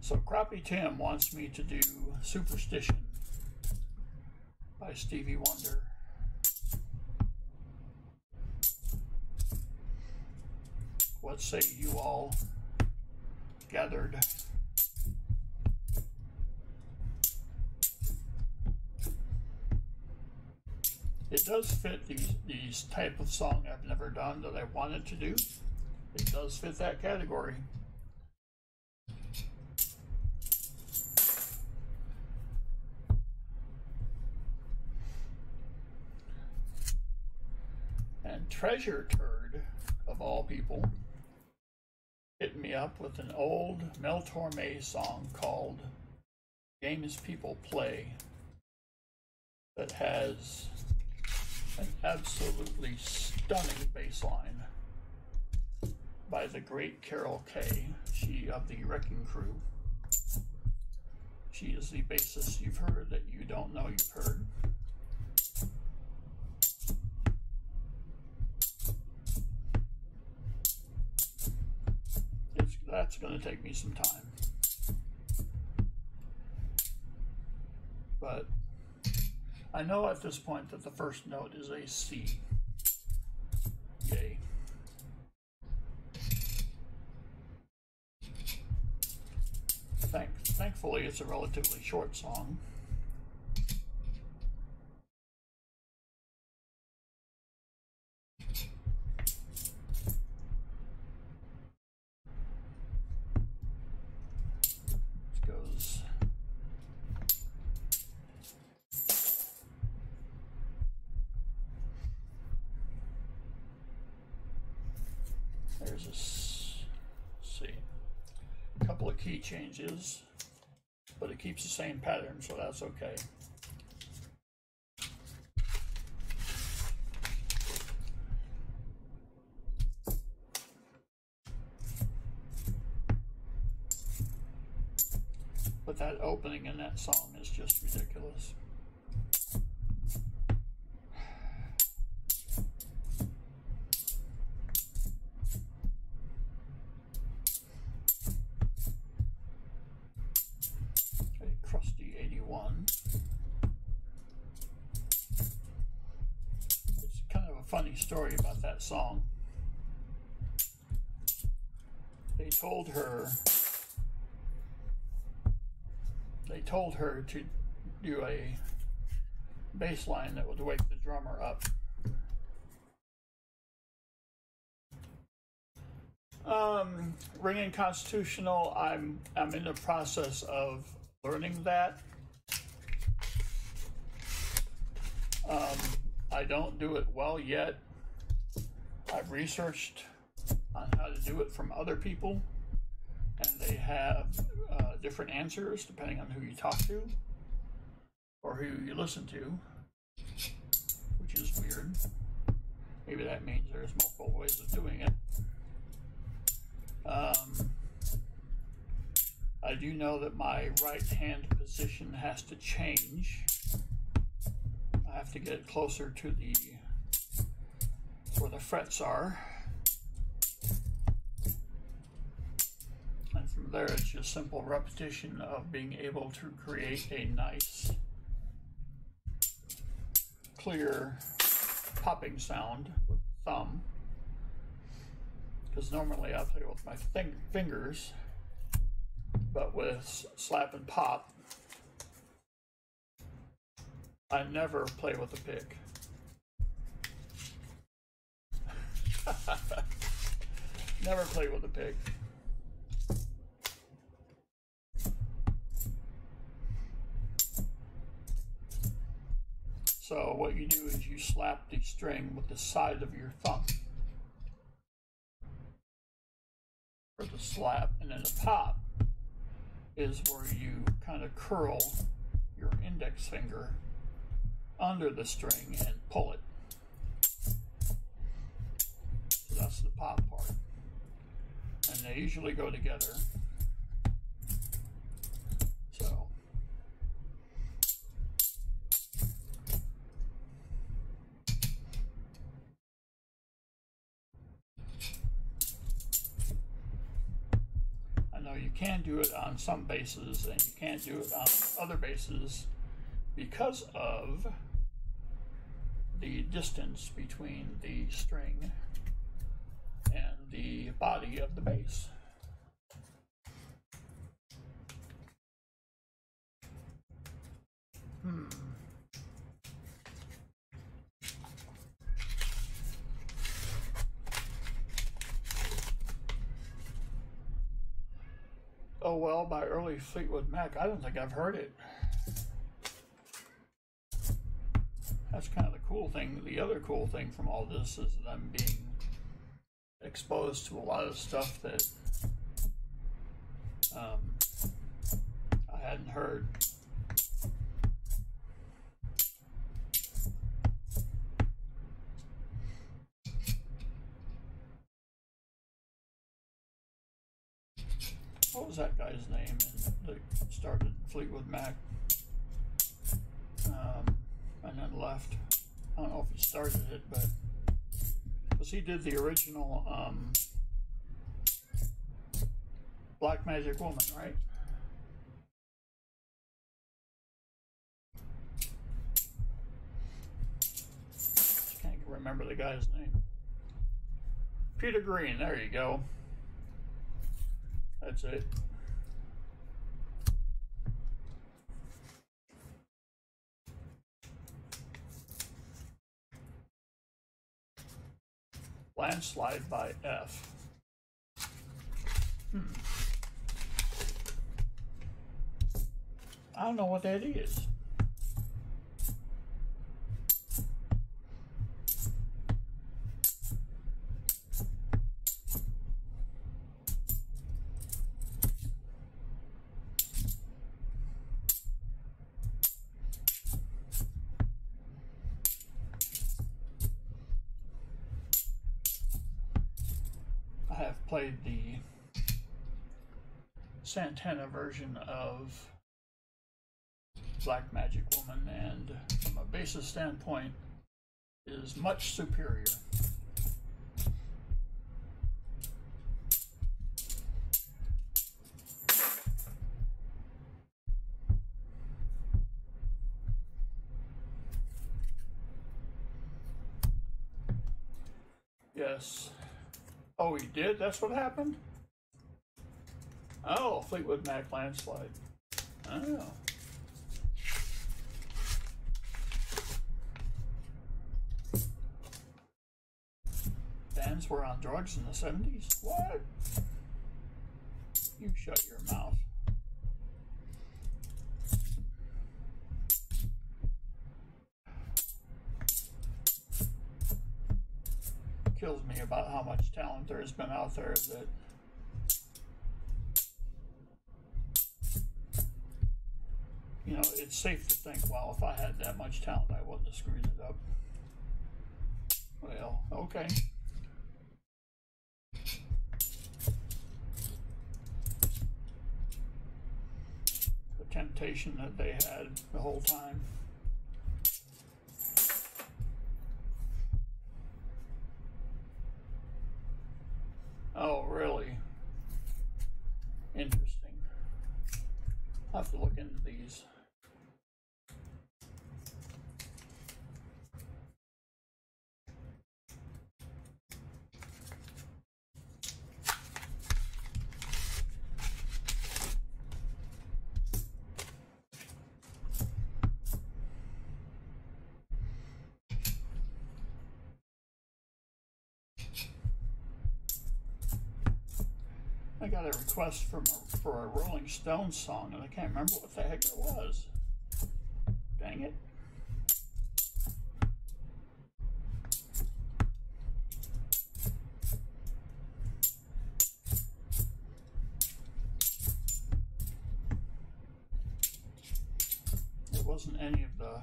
so Crappy Tim wants me to do Superstition by Stevie Wonder. What say you all gathered? It does fit these type of song I've never done that I wanted to do. It does fit that category. And Treasure Turd, of all people, hit me up with an old Mel Torme song called Games People Play that has an absolutely stunning bass line by the great Carol Kay, she of the Wrecking Crew. She is the bassist you've heard that you don't know you've heard. That's going to take me some time. But I know at this point that the first note is a C. Yay. Thankfully, it's a relatively short song. There's a couple of key changes, but it keeps the same pattern, so that's okay. But that opening in that song is just ridiculous. Funny story about that song. They told her to do a bass line that would wake the drummer up. Ringing constitutional, I'm in the process of learning that. I don't do it well yet. I've researched on how to do it from other people, and they have different answers depending on who you talk to or who you listen to, which is weird. Maybe that means there's multiple ways of doing it. I do know that my right hand position has to change. I have to get closer to the where the frets are. And from there, it's just simple repetition of being able to create a nice, clear popping sound with the thumb. Because normally I play with my fingers, but with slap and pop, I never play with a pick. Never play with a pick. So what you do is you slap the string with the side of your thumb for the slap, and then the pop is where you kind of curl your index finger under the string and pull it. So that's the pop part. And they usually go together. So I know you can do it on some bases and you can't do it on other bases because of the distance between the string and the body of the bass. Oh Well by early Fleetwood Mac. I don't think I've heard it. That's kind of the cool thing. The other cool thing from all this is that I'm being exposed to a lot of stuff that I hadn't heard. What was that guy's name that started Fleetwood Mac and then left? I don't know if he started it, but because he did the original Black Magic Woman, right? Just can't remember the guy's name. Peter Green, there you go. That's it. Landslide by F. I don't know what that is. I have played the Santana version of Black Magic Woman, and from a bassist standpoint is much superior. Yes. Oh, he did? That's what happened? Oh, Fleetwood Mac Landslide. Oh. Bands were on drugs in the 70s? What? You shut your mouth. Kills me about how much talent there has been out there that you know, it's safe to think, well, if I had that much talent, I wouldn't have screwed it up. Well, okay. The temptation that they had the whole time. Oh, really? Interesting. I'll have to look into these. I got a request for a Rolling Stones song, and I can't remember what the heck it was. Dang it. It wasn't any of the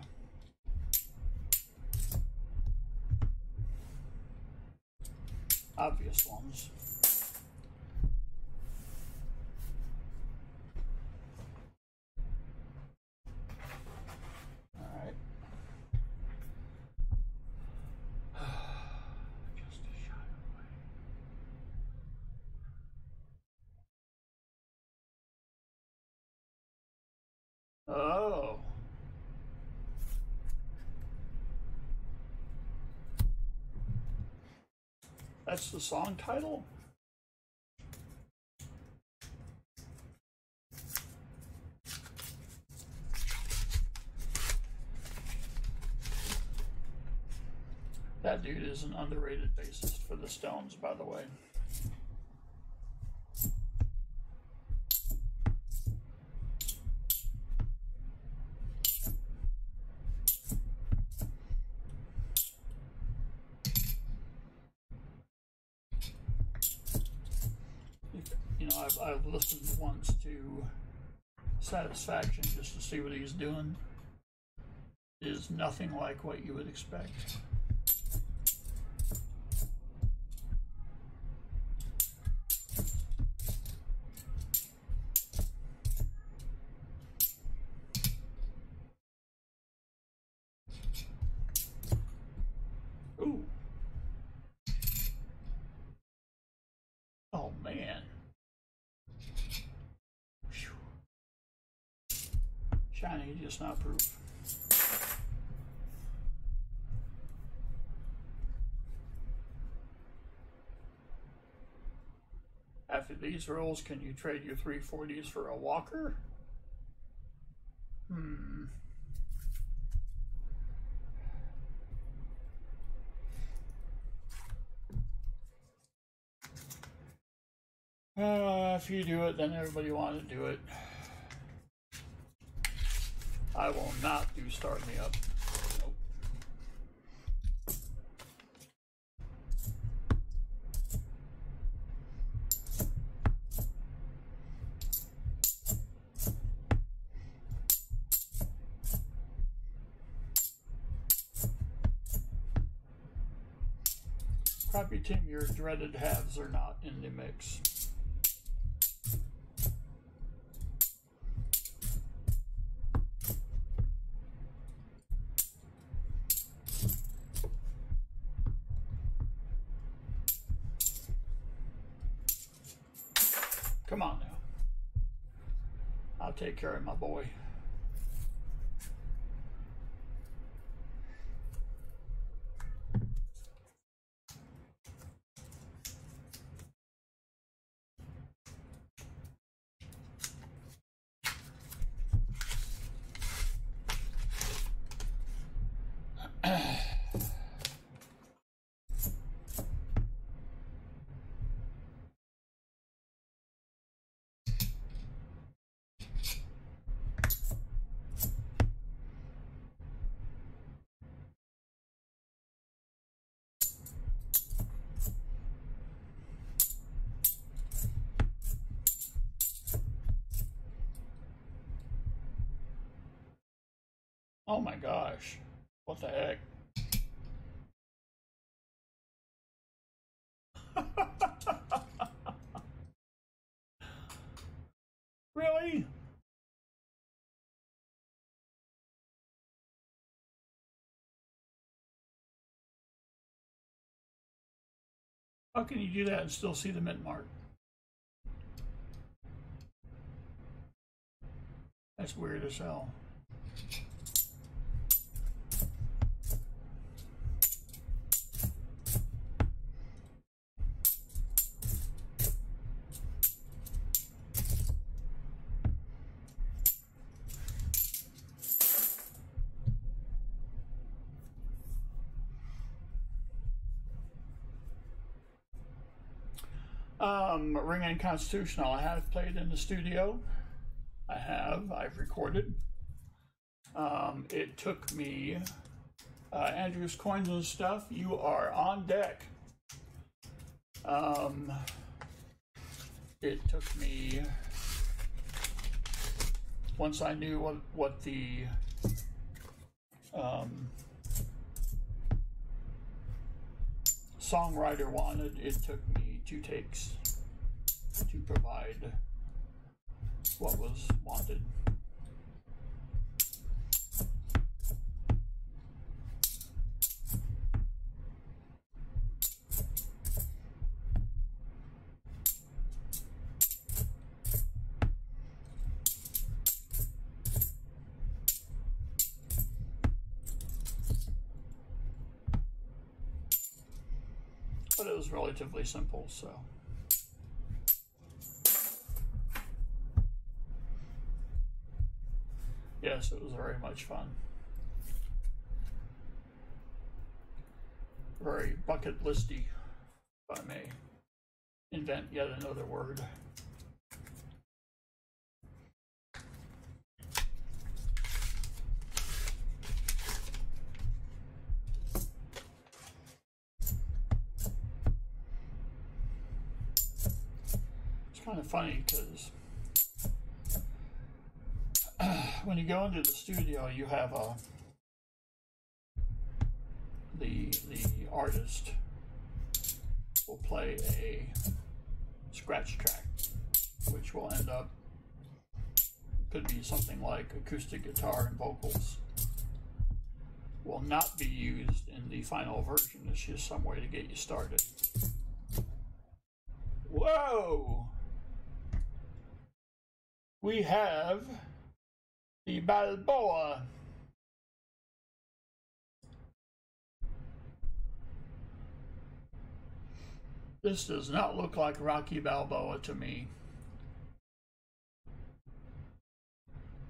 obvious ones. Alright. Just a shot away. Oh. That's the song title? That dude is an underrated bassist for the Stones, by the way. You know, I've listened once to Satisfaction just to see what he's doing. It is nothing like what you would expect. Ooh. Oh, man. Whew. Shiny, just not proof. After these rolls, can you trade your 340s for a walker? If you do it, then everybody wants to do it. I will not do Start Me Up. Nope. Crappy Tim, your dreaded halves are not in the mix. Come on now. I'll take care of my boy. Oh my gosh. What the heck? Really? How can you do that and still see the mint mark? That's weird as hell. Ring Unconstitutional, I have played in the studio. I've recorded. It took me, Andrew's Coins and Stuff, you are on deck. It took me, once I knew what the songwriter wanted, it took me 2 takes to provide what was wanted. But it was relatively simple, so. Yes, it was very much fun. Very bucket listy, if I may invent yet another word. It's kind of funny because when you go into the studio, you have the artist will play a scratch track, which will end up, could be something like acoustic guitar and vocals. Will not be used in the final version. It's just some way to get you started. Whoa! We have the Balboa. This does not look like Rocky Balboa to me.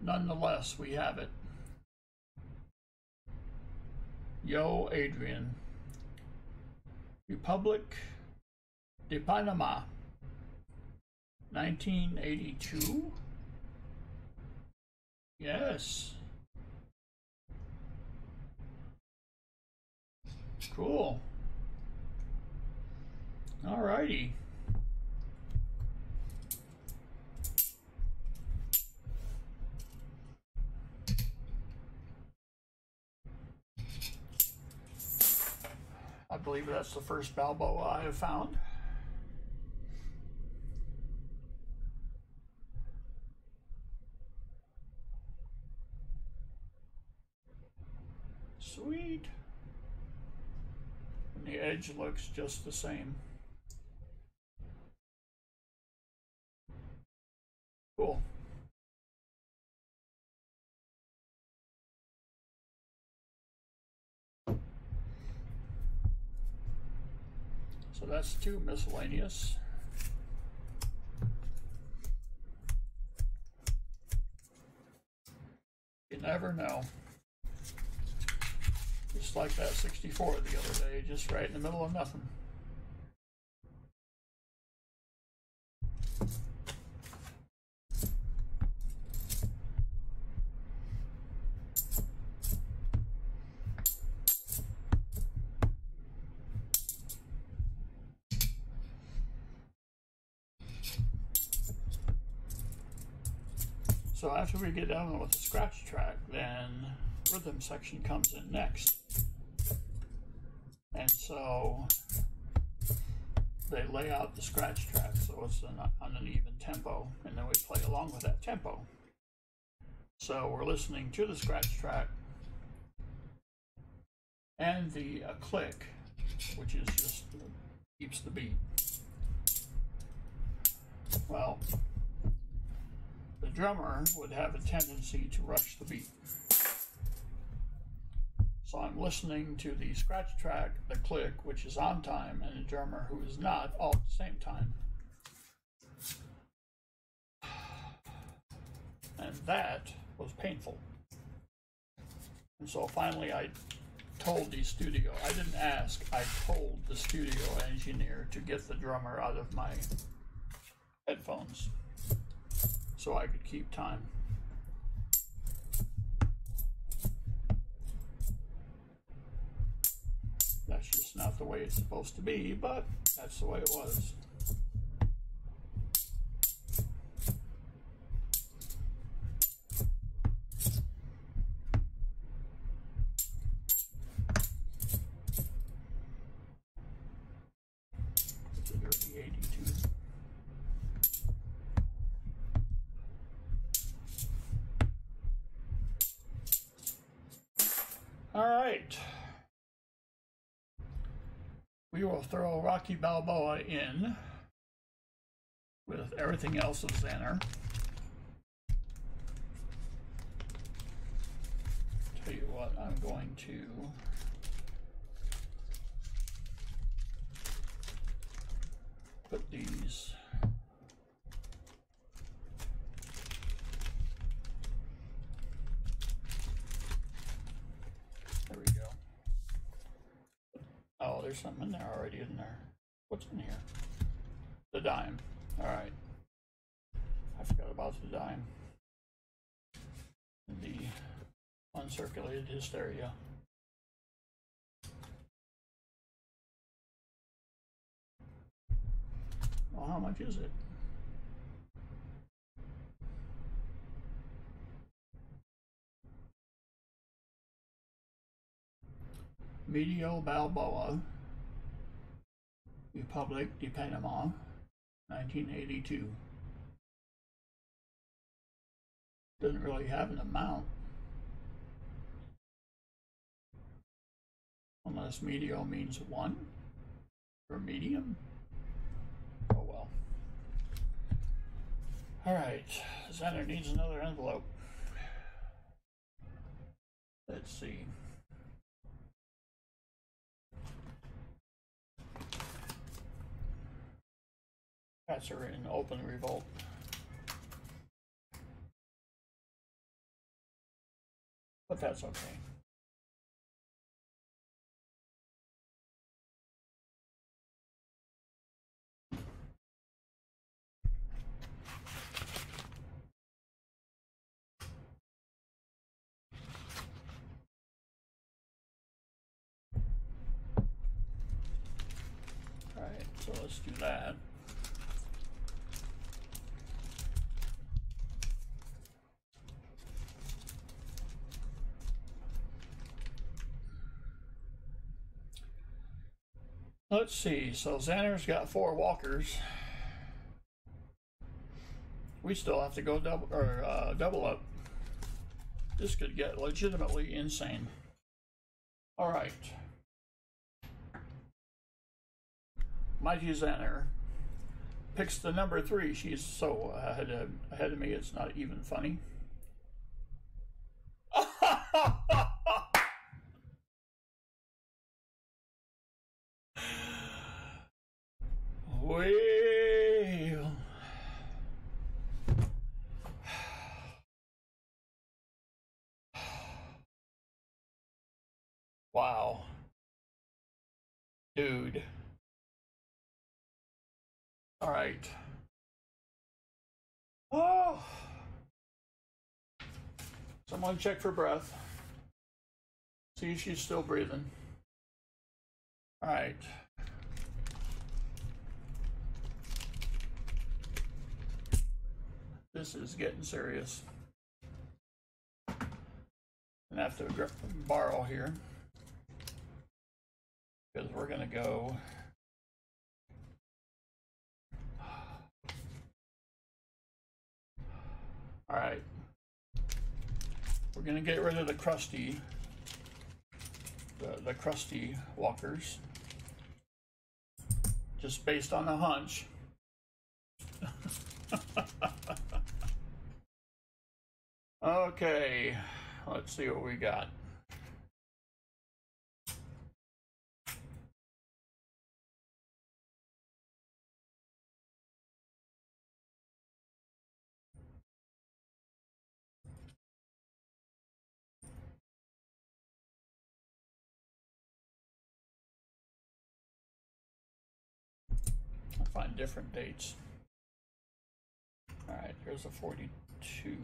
Nonetheless, we have it. Yo, Adrian. Republic de Panama, 1982. Yes. Cool. All righty. I believe that's the first Balboa I have found. Sweet. And the edge looks just the same. Cool. So that's 2 miscellaneous. You never know. Just like that 64 the other day, just right in the middle of nothing. So after we get done with the scratch track, then rhythm section comes in next. And so they lay out the scratch track so it's on an even tempo, and then we play along with that tempo. So we're listening to the scratch track and the click, which is just keeps the beat. Well, the drummer would have a tendency to rush the beat. So I'm listening to the scratch track, the click, which is on time, and the drummer who is not, all at the same time. And that was painful. And so finally I told the studio, I didn't ask, I told the studio engineer to get the drummer out of my headphones so I could keep time. That's just not the way it's supposed to be, but that's the way it was. It's a dirty 82. All right. We will throw Rocky Balboa in with everything else of Xander. Tell you what, I'm going to put these there we go. Oh, there's something in there already, isn't there? What's in here? The dime. All right. I forgot about the dime. The uncirculated hysteria. Well, how much is it? Medio Balboa, Republic de Panama, 1982. Doesn't really have an amount. Unless medio means one or medium. Oh well. All right, Xander needs another envelope. Let's see. Cats are in open revolt. But that's okay. All right, so let's do that. Let's see, so Xander's got 4 walkers. We still have to go double up. This could get legitimately insane. All right. Mighty Xander picks the number 3. She's so ahead of me, it's not even funny. Well, wow, dude. All right. Oh, someone check for breath. See if she's still breathing. All right. This is getting serious. I'm gonna have to borrow here because we're gonna go. All right, we're gonna get rid of the crusty, the crusty walkers. just based on a hunch. Okay, let's see what we got. I'll find different dates. All right, here's a 42.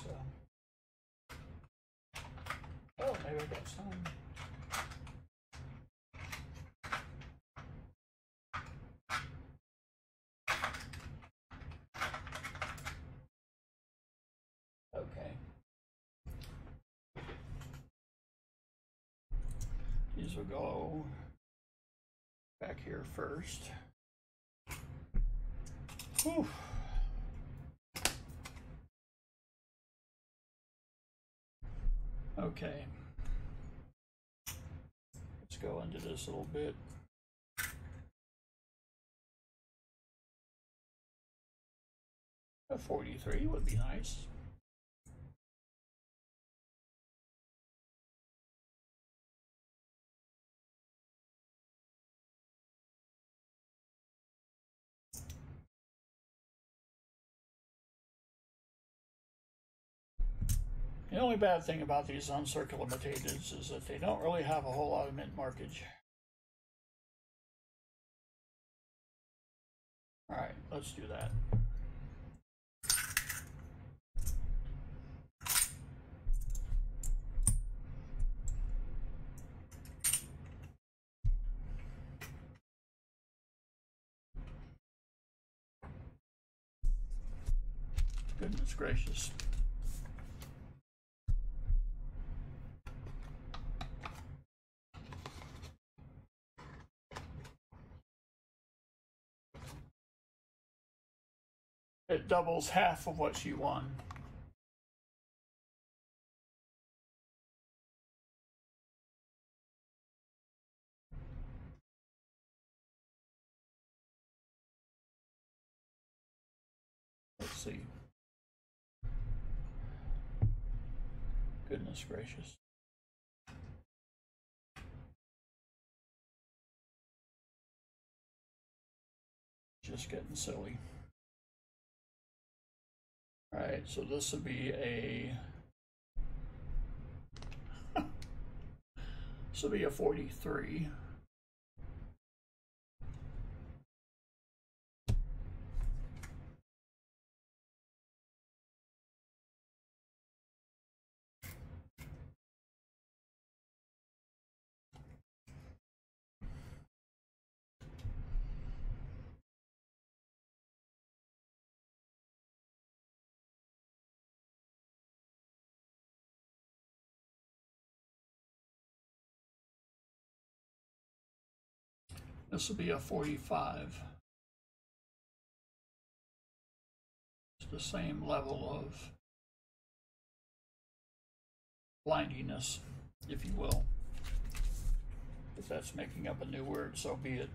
So, oh, maybe I got some. Okay. These will go back here first. Whew. Okay. Let's go into this a little bit. A 43 would be nice. The only bad thing about these uncirculated is that they don't really have a whole lot of mint markage. All right, let's do that. Goodness gracious. It doubles half of what she won. Let's see. Goodness gracious. Just getting silly. All right, so this would be a 43. This will be a 45. It's the same level of blindiness, if you will. If that's making up a new word, so be it.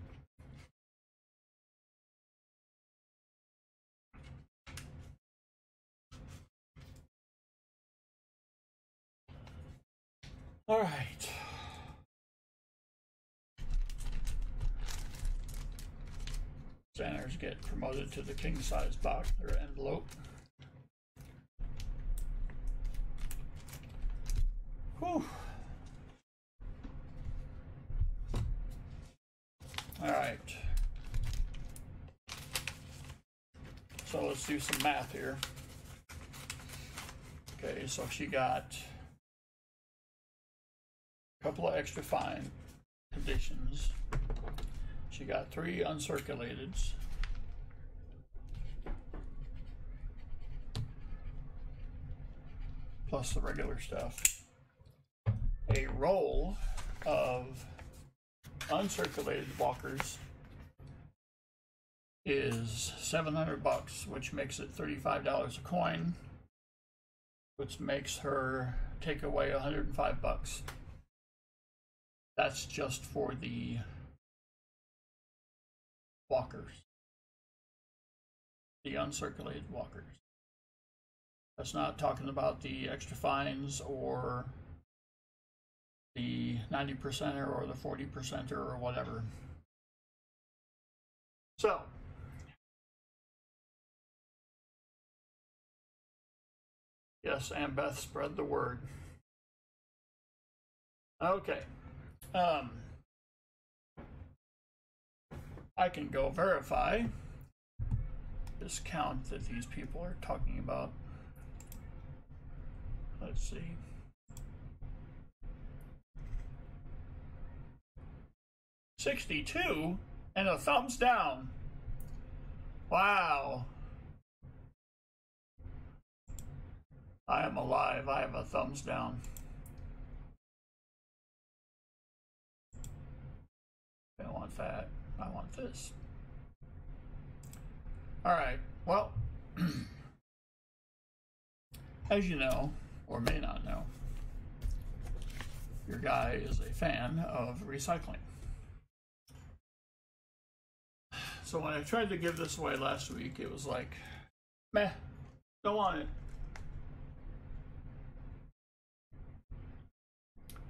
All right. Centers get promoted to the king size box or envelope. Whew. All right. So let's do some math here. Okay, so she got a couple of extra fine conditions. She got 3 uncirculateds. Plus the regular stuff. a roll of uncirculated walkers is $700, which makes it $35 a coin, which makes her take away $105. That's just for the walkers, the uncirculated walkers. That's not talking about the extra fines or the 90%er or the 40%er or whatever. So, yes, and Beth, spread the word. Okay. I can go verify this count that these people are talking about. Let's see. $62 and a thumbs down. Wow. I am alive. I have a thumbs down. I don't want that. I want this. All right. Well, as you know, or may not know, your guy is a fan of recycling. So when I tried to give this away last week, it was like, meh, don't want it.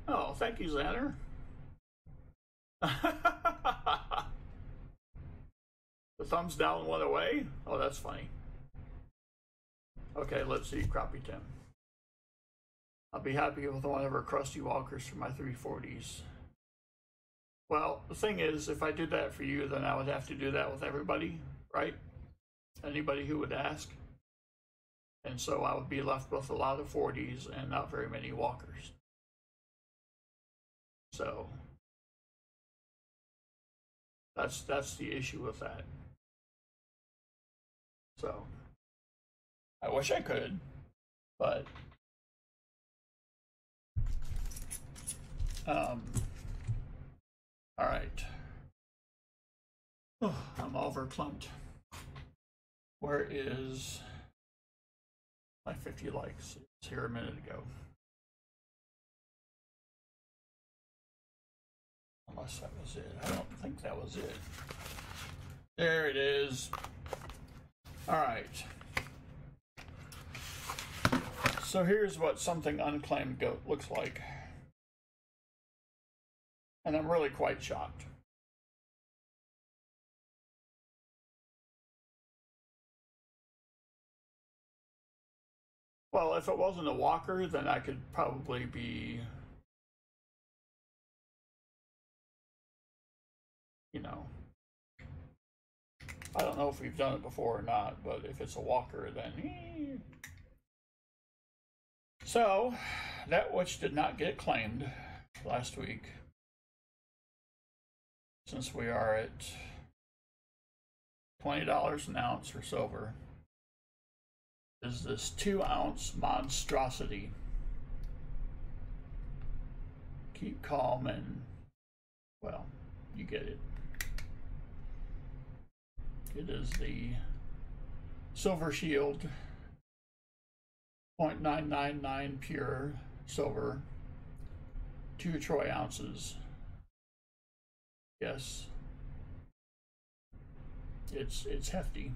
Oh, thank you, Xander. The thumbs down went away? Oh, that's funny. Okay, let's see, Crappie Tim. I'll be happy with one of her crusty walkers for my 340s. Well, the thing is, if I did that for you, then I would have to do that with everybody, right? Anybody who would ask. And so I would be left with a lot of 40s and not very many walkers. So that's the issue with that. So I wish I could, but all right. Oh, I'm all verklempt. Where is my 50 likes? It's here a minute ago. Unless that was it. I don't think that was it. There it is. All right. So here's what something unclaimed goat looks like. And I'm really quite shocked. Well, if it wasn't a walker, then I could probably be, you know, I don't know if we've done it before or not, but if it's a walker, then So, that which did not get claimed last week, since we are at $20 an ounce for silver, is this 2-ounce monstrosity. Keep calm and, well, you get it. It is the Silver Shield 0.999 pure silver, 2 troy ounces. Yes, it's hefty.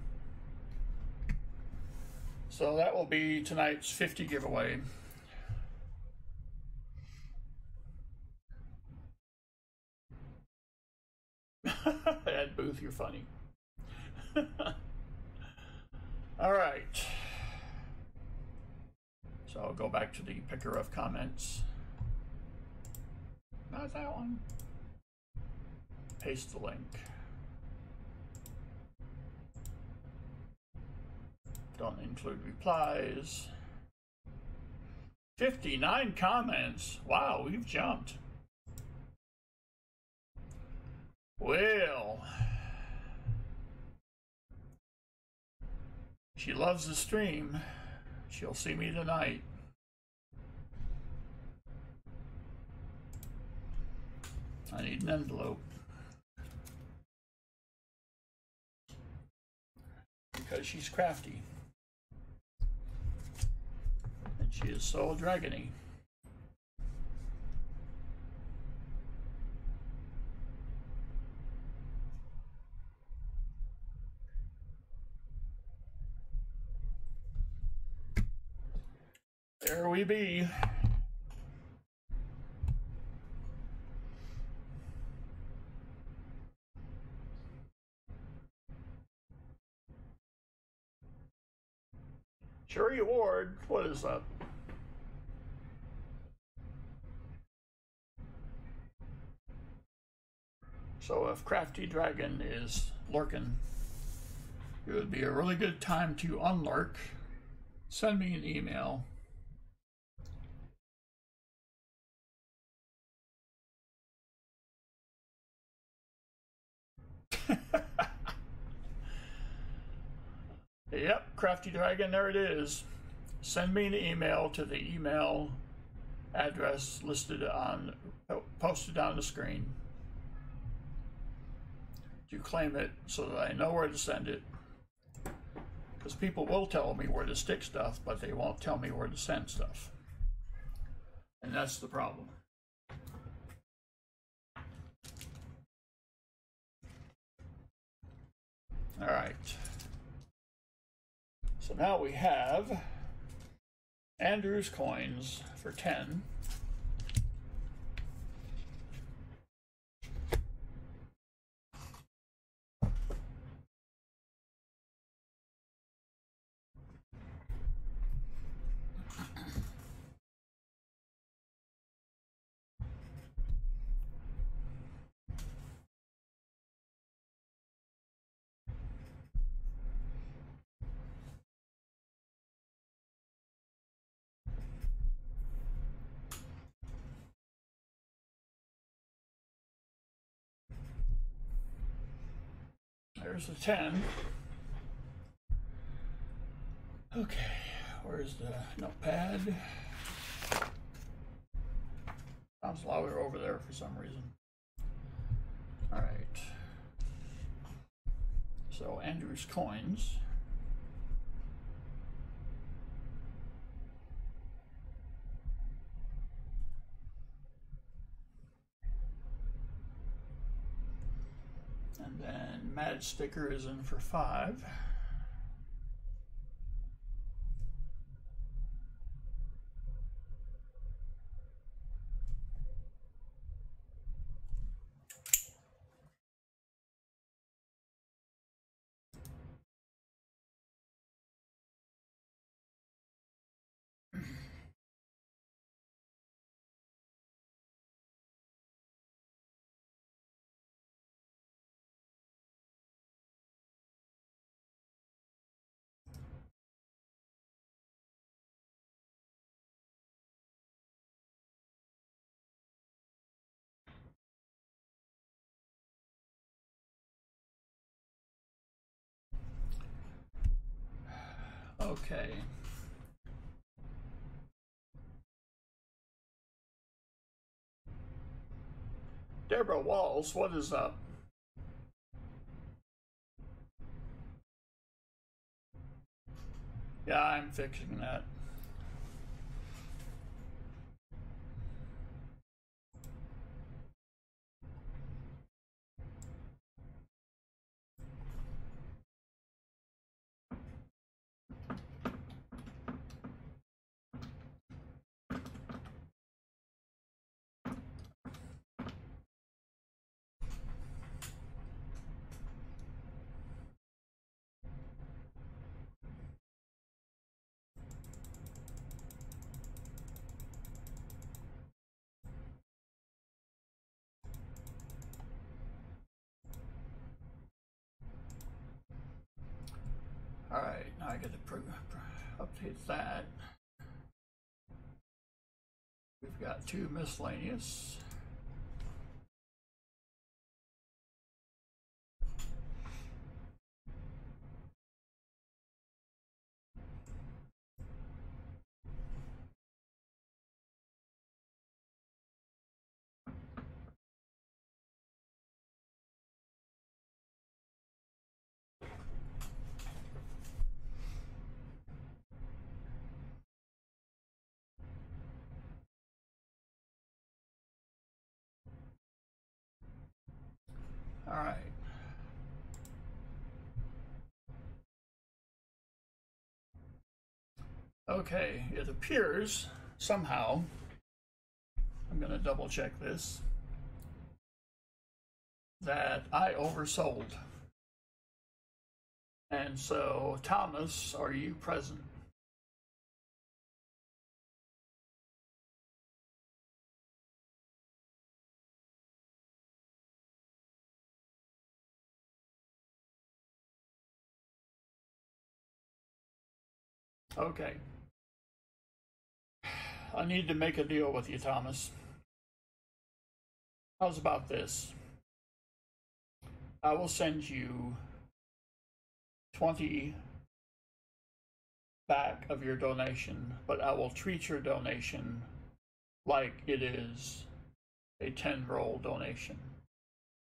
So that will be tonight's 50 giveaway. Ed Booth, you're funny. All right. So I'll go back to the picker of comments. Not that one. Paste the link. Don't include replies. 59 comments. Wow, we've jumped. Well, she loves the stream. She'll see me tonight. I need an envelope. Because she's crafty. And she is so dragony. There we be. Cherry Award, what is that? So if Crafty Dragon is lurking, it would be a really good time to unlurk. Send me an email. Yep, Crafty Dragon, there it is. Send me an email to the email address posted on the screen. You claim it so that I know where to send it. Because people will tell me where to stick stuff, but they won't tell me where to send stuff. And that's the problem. All right. So now we have Andrew's coins for 10. There's the 10. Okay, where's the notepad? Sounds louder over there for some reason. All right. So Andrew's coins. And then Mad Sticker is in for 5. Okay. Deborah Walls, what is up? Yeah, I'm fixing that. All right, now I get to update that. We've got 2 miscellaneous. All right. Okay, it appears somehow, I'm going to double check this, that I oversold. And so, Thomas, are you present? Okay. I need to make a deal with you, Thomas. How's about this? I will send you 20 back of your donation, but I will treat your donation like it is a 10 roll donation.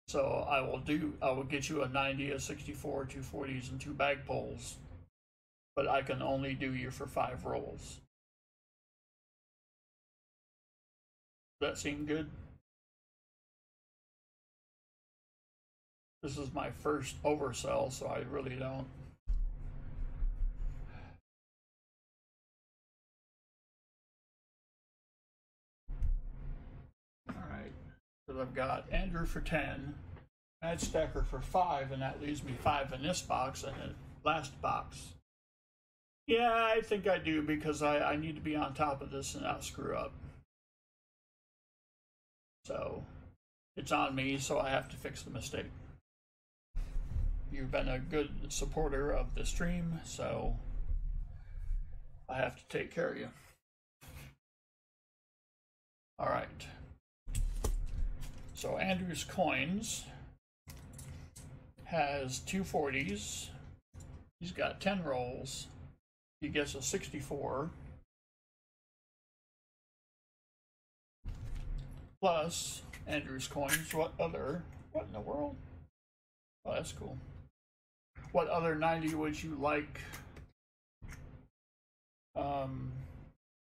So I will get you a 90, a 64, 2 40s, and 2 bag pulls, but I can only do you for 5 rolls. Does that seem good? This is my first oversell, so I really don't. All right, so I've got Andrew for 10, Mad Stacker for 5, and that leaves me 5 in this box and the last box. Yeah, I think I do, because I need to be on top of this and not screw up. So it's on me, so I have to fix the mistake. You've been a good supporter of the stream, so I have to take care of you. All right. So Andrew's Coins has 2 40s. He's got 10 rolls. He gets a 64. Plus Andrew's Coins. What in the world? Oh, that's cool. What other 90 would you like,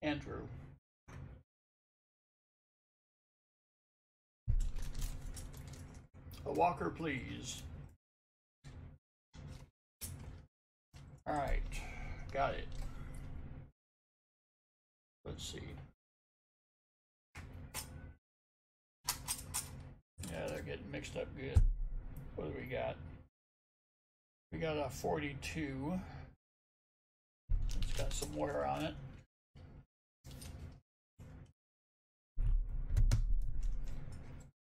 Andrew? A walker, please. All right, got it. Let's see. Yeah, they're getting mixed up good. What do we got? We got a 42. It's got some wear on it.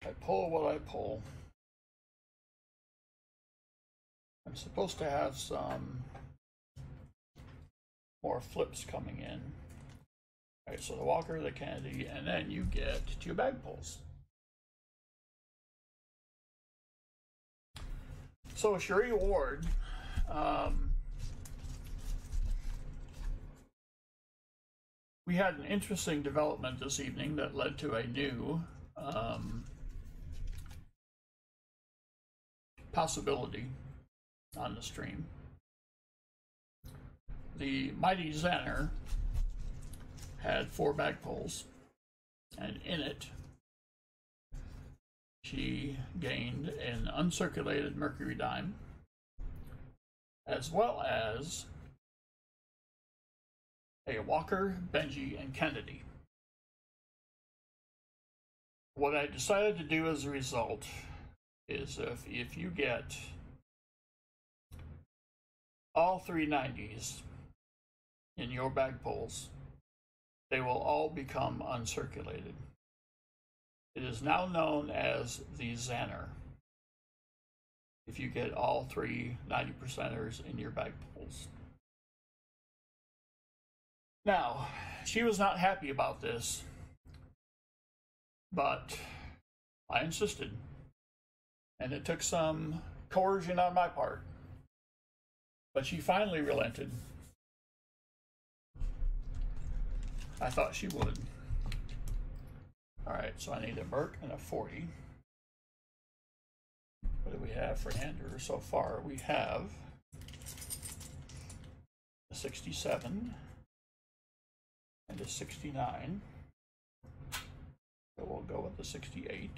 I pull what I pull. I'm supposed to have some more flips coming in. All right, so the Walker, the Kennedy, and then you get 2 bag pulls. So it's your reward. We had an interesting development this evening that led to a new possibility on the stream. The Mighty Xanner had 4 bag pulls, and in it she gained an uncirculated Mercury dime, as well as a Walker, Benji, and Kennedy. What I decided to do as a result is if you get all 3 90s in your bag pulls, they will all become uncirculated. It is now known as the Xanner if you get all 3 90%ers in your bag pulls. Now, she was not happy about this, but I insisted, and it took some coercion on my part, but she finally relented. I thought she would. All right, so I need a Merc and a 40. What do we have for Andrew so far? We have a 67 and a 69. So we'll go with the 68.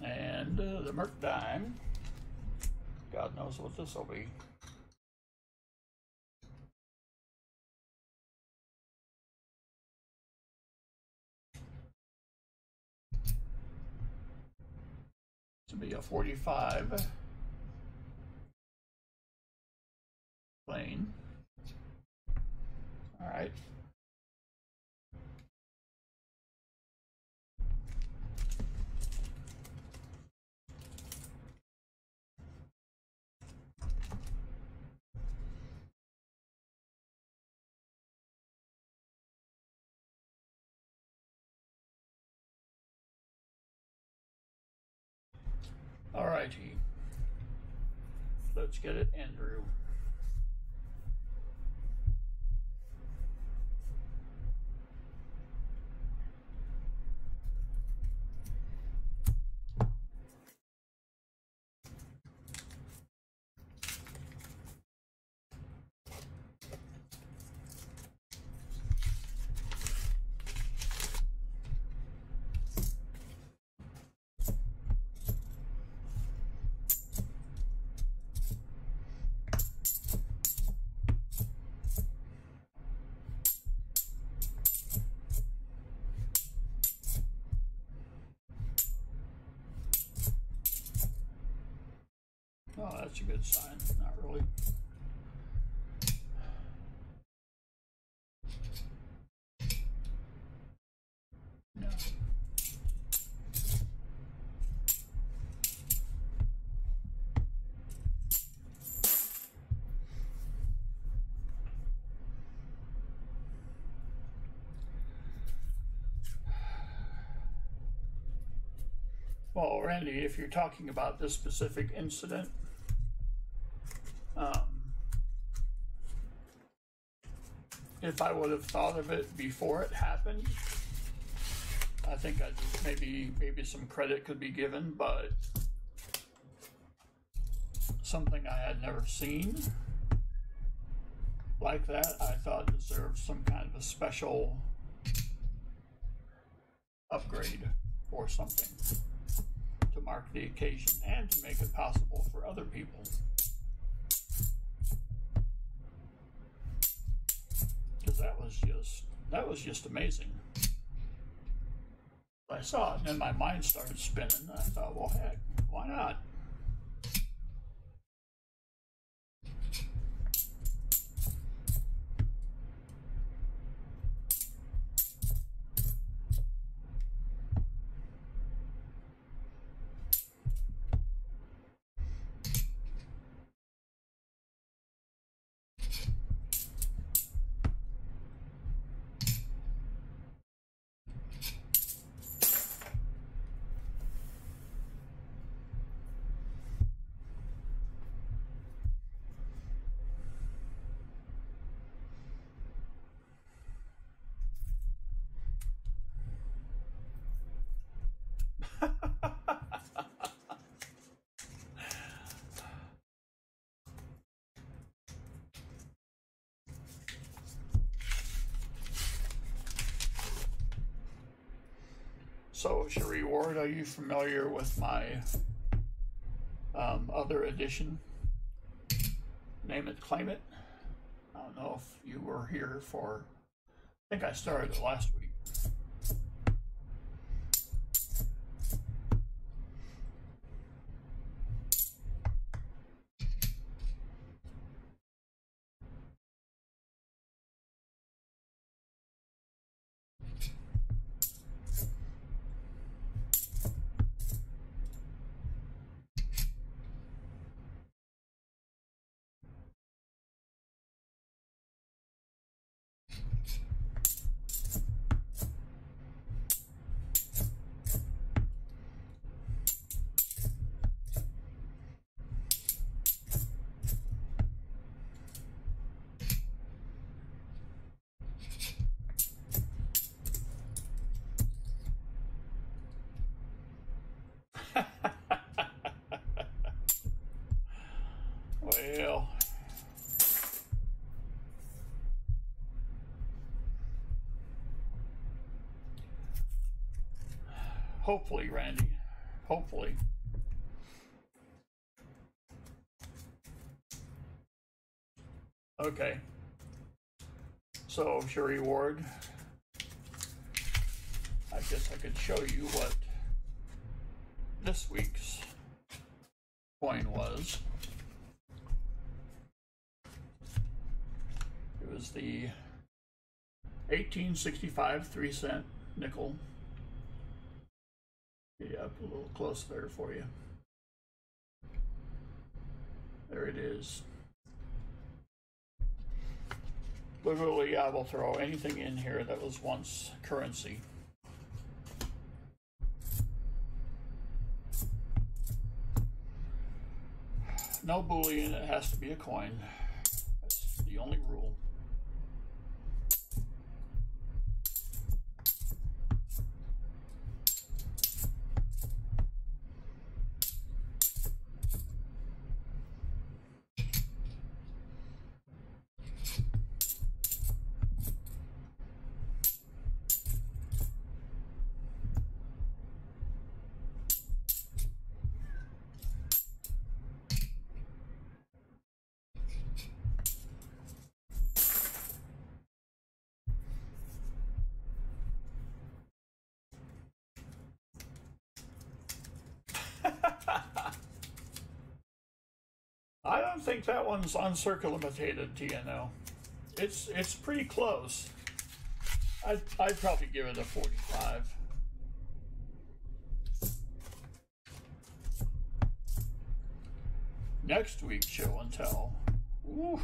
And the Merc dime. God knows what this will be. To be a 45 plain. All right. All righty. Let's get it, Andrew. Oh, that's a good sign. Not really. No. Well, Randy, if you're talking about this specific incident, if I would have thought of it before it happened, I think maybe some credit could be given, but something I had never seen like that, I thought deserved some kind of a special upgrade or something to mark the occasion and to make it possible for other people. Because that was just amazing. I saw it and then my mind started spinning. I thought, well, heck, why not? So, Cherie Ward, are you familiar with my other edition? Name It, Claim It. I don't know if you were here for, I think I started it last week. Well, hopefully, Randy, hopefully. Okay. So, your reward. I guess I could show you what this week's coin was. It was the 1865 3-cent nickel. Get up a little close there for you. There it is. Literally, I will throw anything in here that was once currency. No bullion, it has to be a coin. That's the only rule. I don't think that one's uncircumvented, TNO. It's pretty close. I'd probably give it a 45. Next week's show and tell. Ooh.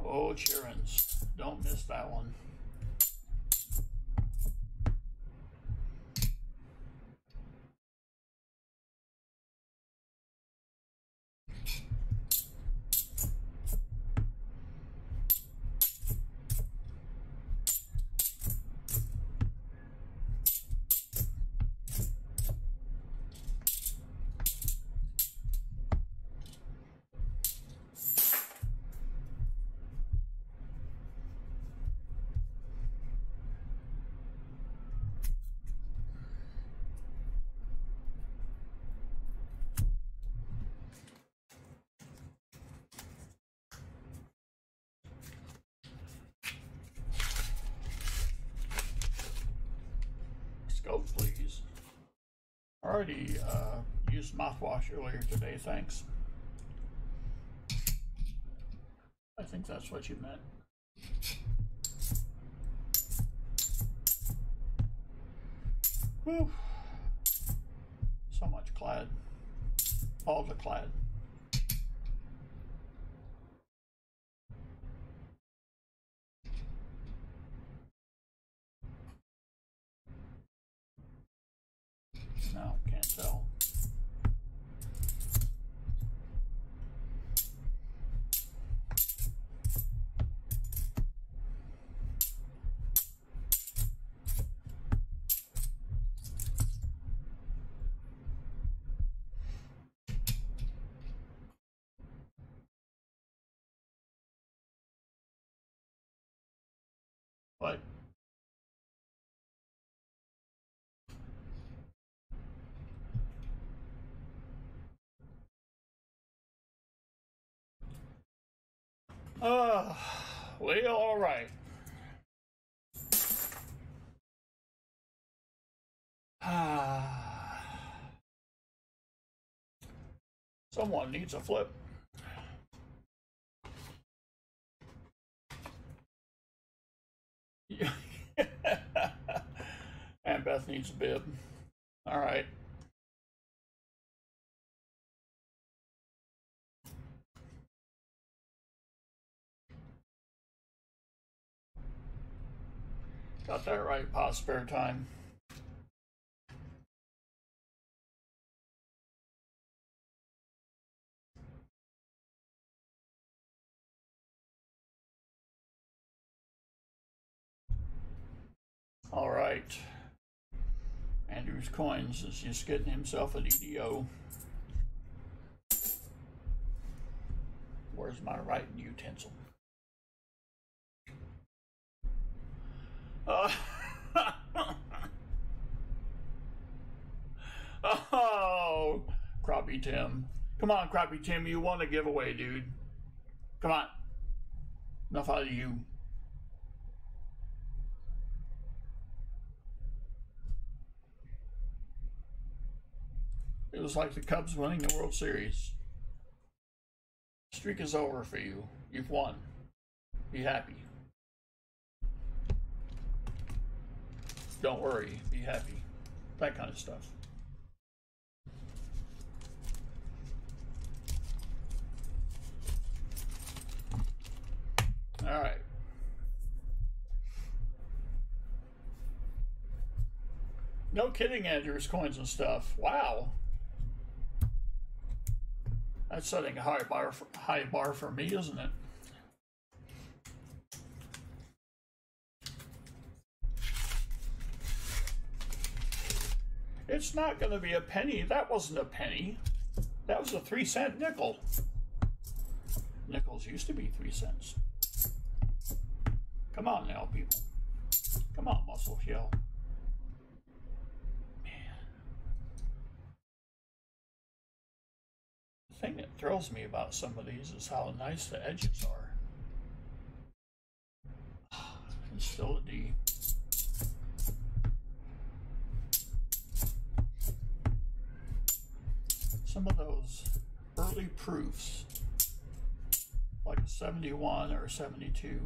Oh, Chirins. Don't miss that one. Scope, please. I already used mouthwash earlier today, thanks. I think that's what you meant. Whew. So much clad. All the clad. No, can't tell. But well, all right. Someone needs a flip. And Beth needs a bib. All right. Got that right, pause spare time. All right. Andrew's Coins is just getting himself an EDO. Where's my writing utensil? Crappy Tim. Come on, Crappy Tim, you won a giveaway, dude. Come on. Enough out of you. It was like the Cubs winning the World Series. Streak is over for you. You've won. Be happy. Don't worry. Be happy. That kind of stuff. All right. No kidding, Andrews, coins and stuff. Wow. That's setting a high bar for me, isn't it? It's not going to be a penny. That wasn't a penny. That was a 3-cent nickel. Nickels used to be 3 cents. Come on now, people. Come on, Muscle Hill. The thing that thrills me about some of these is how nice the edges are. It's still a D. Some of those early proofs, like a 71 or a 72,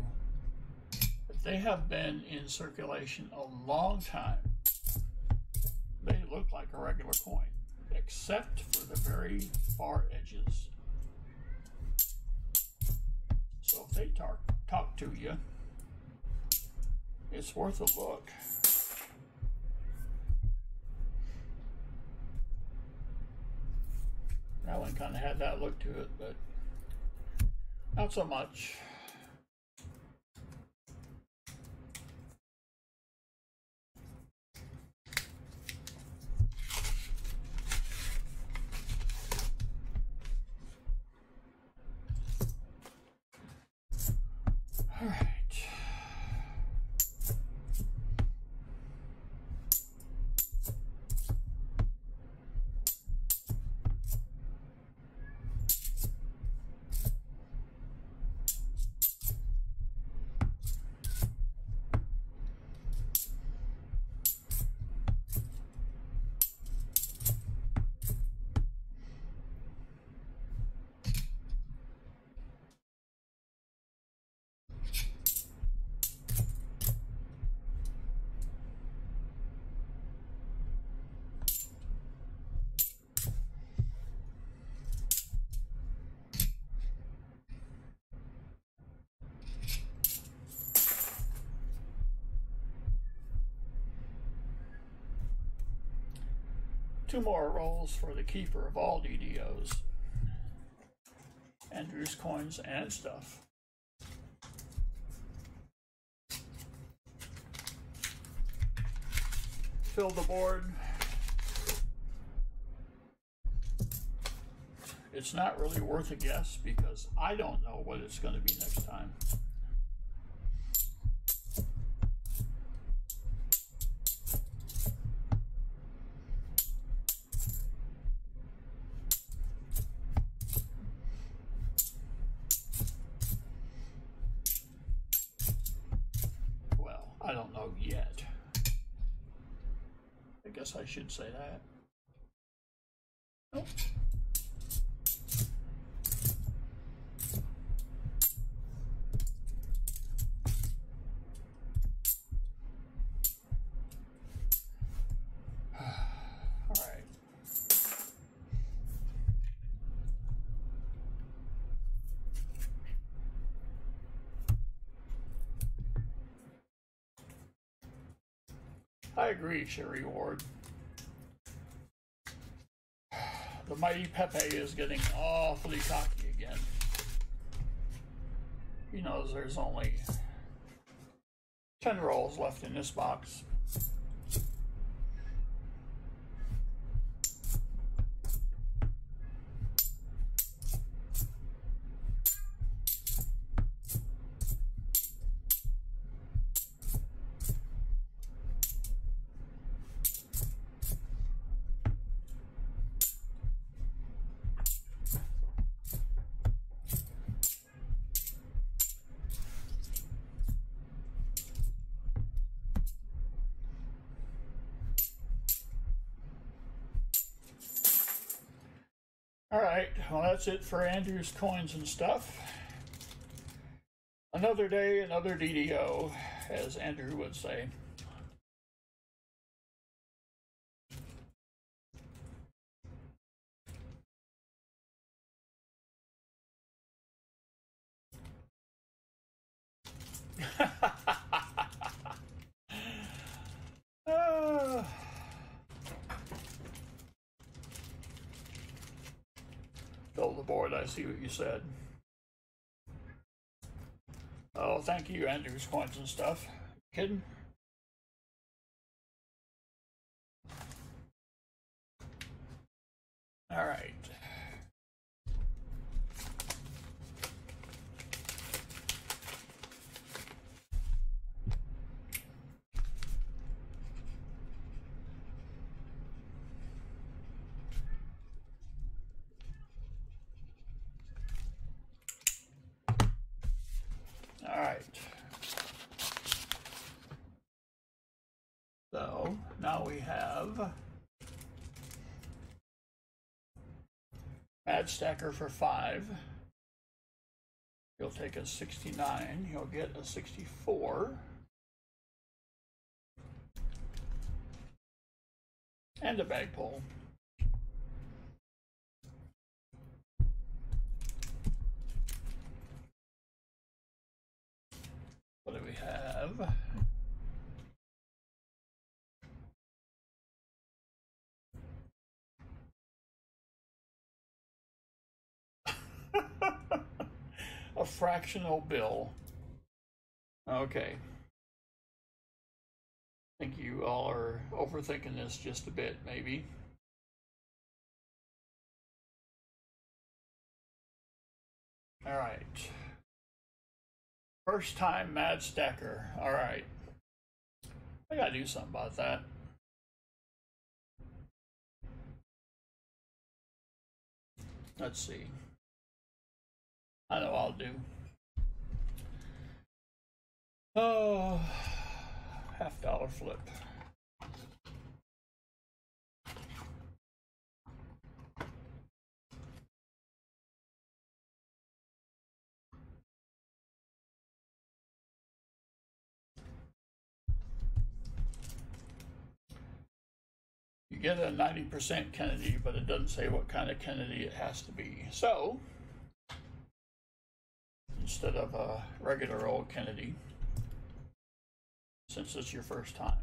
if they have been in circulation a long time, they look like a regular coin, except for the very far edges. So if they talk to you, it's worth a look. That one kind of had that look to it, but not so much. All right. Two more rolls for the keeper of all DDOs. Andrews coins and stuff. Fill the board. It's not really worth a guess because I don't know what it's going to be next time. I don't know yet. I guess I should say that. Nope. All right. I agree, Sherry Ward. The mighty Pepe is getting awfully cocky again. He knows there's only 10 rolls left in this box. well, that's it for Andrew's coins and stuff. Another day, another DDO, as Andrew would say. Fill the board, I see what you said. Oh, thank you, Andrew's coins and stuff. Kidding? All right. All right. So now we have Mad Stacker for 5. He'll take a 69. He'll get a 64. And a bag pull. What do we have? A fractional bill. Okay. I think you all are overthinking this just a bit, maybe. All right. First time Mad Stacker. All right. I gotta do something about that. Let's see. I know I'll do. Oh, $50 flip. You get a 90% Kennedy, but it doesn't say what kind of Kennedy it has to be. So, instead of a regular old Kennedy, since it's your first time,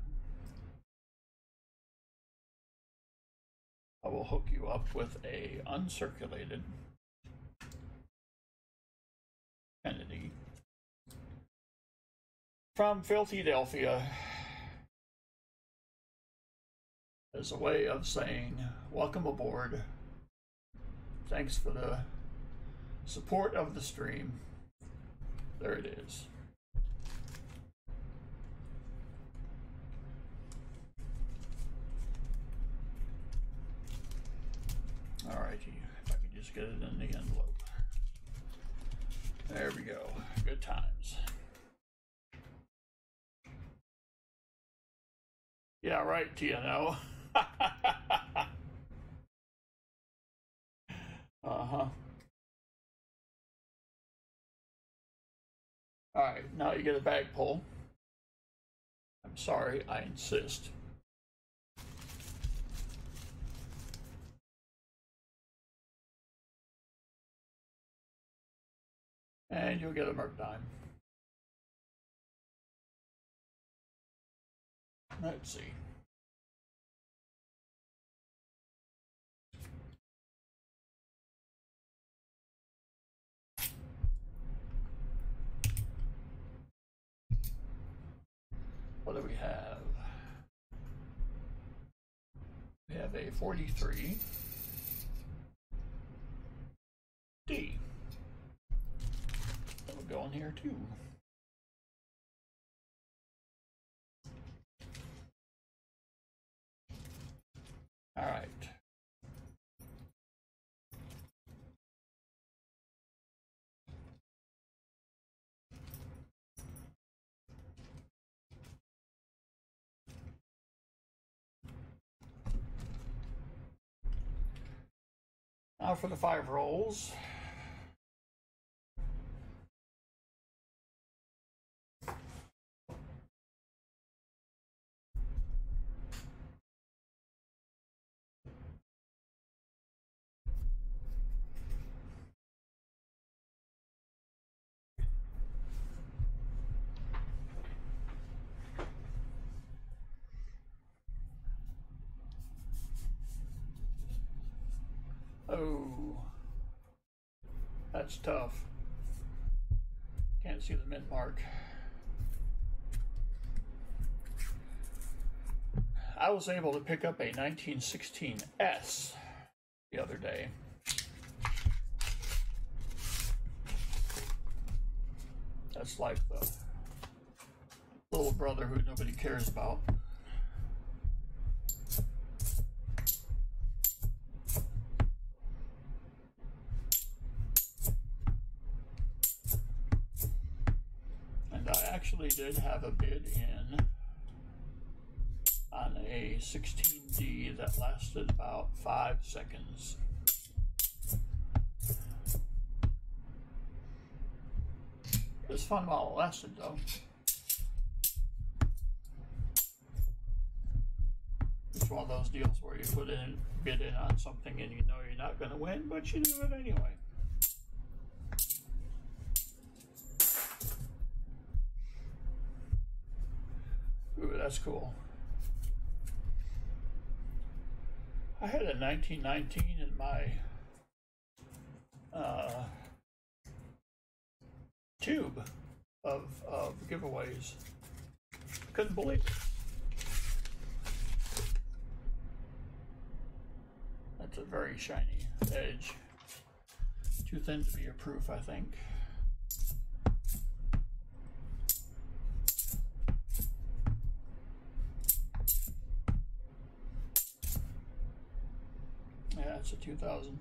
I will hook you up with a uncirculated Kennedy from Philadelphia as a way of saying, welcome aboard. Thanks for the support of the stream. There it is. Alrighty, if I can just get it in the envelope. There we go. Good times. Yeah, right, TNO. Uh-huh. Alright, now you get a bag pull. I'm sorry, I insist. And you'll get a merc dime. Let's see. What do we have? We have a 43. D. That'll go in here too. All right. Now for the 5 rolls. Oh, that's tough. Can't see the mint mark. I was able to pick up a 1916S the other day. That's like the little brother who nobody cares about. And I actually did have a bid in on a 16D that lasted about 5 seconds. It was fun while it lasted, though. It's one of those deals where you bid in on something and you know you're not going to win, but you do it anyway. Ooh, that's cool. I had a 1919 in my tube of giveaways. Couldn't believe it. That's a very shiny edge. Too thin to be a proof, I think. Yeah, it's a 2000.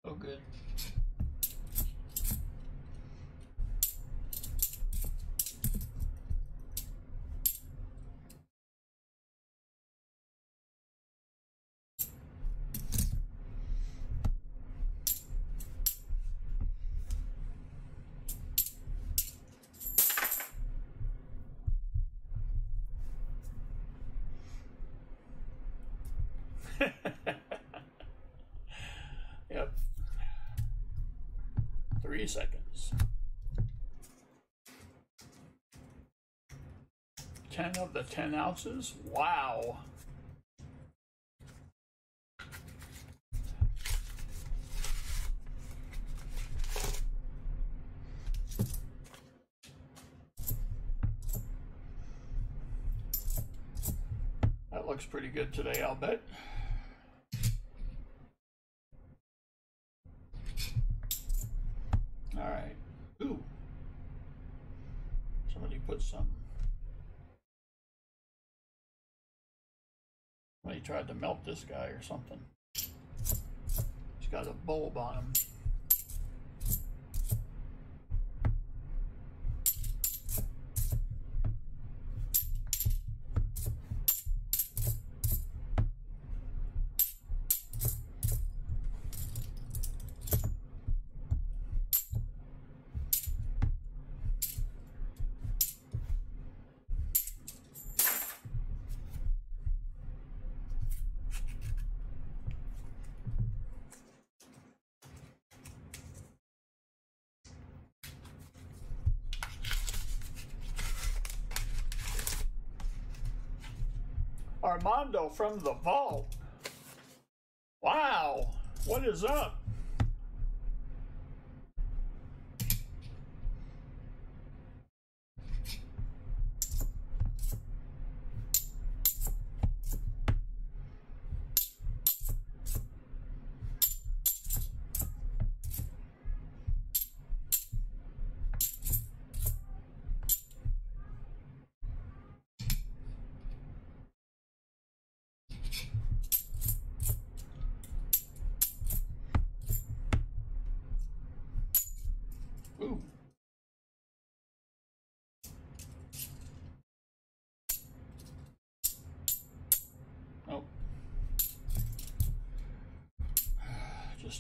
Oh, good. Yep. 3 seconds. 10 of the 10 ounces? Wow. That looks pretty good today, I'll bet. All right. Ooh. Somebody tried to melt this guy or something. He's got a bulb on him. Armando from the vault. Wow, what is up?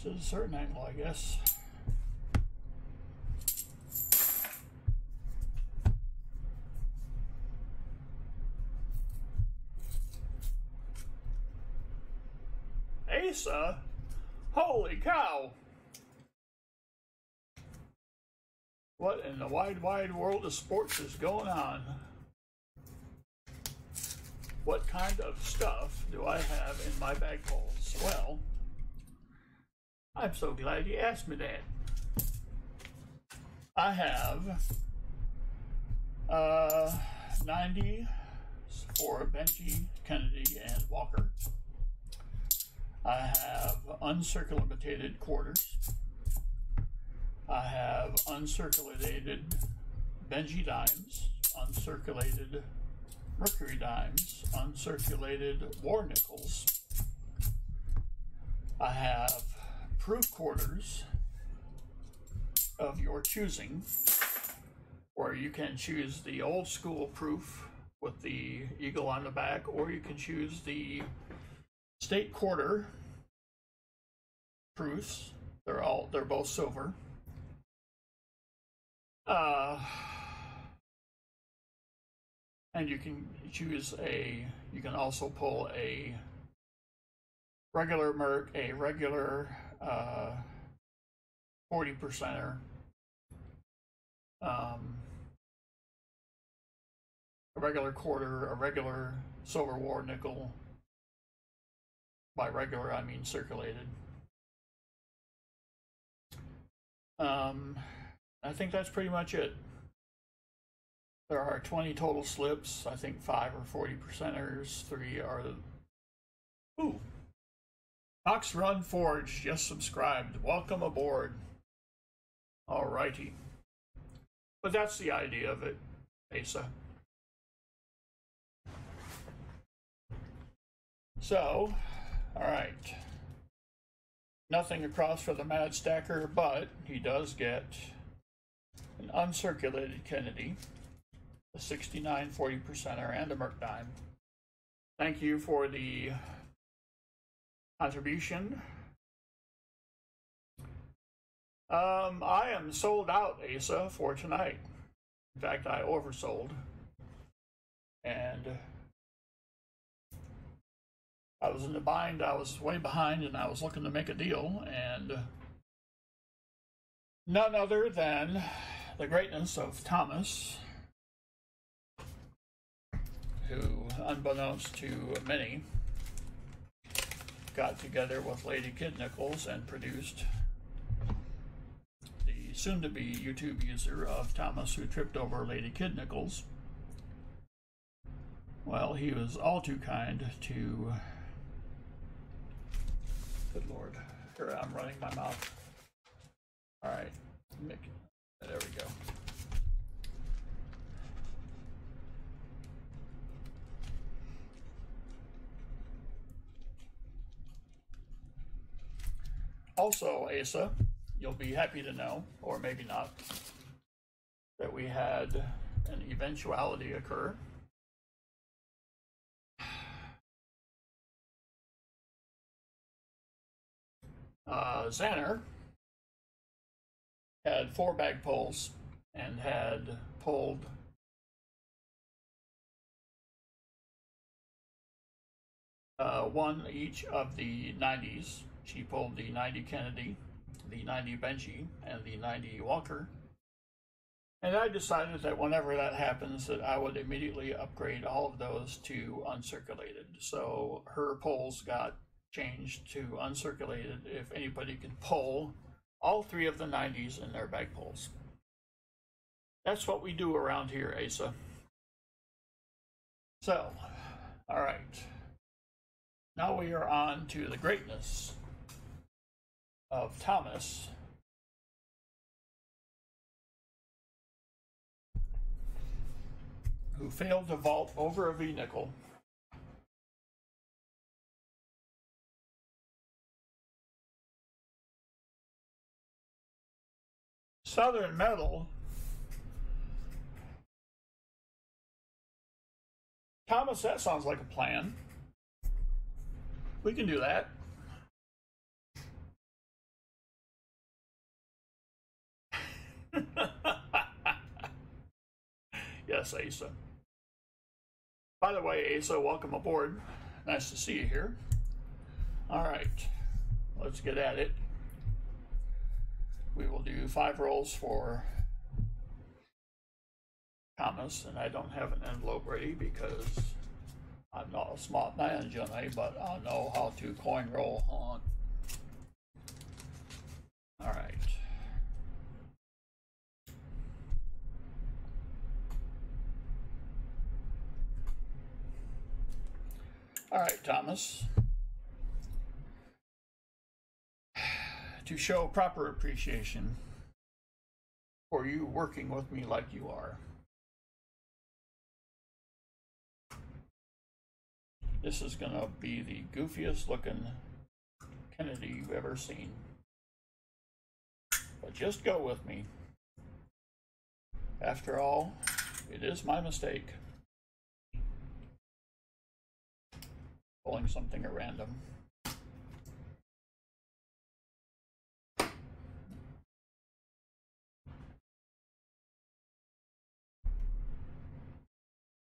just at a certain angle, I guess. Asa? Holy cow! What in the wide, wide world of sports is going on? What kind of stuff do I have in my bag poles? Well, I'm so glad you asked me that. I have 90 for Benji, Kennedy, and Walker. I have uncirculated quarters. I have uncirculated Benji dimes, uncirculated Mercury dimes, uncirculated war nickels. I have proof quarters of your choosing, where you can choose the old school proof with the eagle on the back, or you can choose the state quarter proofs. They're both silver. And you can choose you can also pull a regular Merc, a regular 40%er, a regular quarter, a regular silver war nickel. By regular, I mean circulated. I think that's pretty much it. There are 20 total slips. I think 5 are 40%ers. 3 are the... Ooh. Ox Run Forge just subscribed. Welcome aboard. Alrighty. But that's the idea of it, Asa. So, alright. Nothing across for the Mad Stacker, but he does get an uncirculated Kennedy, a 69 40%er, and a Merc dime. Thank you for the contribution. I am sold out, Asa, for tonight. In fact, I oversold. And I was in the bind, I was way behind, and I was looking to make a deal, and none other than the greatness of Thomas, who, unbeknownst to many, got together with Lady Kid Nichols and produced the soon-to-be YouTube user of Thomas Who Tripped Over Lady Kid Nichols. Well, he was all too kind to... Good Lord. Here, I'm running my mouth. All right. There we go. Also, Asa, you'll be happy to know, or maybe not, that we had an eventuality occur. Xander had 4 bag pulls and had pulled one each of the 90s. She pulled the 90 Kennedy, the 90 Benji, and the 90 Walker. And I decided that whenever that happens, that I would immediately upgrade all of those to uncirculated. So her pulls got changed to uncirculated if anybody could pull all 3 of the 90s in their bag pulls. That's what we do around here, Asa. So, all right. Now we are on to the greatness of Thomas, who failed to vault over a V-nickel. Southern Metal. Thomas, that sounds like a plan. We can do that. Yes, Asa. By the way, Asa, welcome aboard. Nice to see you here. All right, let's get at it. We will do 5 rolls for Thomas, and I don't have an envelope ready because I'm not a smart man, Johnny, but I know how to coin roll on. All right. All right, Thomas. To show proper appreciation for you working with me like you are, this is going to be the goofiest looking Kennedy you've ever seen. But just go with me. After all, it is my mistake. Pulling something at random.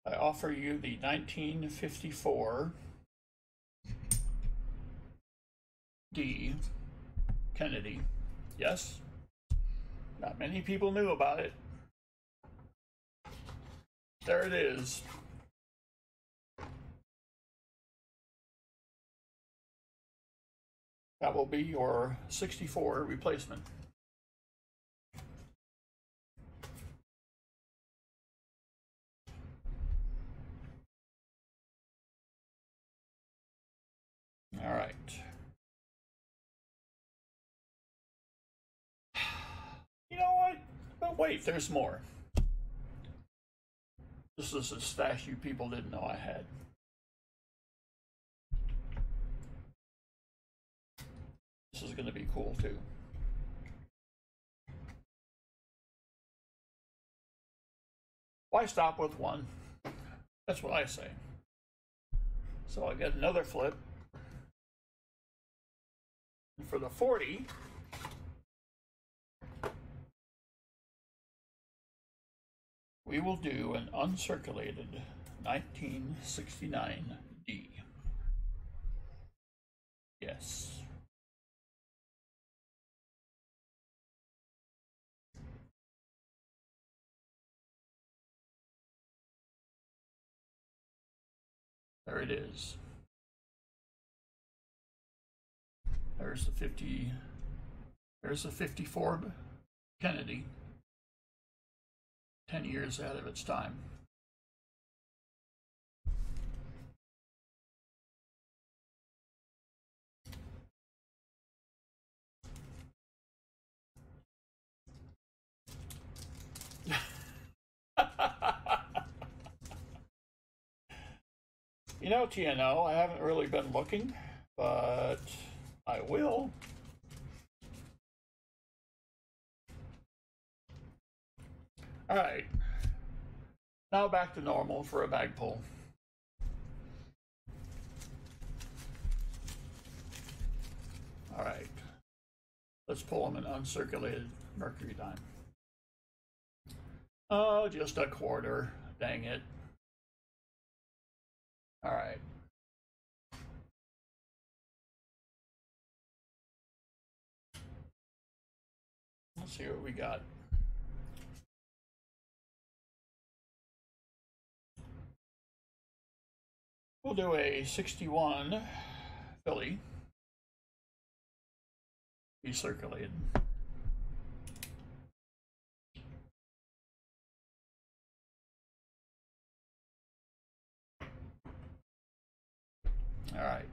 I offer you the 1954 D Kennedy. Yes, not many people knew about it. There it is. That will be your 64 replacement. All right. You know what? But wait, there's more. This is a stash you people didn't know I had. This is going to be cool too. Why stop with one? That's what I say. So I get another flip. And for the 40, we will do an uncirculated 1969D. Yes. There it is. There's the 50. There's the 54 Kennedy. 10 years ahead of its time. You know, TNO, I haven't really been looking, but I will. All right. Now back to normal for a bag pull. All right. Let's pull them an uncirculated mercury dime. Oh, just a quarter. Dang it. All right. Let's see what we got. We'll do a 61 Philly. Be circulated. All right.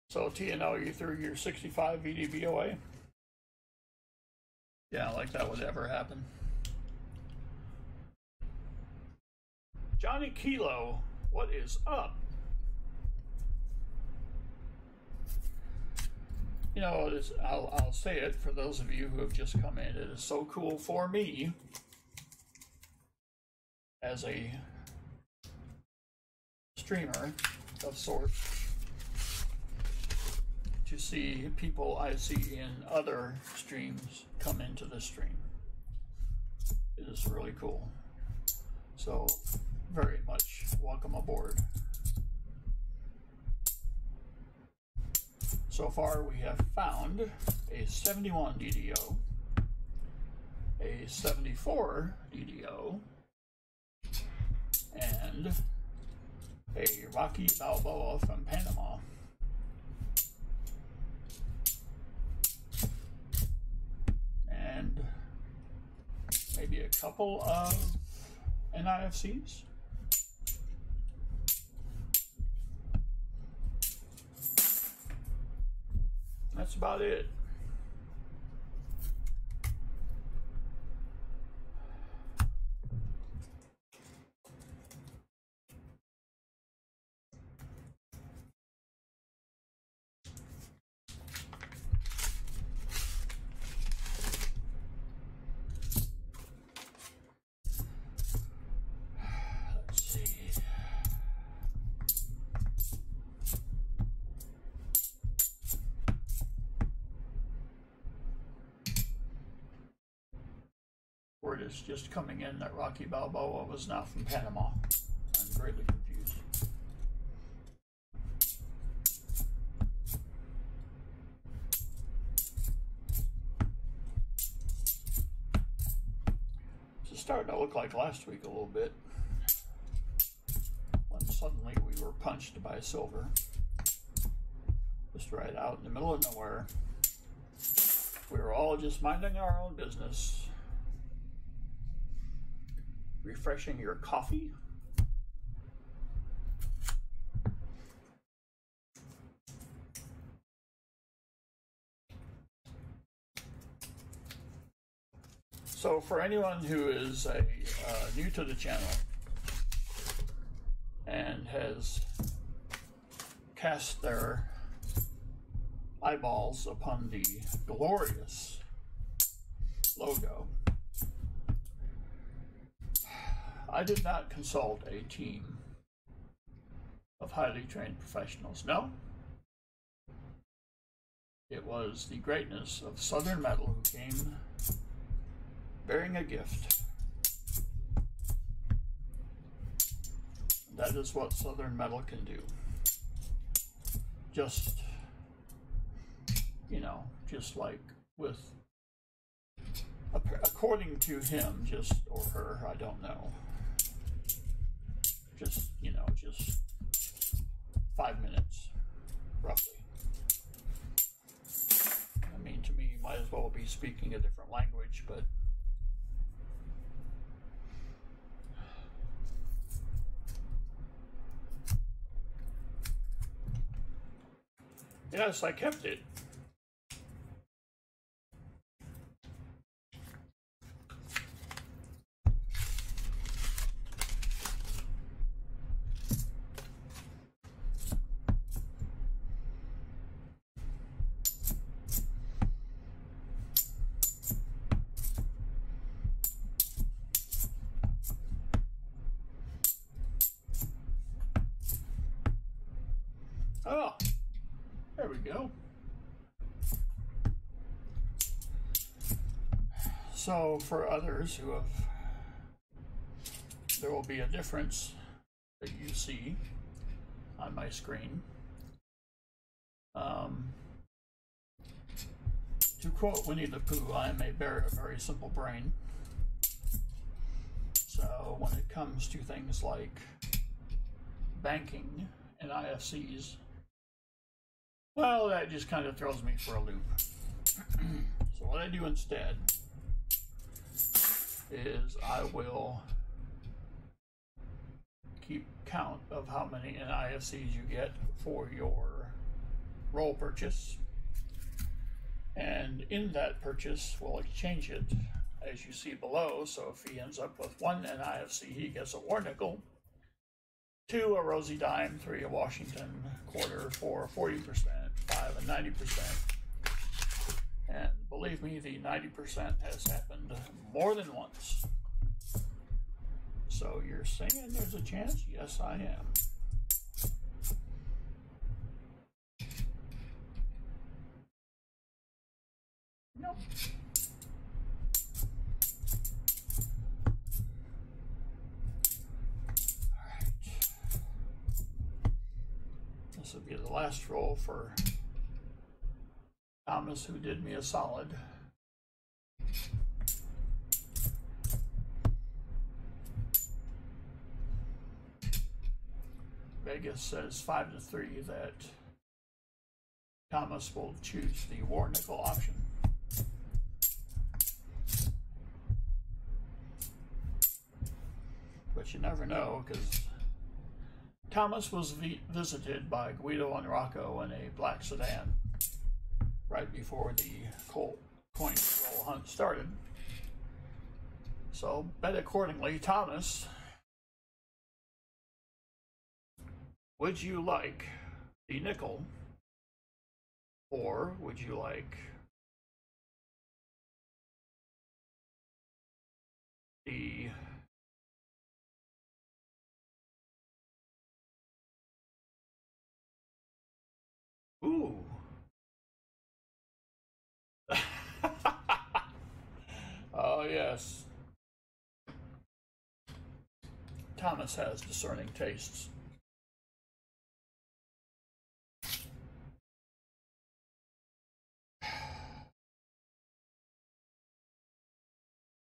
So TNO, you threw your 65 VDB away? Yeah, like that would ever happen. Johnny Kilo, what is up? You know, I'll say it for those of you who have just come in. It is so cool for me as a streamer of sorts to see people I see in other streams come into this stream. It is really cool. So, very much welcome aboard. So far we have found a 71 DDO, a 74 DDO, and a Rocky Balboa from Panama. And maybe a couple of NIFCs. That's about it. Word is just coming in that Rocky Balboa was not from Panama. I'm greatly confused. It's starting to look like last week a little bit, when suddenly we were punched by silver. Just right out in the middle of nowhere. We were all just minding our own business. Refreshing your coffee. So for anyone who is new to the channel and has cast their eyeballs upon the glorious logo, I did not consult a team of highly trained professionals. No. It was the greatness of Southern Metal who came bearing a gift. That is what Southern Metal can do. Just, you know, just like with, according to him, just, or her, I don't know. Just, you know, just 5 minutes, roughly. I mean, to me, you might as well be speaking a different language, but yes, I kept it. Oh, there we go. So for others who have, there will be a difference that you see on my screen. To quote Winnie the Pooh, I am a very simple brain. So when it comes to things like banking and IFCs, well, that just kind of throws me for a loop. So what I do instead is I will keep count of how many NIFCs you get for your roll purchase. And in that purchase, we'll exchange it as you see below. So if he ends up with 1 NIFC, he gets a war nickel, 2 a rosy dime, 3 a Washington quarter, 4 40%, 5 a 90%, Believe me, the 90% has happened more than once. So you're saying there's a chance? Yes, I am. Nope. All right. This will be the last roll for Thomas, who did me a solid. Vegas says 5-3 that Thomas will choose the war nickel option. But you never know, because Thomas was visited by Guido and Rocco in a black sedan right before the coin roll hunt started. So bet accordingly. Thomas, would you like the nickel, or would you like the ooh? Oh yes, Thomas has discerning tastes.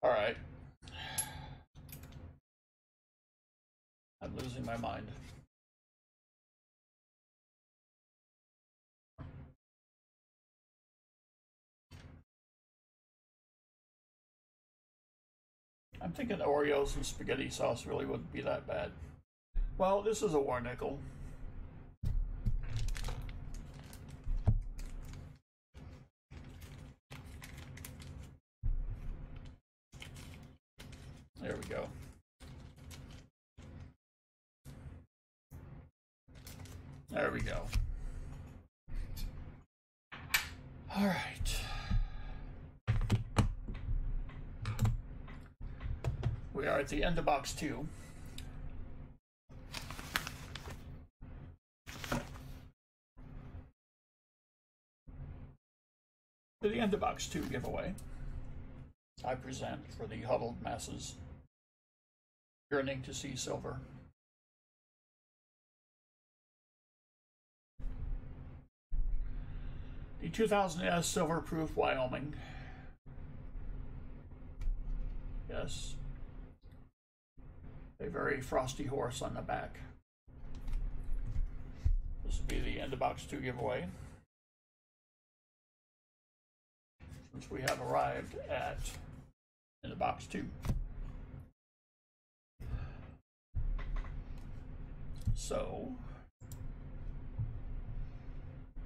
All right. I'm losing my mind. I'm thinking Oreos and spaghetti sauce really wouldn't be that bad. Well, this is a war nickel. There we go. There we go. All right. We are at the end of box 2. To the end of box 2 giveaway, I present for the huddled masses yearning to see silver. The 2000S Silver Proof Wyoming. Yes. A very frosty horse on the back. This will be the end of box 2 giveaway. Since we have arrived at end of box 2. So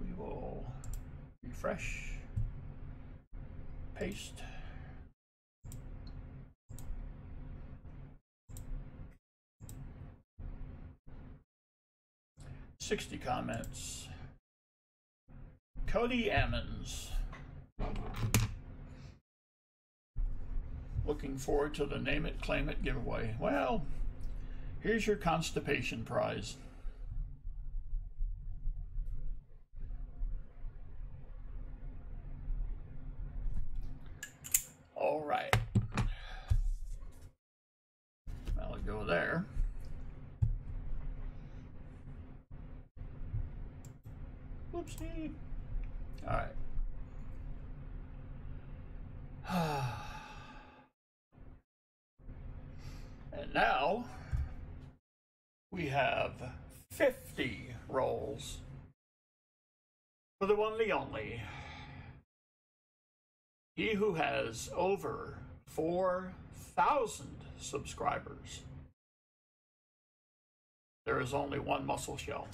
we will refresh, paste, $60 comments. Cody Ammons. Looking forward to the Name It, Claim It giveaway. Well, here's your constipation prize. All right. I'll go there. Whoopsie. All right. And now we have 50 rolls for the one, the only. He who has over 4,000 subscribers. There is only one muscle shell.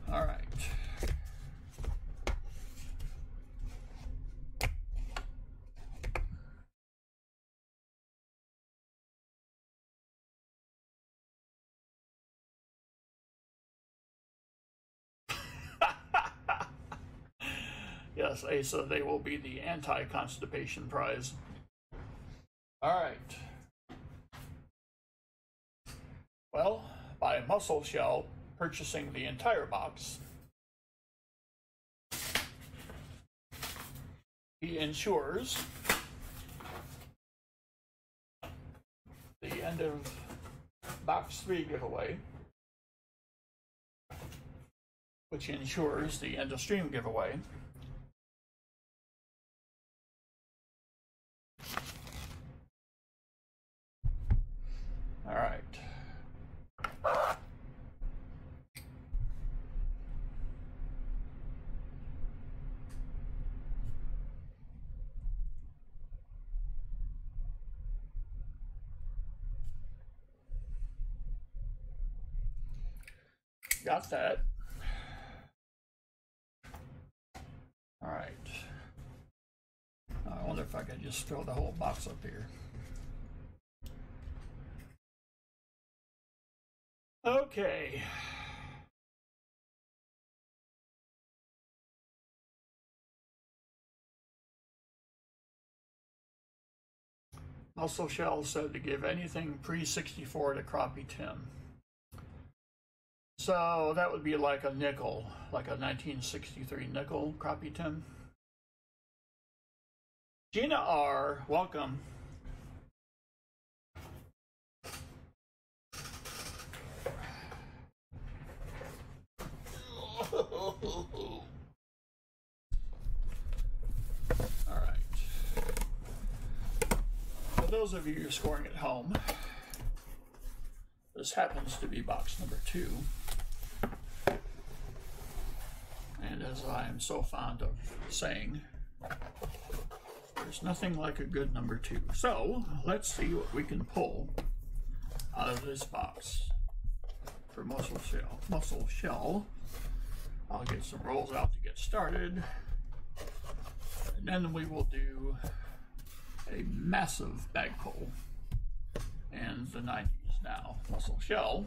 All right. Yes, Asa, they will be the anti-constipation prize. All right. Well, by Muscle Shell purchasing the entire box, he ensures the end of box 3 giveaway, which ensures the end of stream giveaway. All right. Got that. All right. I wonder if I could just throw the whole box up here. Okay. Muscle Shell said to give anything pre-64 to Crappie Tim. So that would be like a nickel, like a 1963 nickel, Crappie Tim. Gina R., welcome. All right. For those of you who are scoring at home, this happens to be box number 2. And as I am so fond of saying, there's nothing like a good number 2. So let's see what we can pull out of this box for Muscle Shell. Muscle Shell. I'll get some rolls out to get started, and then we will do a massive bag pull and the 90s. Now, Muscle Shell,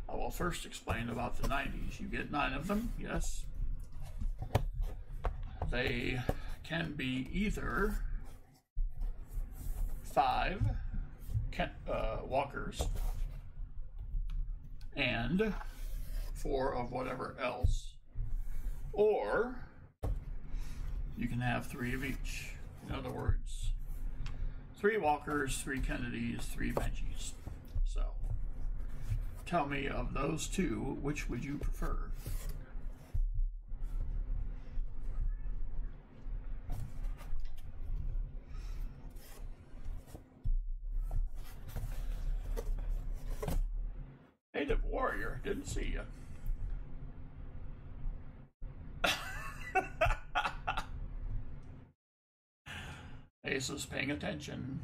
I will first explain about the 90s. You get 9 of them, yes. They can be either 5 walkers and 4 of whatever else, or you can have 3 of each. In other words, 3 walkers, 3 Kennedys, 3 Benjis. So tell me, of those 2, which would you prefer? Native Warrior, didn't see you. Ace is paying attention.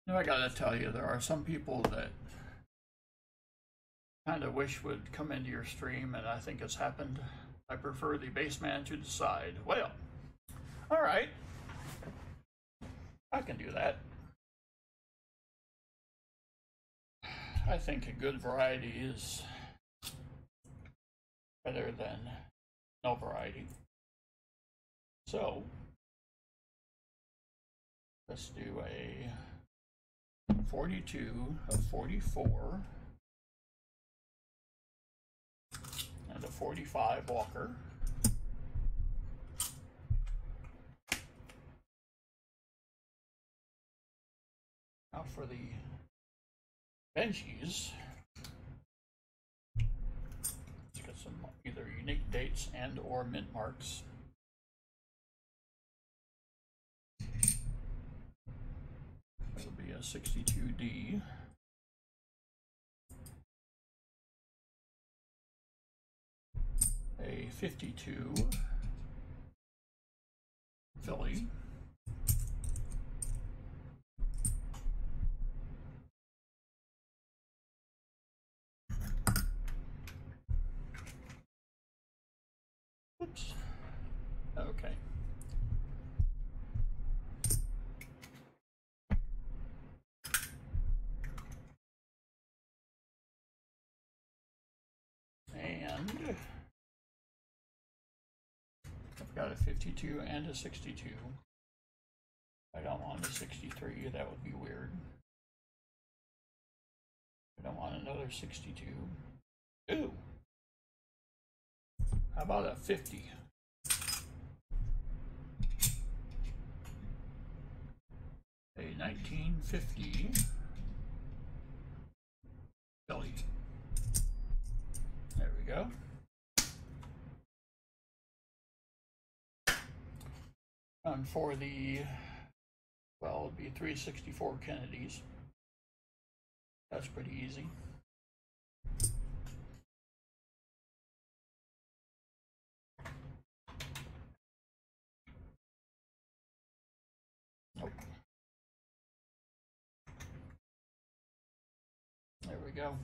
Now I gotta tell you, there are some people that kind of wish would come into your stream, and I think it's happened. I prefer the baseman to decide. Well, all right, I can do that. I think a good variety is better than no variety. So let's do a 42 of 44 and a 45 walker. Now for the Benjis, let's get some either unique dates and or mint marks. It'll be a 62D. A 52 Philly. Oops. Okay. got a 52 and a 62. I don't want a 63, that would be weird. I don't want another 62. Ooh! How about a 50? A 1950 Billy. There we go. And for the, well, it'd be 364 Kennedys. That's pretty easy. Nope. There we go.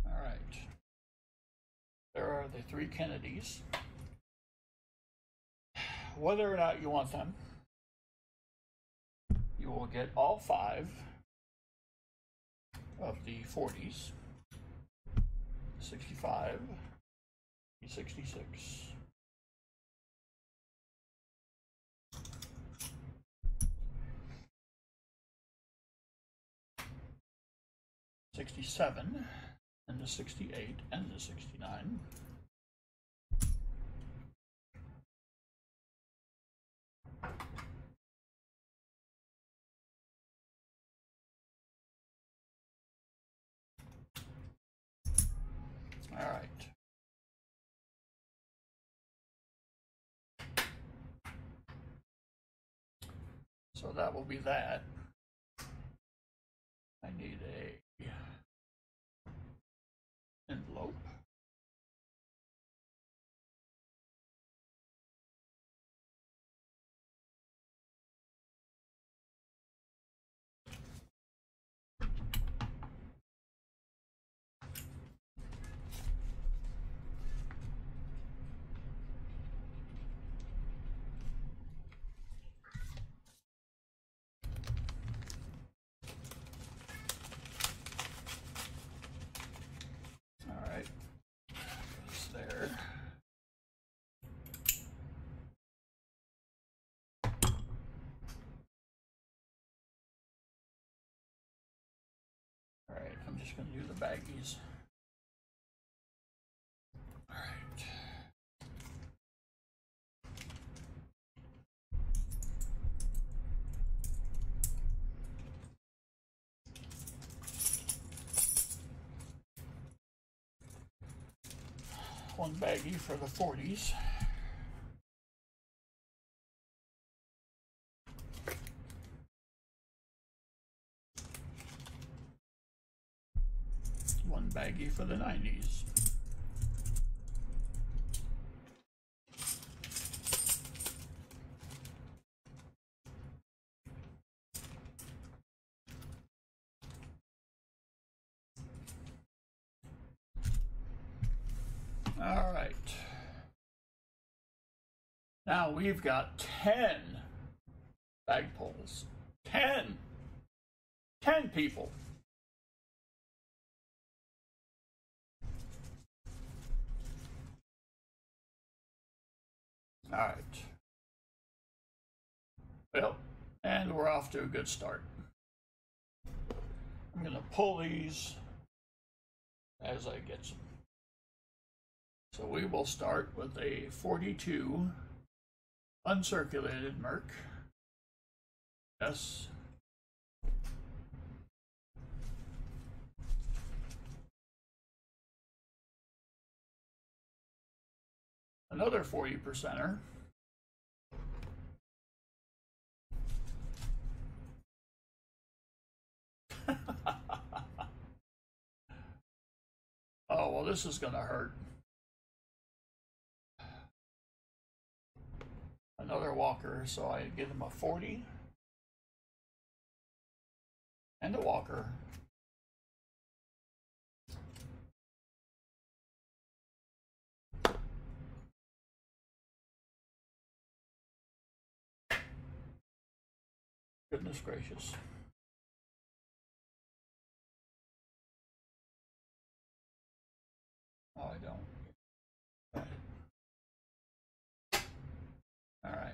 All right. There are the 3 Kennedys. Whether or not you want them, you will get all 5 of the 40s. 65, 66. 67 and the 68 and the 69. All right. So that will be that. I need a envelope. All right. It's there. All right, I'm just going to do the baggies. All right. One baggie for the 40s. One baggie for the 90s. All right. Now we've got 10 bag pulls. 10. 10 people. All right. Well, and we're off to a good start. I'm going to pull these as I get them. So we will start with a 42 uncirculated Merc. Yes. Another 40%er. Oh, well, this is going to hurt. Another walker, so I give him a 40. And a walker. Goodness gracious. don't. All right.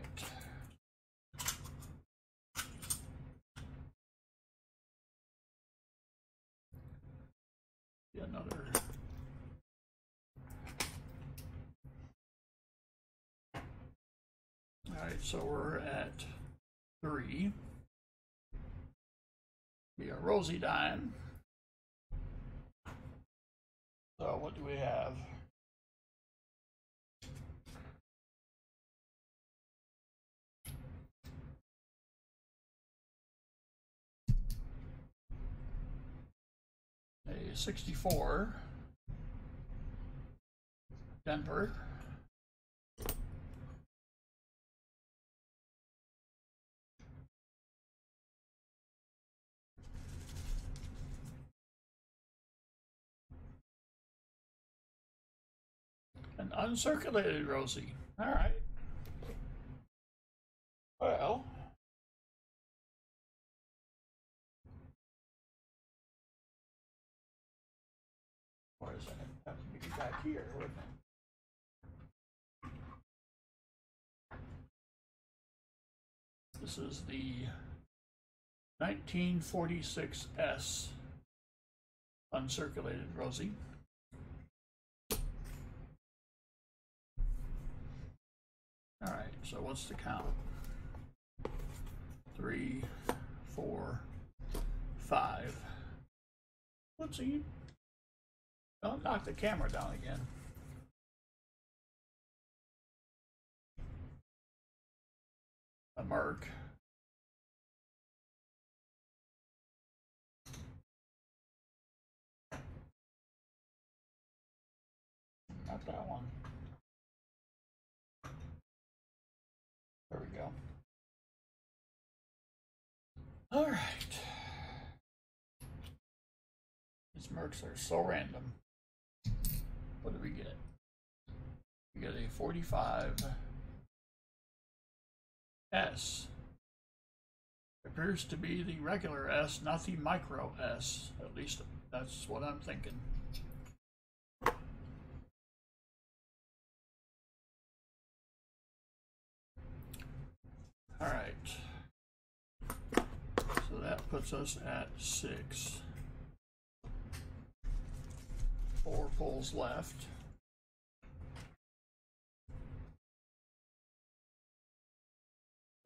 Another. All right, so we're at 3. Be a rosy dime. So what do we have? A 64 Denver. An uncirculated rosy. All right. Well, where is that? Have to be back here, wouldn't it? This is the 1946S uncirculated rosy. All right, so what's the count? 3, 4, 5. Whoopsie. Don't knock the camera down again. A Merc. Not that one. There we go. All right. These Mercs are so random. What do we get? We get a 45S. Appears to be the regular S, not the micro S. At least that's what I'm thinking. All right. So that puts us at 6. 4 pulls left.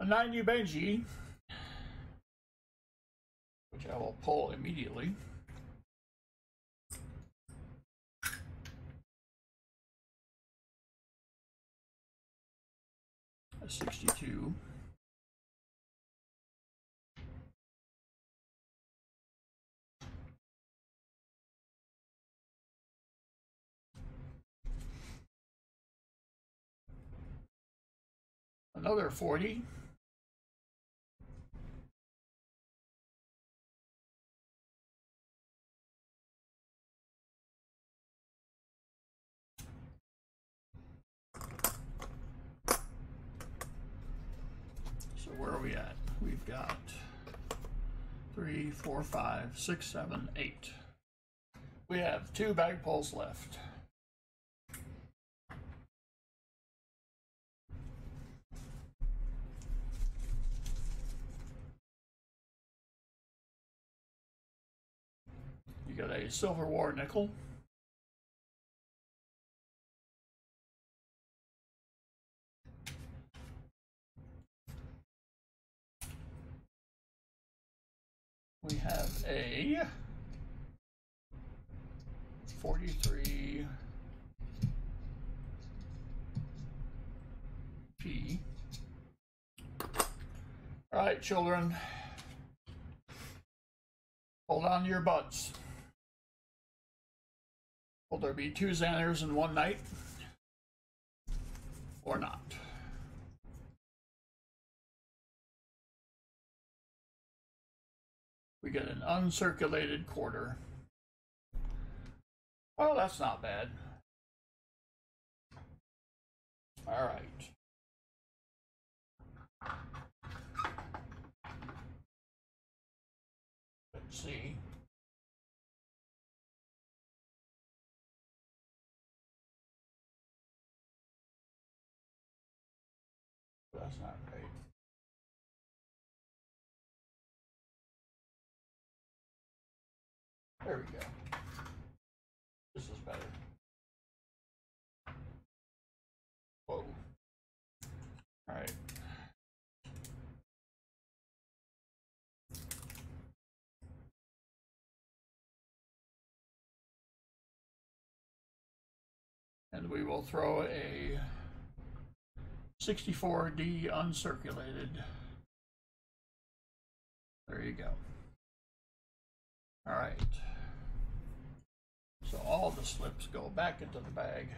A 90 Benji, which I will pull immediately. A 62. Another 40. So where are we at? We've got 3, 4, 5, 6, 7, 8. We have 2 bag pulls left. You got a Silver War nickel. We have a 43 P. All right, children, hold on to your butts. Will there be 2 Xanners in one night or not? We get an uncirculated quarter. Well, that's not bad. All right. Let's see. that's not right. There we go. This is better. Whoa. All right. And we will throw a 64D uncirculated. There you go. All right. So all the slips go back into the bag.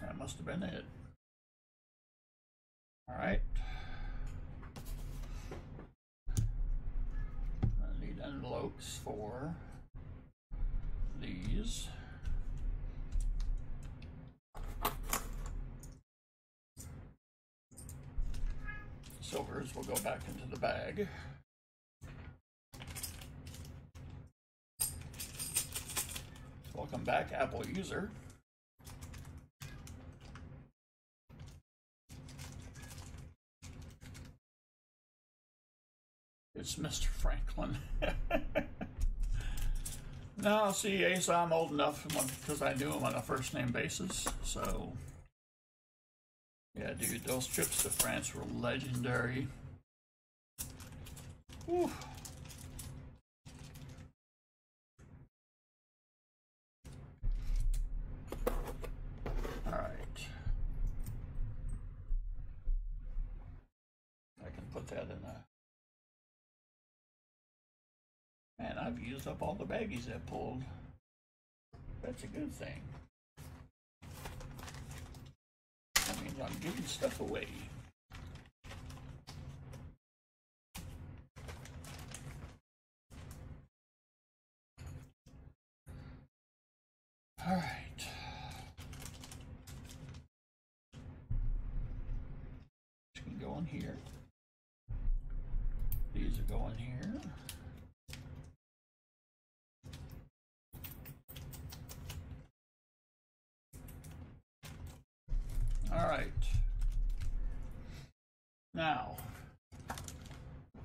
That must have been it. All right. I need envelopes for these. Silvers will go back into the bag. Welcome back, Apple user. It's Mr. Franklin. Now, see, Ace, I'm old enough because I knew him on a first name basis. So, yeah, dude, those trips to France were legendary. Whew. All right. I can put that in a... Man, I've used up all the baggies I pulled. That's a good thing. That means I'm giving stuff away. All right. This can go in here. These are going here. All right. Now,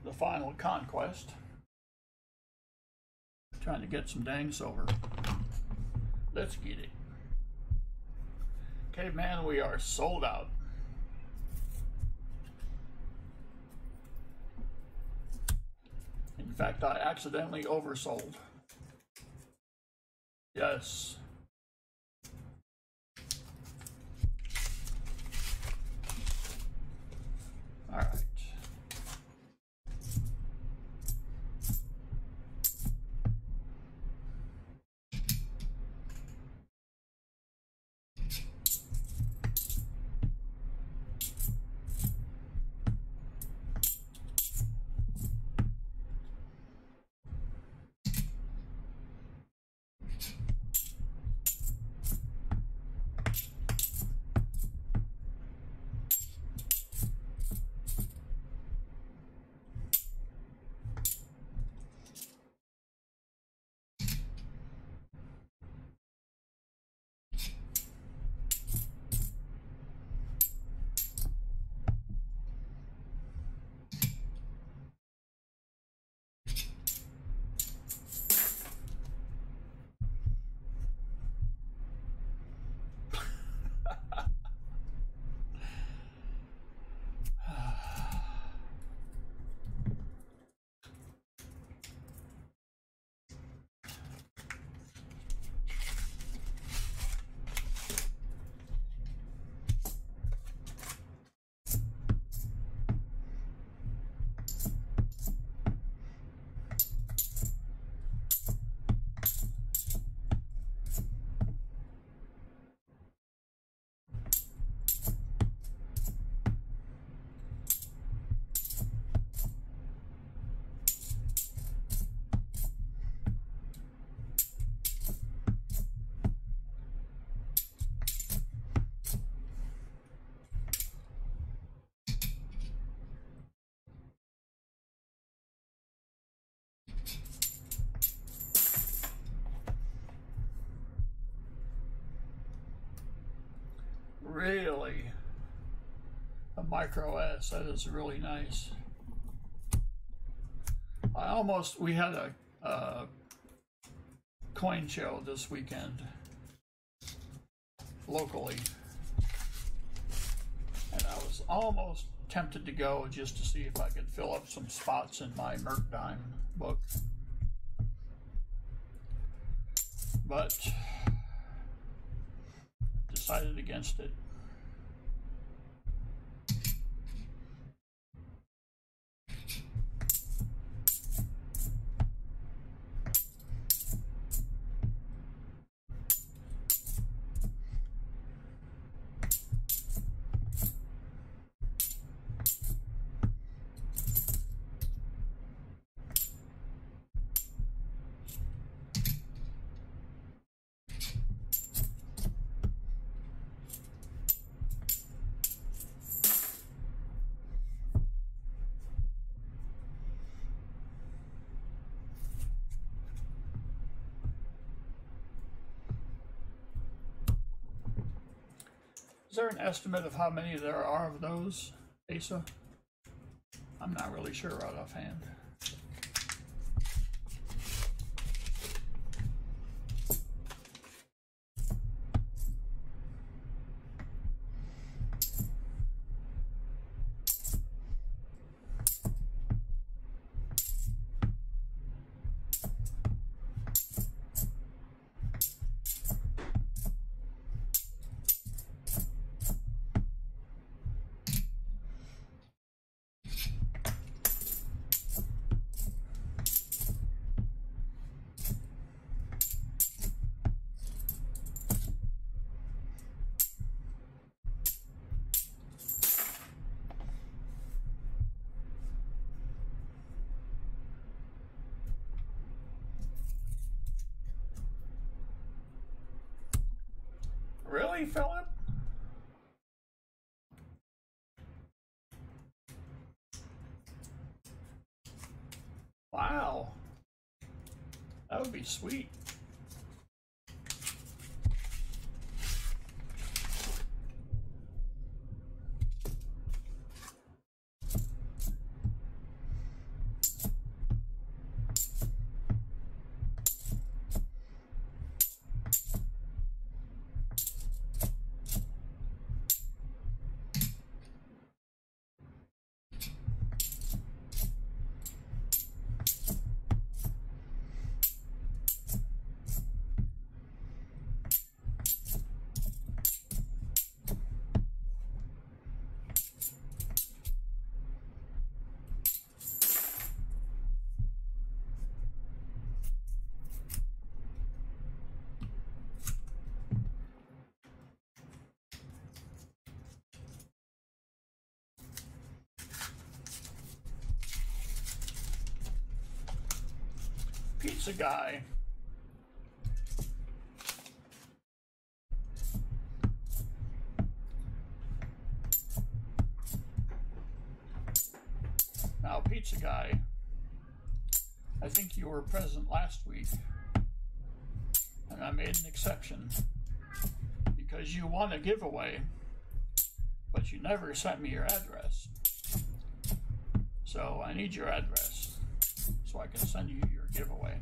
the final conquest. Trying to get some dang silver. Let's get it. Okay, man, we are sold out. In fact, I accidentally oversold. Yes. All right. Really? A micro S, that is really nice. We had a coin show this weekend locally, and I was almost tempted to go just to see if I could fill up some spots in my Mercdime book, but decided against it. Is there an estimate of how many there are of those, Asa? I'm not really sure right offhand. Really, Philip? Wow. That would be sweet. Pizza guy. Now, pizza guy, I think you were present last week, and I made an exception because you won a giveaway, but you never sent me your address. So I need your address so I can send you your giveaway.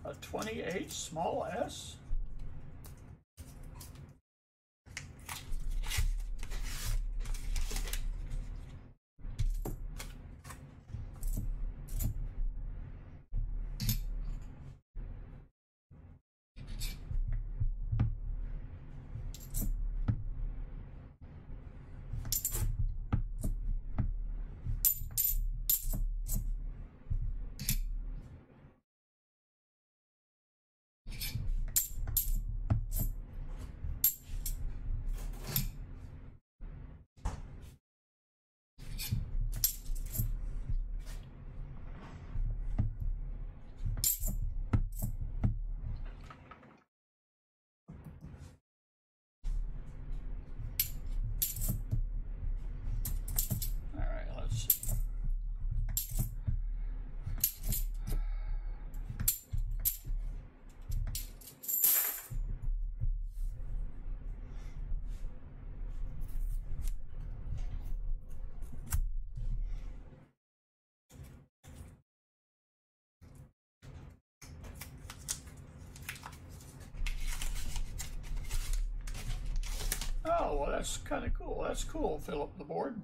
A 28 small s? Oh, well, that's kind of cool. That's cool. Fill up the board.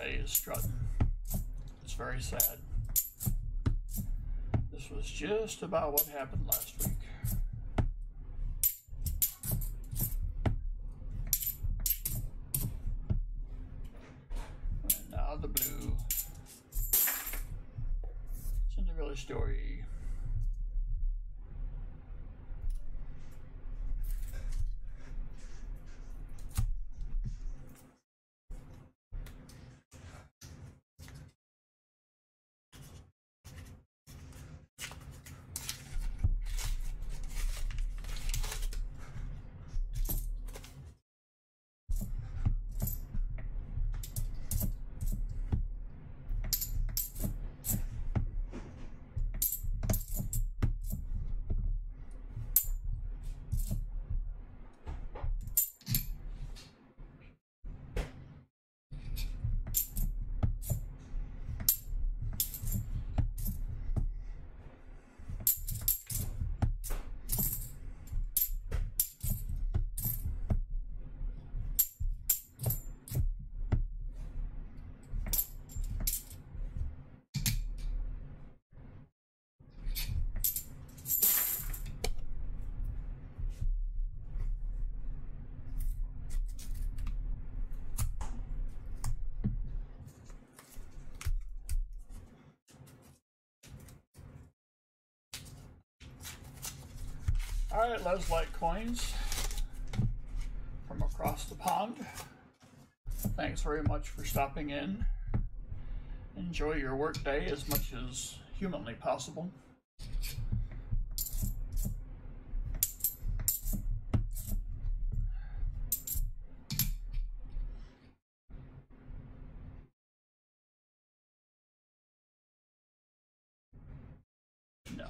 Is strutting. It's very sad. This was just about what happened last week. And now the blue. Cinderella story. All right, Les like coins from across the pond. Thanks very much for stopping in. Enjoy your work day as much as humanly possible. No.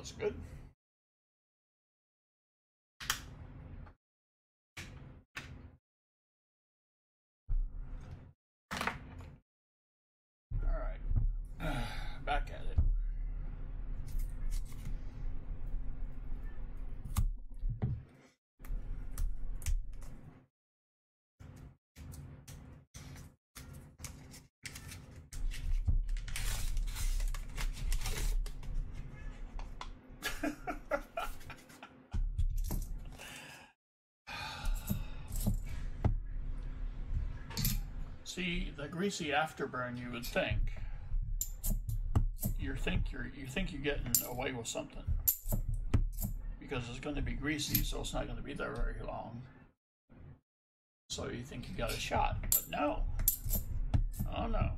was good. All right, back at it. See, the greasy afterburn, you would think. You think you're getting away with something because it's going to be greasy, so it's not going to be there very long. So you think you got a shot, but no. Oh no.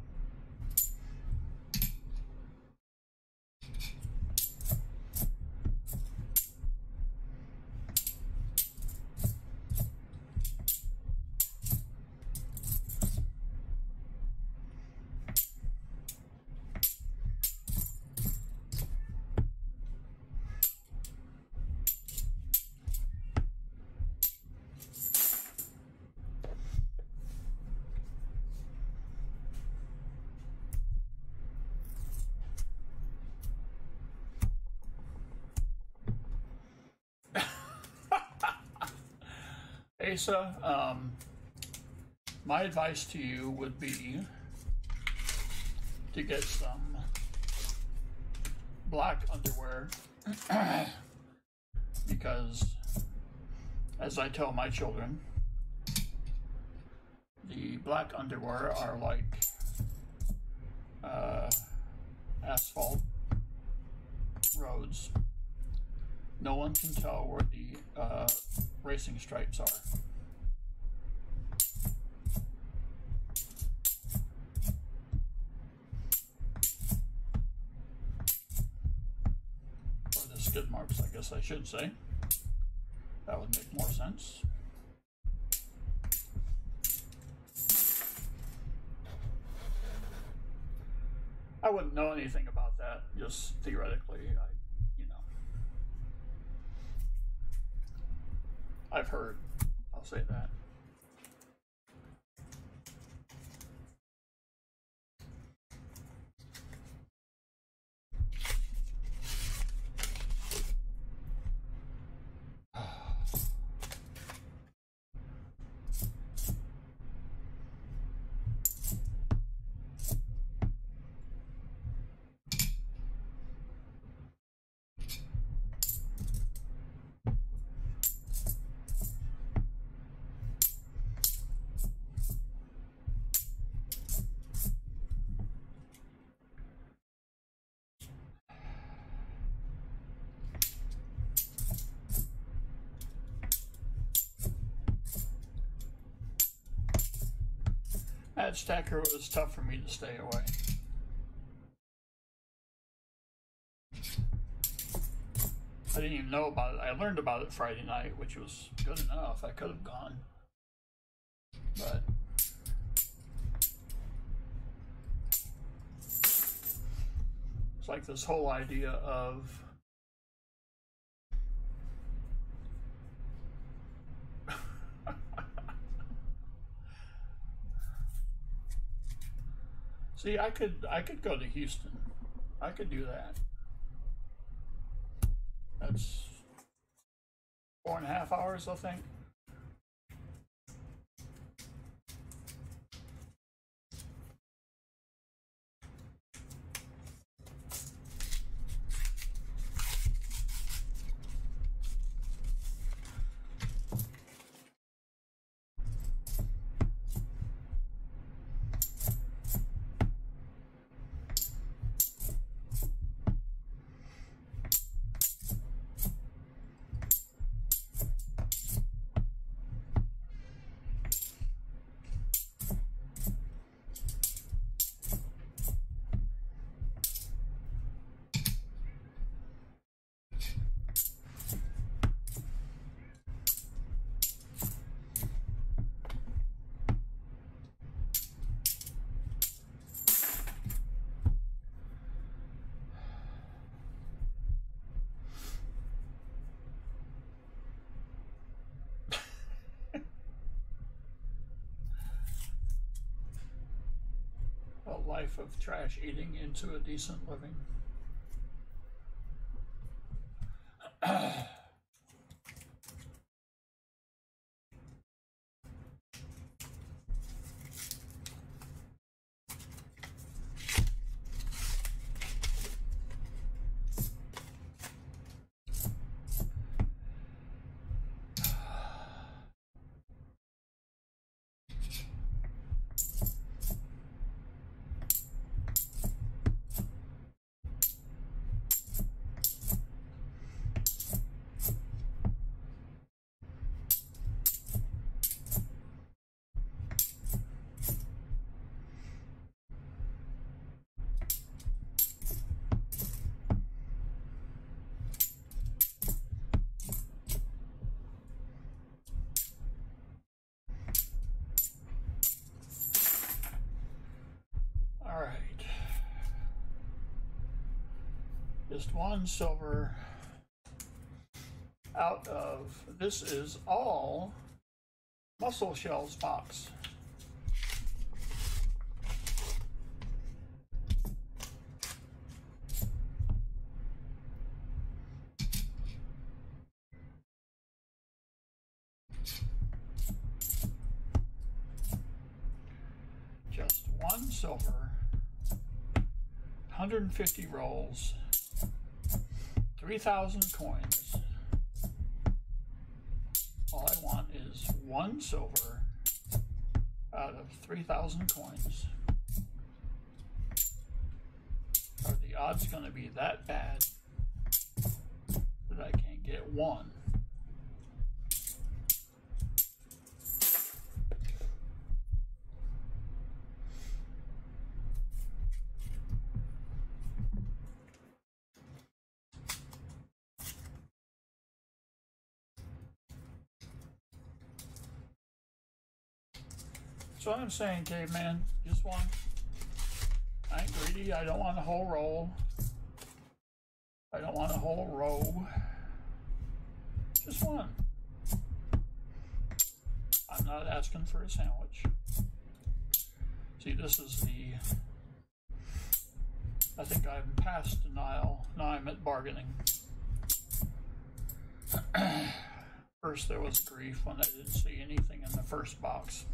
Asa, my advice to you would be to get some black underwear because, as I tell my children, the black underwear are like asphalt roads. No one can tell where the racing stripes are. Or the skid marks, I guess I should say. That would make more sense. I wouldn't know anything about that, just theoretically. I've heard, I'll say that. At Stacker, it was tough for me to stay away. I didn't even know about it. I learned about it Friday night, which was good enough. I could have gone. But it's like this whole idea of see, I could go to Houston. I could do that. That's 4.5 hours, I think. life of trash eating into a decent living. All right. Just one silver out of, this is all mussel shells box. Just one silver, 150 rolls, 3,000 coins. All I want is one silver out of 3,000 coins. Are the odds going to be that bad that I can't get one? So I'm saying, caveman, just one. I ain't greedy. I don't want a whole roll. I don't want a whole row. Just one. I'm not asking for a sandwich. See, this is the, I think I'm past denial. Now I'm at bargaining. First there was grief when I didn't see anything in the first box.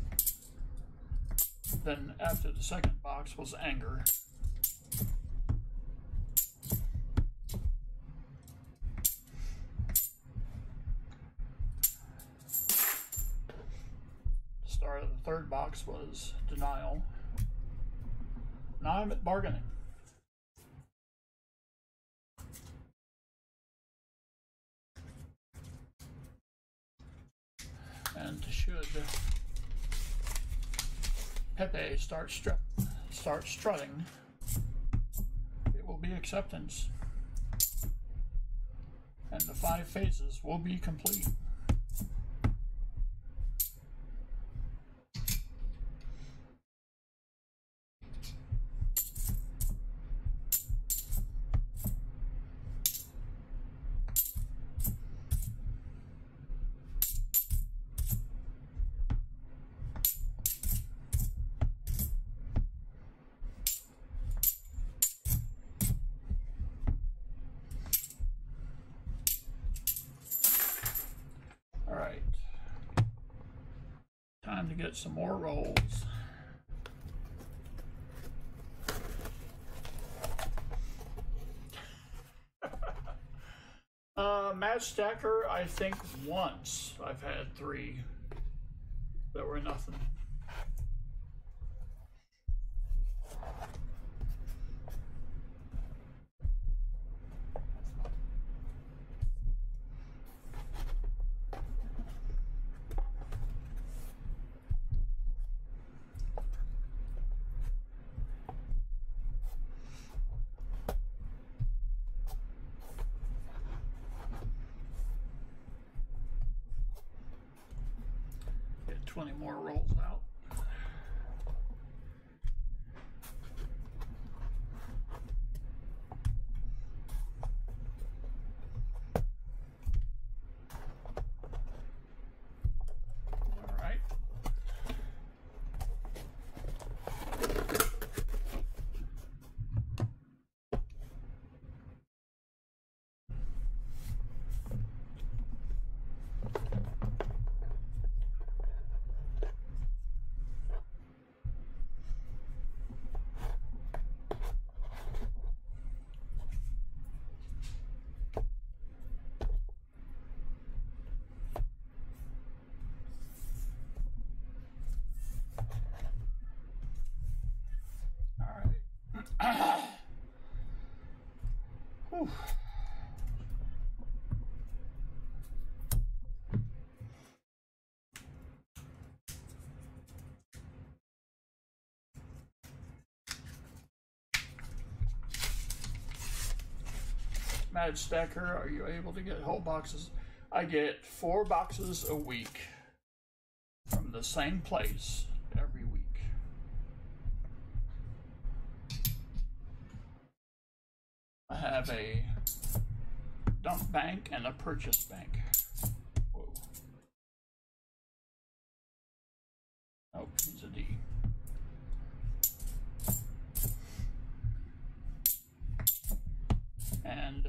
Then after the second box was anger. The start of the third box was denial. Now I'm at bargaining. And should Pepe start strutting, it will be acceptance, and the 5 phases will be complete. Time to get some more rolls. Match stacker, I think once I've had 3 that were nothing. Get 20 more rolls out. Whew. Mad Stacker, are you able to get whole boxes? I get 4 boxes a week from the same place every week. I have a dump bank and a purchase bank. Whoa. Oh, he's a D. And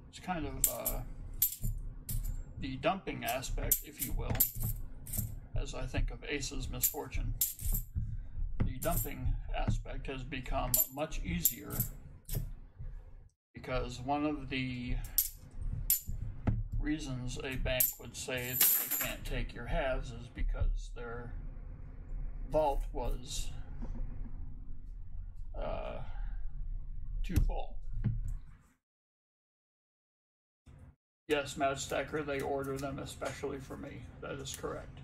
it's kind of the dumping aspect, if you will, as I think of Ace's misfortune. The dumping aspect has become much easier because one of the reasons a bank would say that they can't take your halves is because their vault was too full. Yes, Mad Stacker, they order them especially for me. That is correct.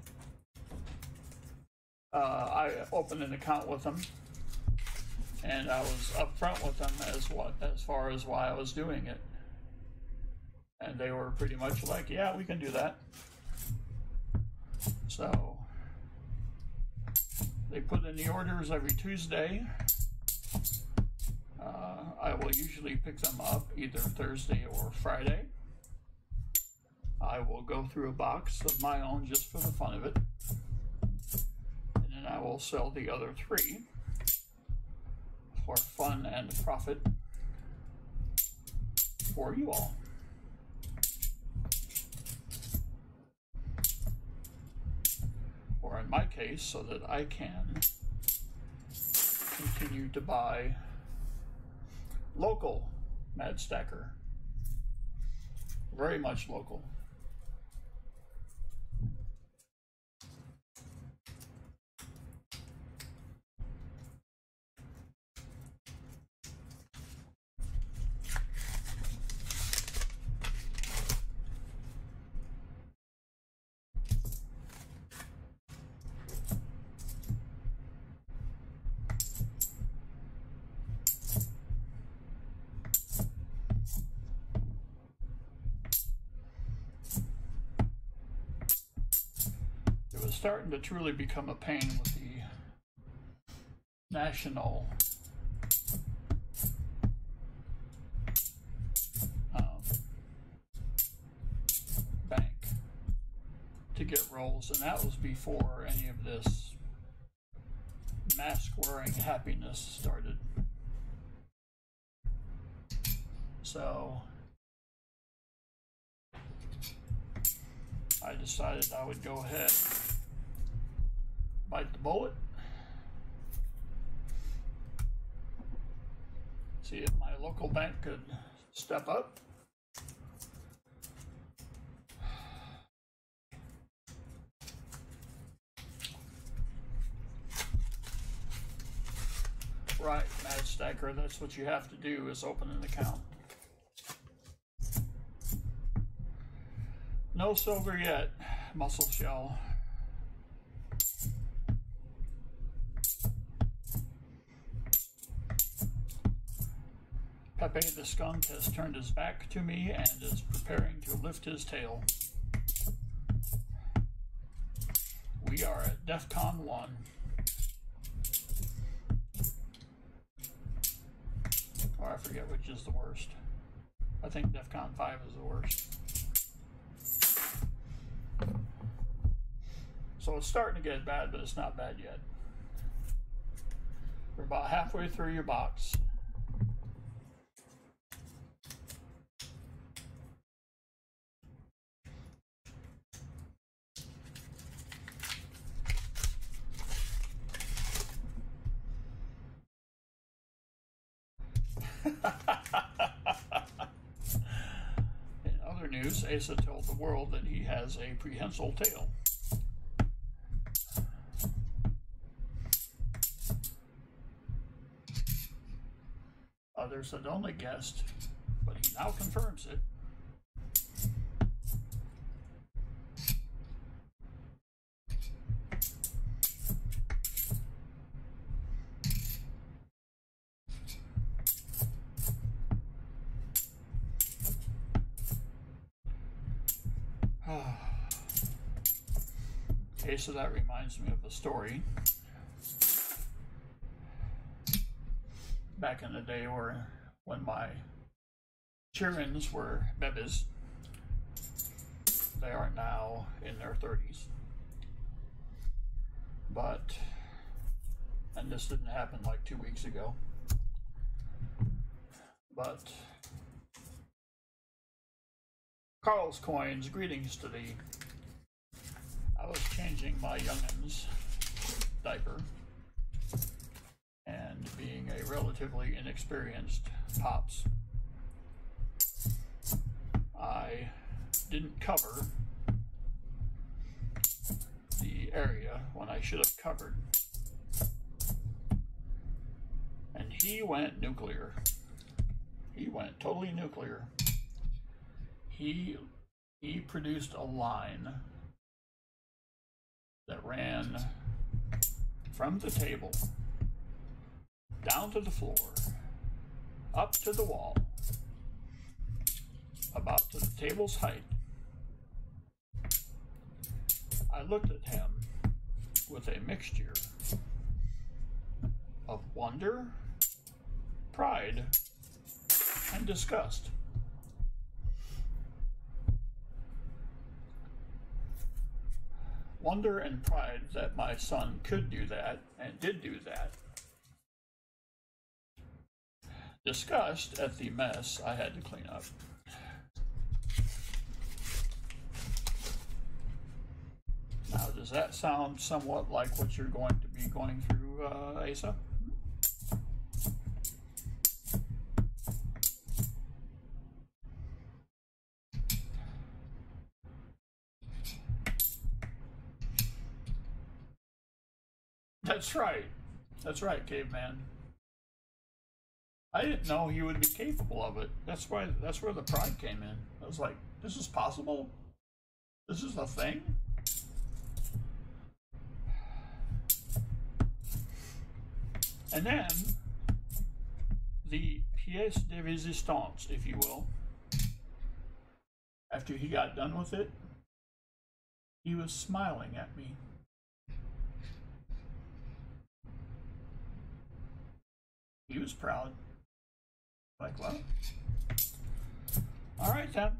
I opened an account with them, and I was upfront with them as far as why I was doing it. And they were pretty much like, yeah, we can do that. So they put in the orders every Tuesday. I will usually pick them up either Thursday or Friday. I will go through a box of my own just for the fun of it. And then I will sell the other 3 for fun and profit for you all. Or in my case, so that I can continue to buy local Mad Stacker. Very much local. Starting to truly become a pain with the national bank to get rolls, and that was before any of this mask-wearing happiness started. So I decided I would go ahead, bite the bullet, see if my local bank could step up. Right, Mad Stacker, that's what you have to do, is open an account. No silver yet, Muscle Shell. Pepe the skunk has turned his back to me and is preparing to lift his tail. We are at DEFCON 1. Or I forget which is the worst. I think DEFCON 5 is the worst. So it's starting to get bad, but it's not bad yet. We're about halfway through your box. In other news, Asa told the world that he has a prehensile tail. Others had only guessed, but he now confirms it. Okay, so that reminds me of a story. Back in the day when my children were bebes, they are now in their 30s. And this didn't happen like 2 weeks ago, but Carl's Coins, greetings to thee. I was changing my youngin's diaper, and being a relatively inexperienced pops, I didn't cover the area when I should have covered. And he went nuclear. He went totally nuclear. He produced a line that ran from the table down to the floor, up to the wall, about to the table's height. I looked at him with a mixture of wonder, pride, and disgust. Wonder and pride that my son could do that and did do that. Disgust at the mess I had to clean up. Now, does that sound somewhat like what you're going to be going through, Asa? That's right. That's right, caveman. I didn't know he would be capable of it. That's where the pride came in. I was like, this is possible? This is a thing? And then the pièce de résistance, if you will, after he got done with it, he was smiling at me. He was proud. Like, well, all right then.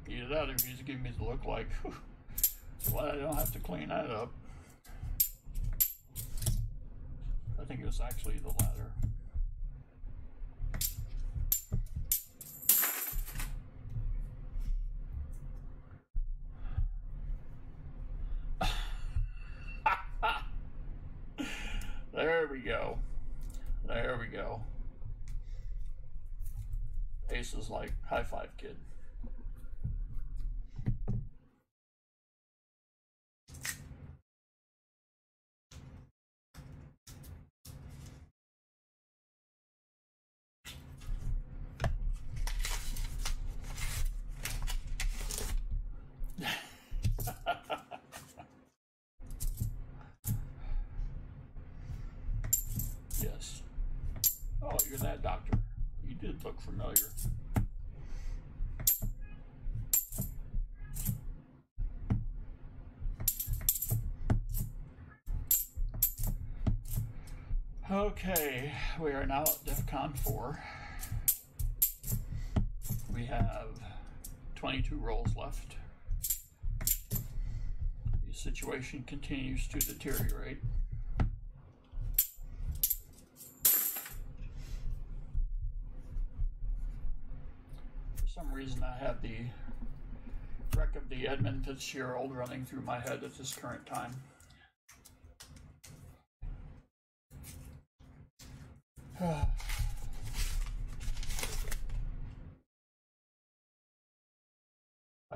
Either that or he's giving me the look like, well, I don't have to clean that up. I think it was actually the latter. There we go. There we go. Ace is like, high five, kid. Yes. Oh, you're that doctor. You did look familiar. Okay, we are now at DEFCON 4. We have 22 rolls left. The situation continues to deteriorate. For some reason, I have the wreck of the Edmund Fitzgerald running through my head at this current time. I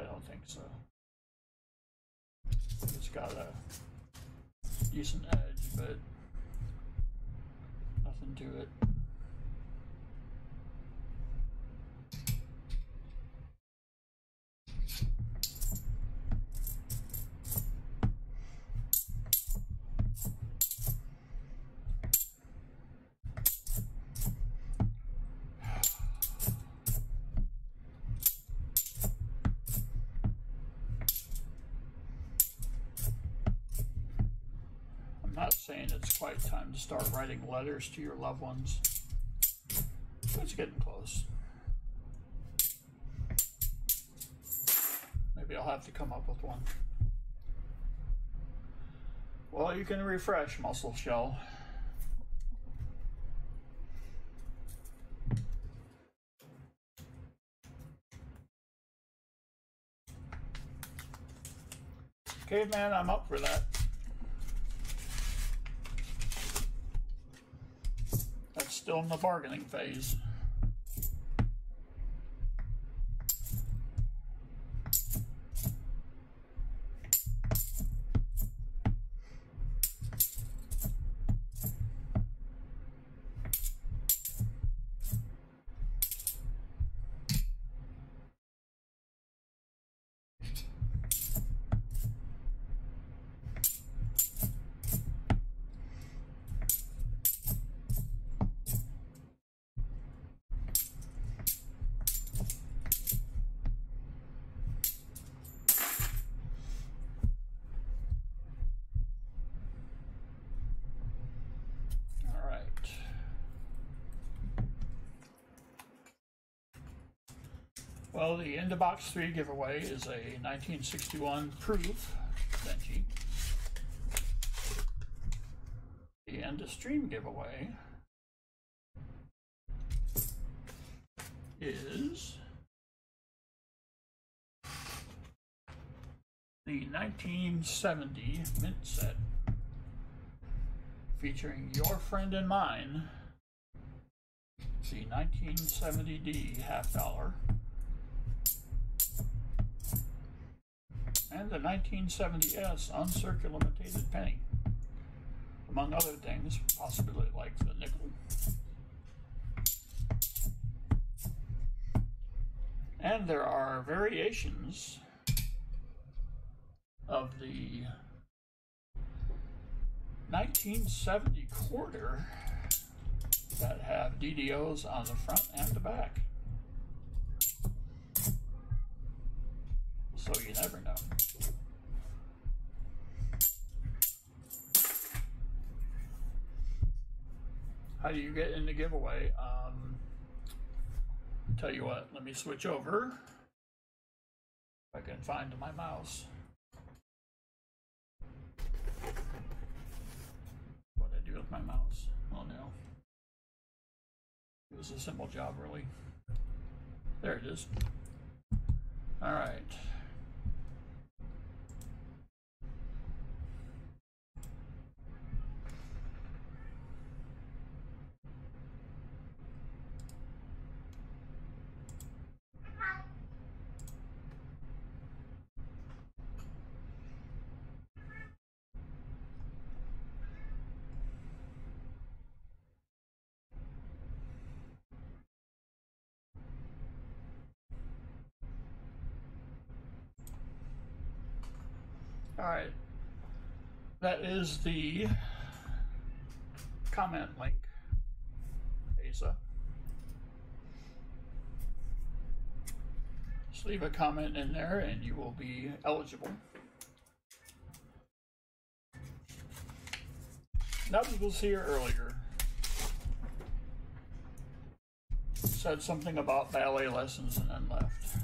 don't think so. It's got a decent edge, but nothing to it. saying it's quite time to start writing letters to your loved ones. It's getting close. Maybe I'll have to come up with one. Well, you can refresh, Muscle Shell. Caveman, I'm up for that. That's still in the bargaining phase. Well, the Into Box 3 giveaway is a 1961 proof Benji. The End of Stream giveaway is the 1970 mint set featuring your friend and mine, the 1970D $half, and the 1970S uncirculated penny, among other things, possibly like the nickel. And there are variations of the 1970 quarter that have DDOs on the front and the back. So you never know. How do you get in the giveaway? Tell you what, let me switch over. If I can find my mouse. What did I do with my mouse? Oh no. It was a simple job, really. There it is. All right. All right, that is the comment link, Asa. Just leave a comment in there and you will be eligible. Nubs was here earlier. Said something about ballet lessons and then left.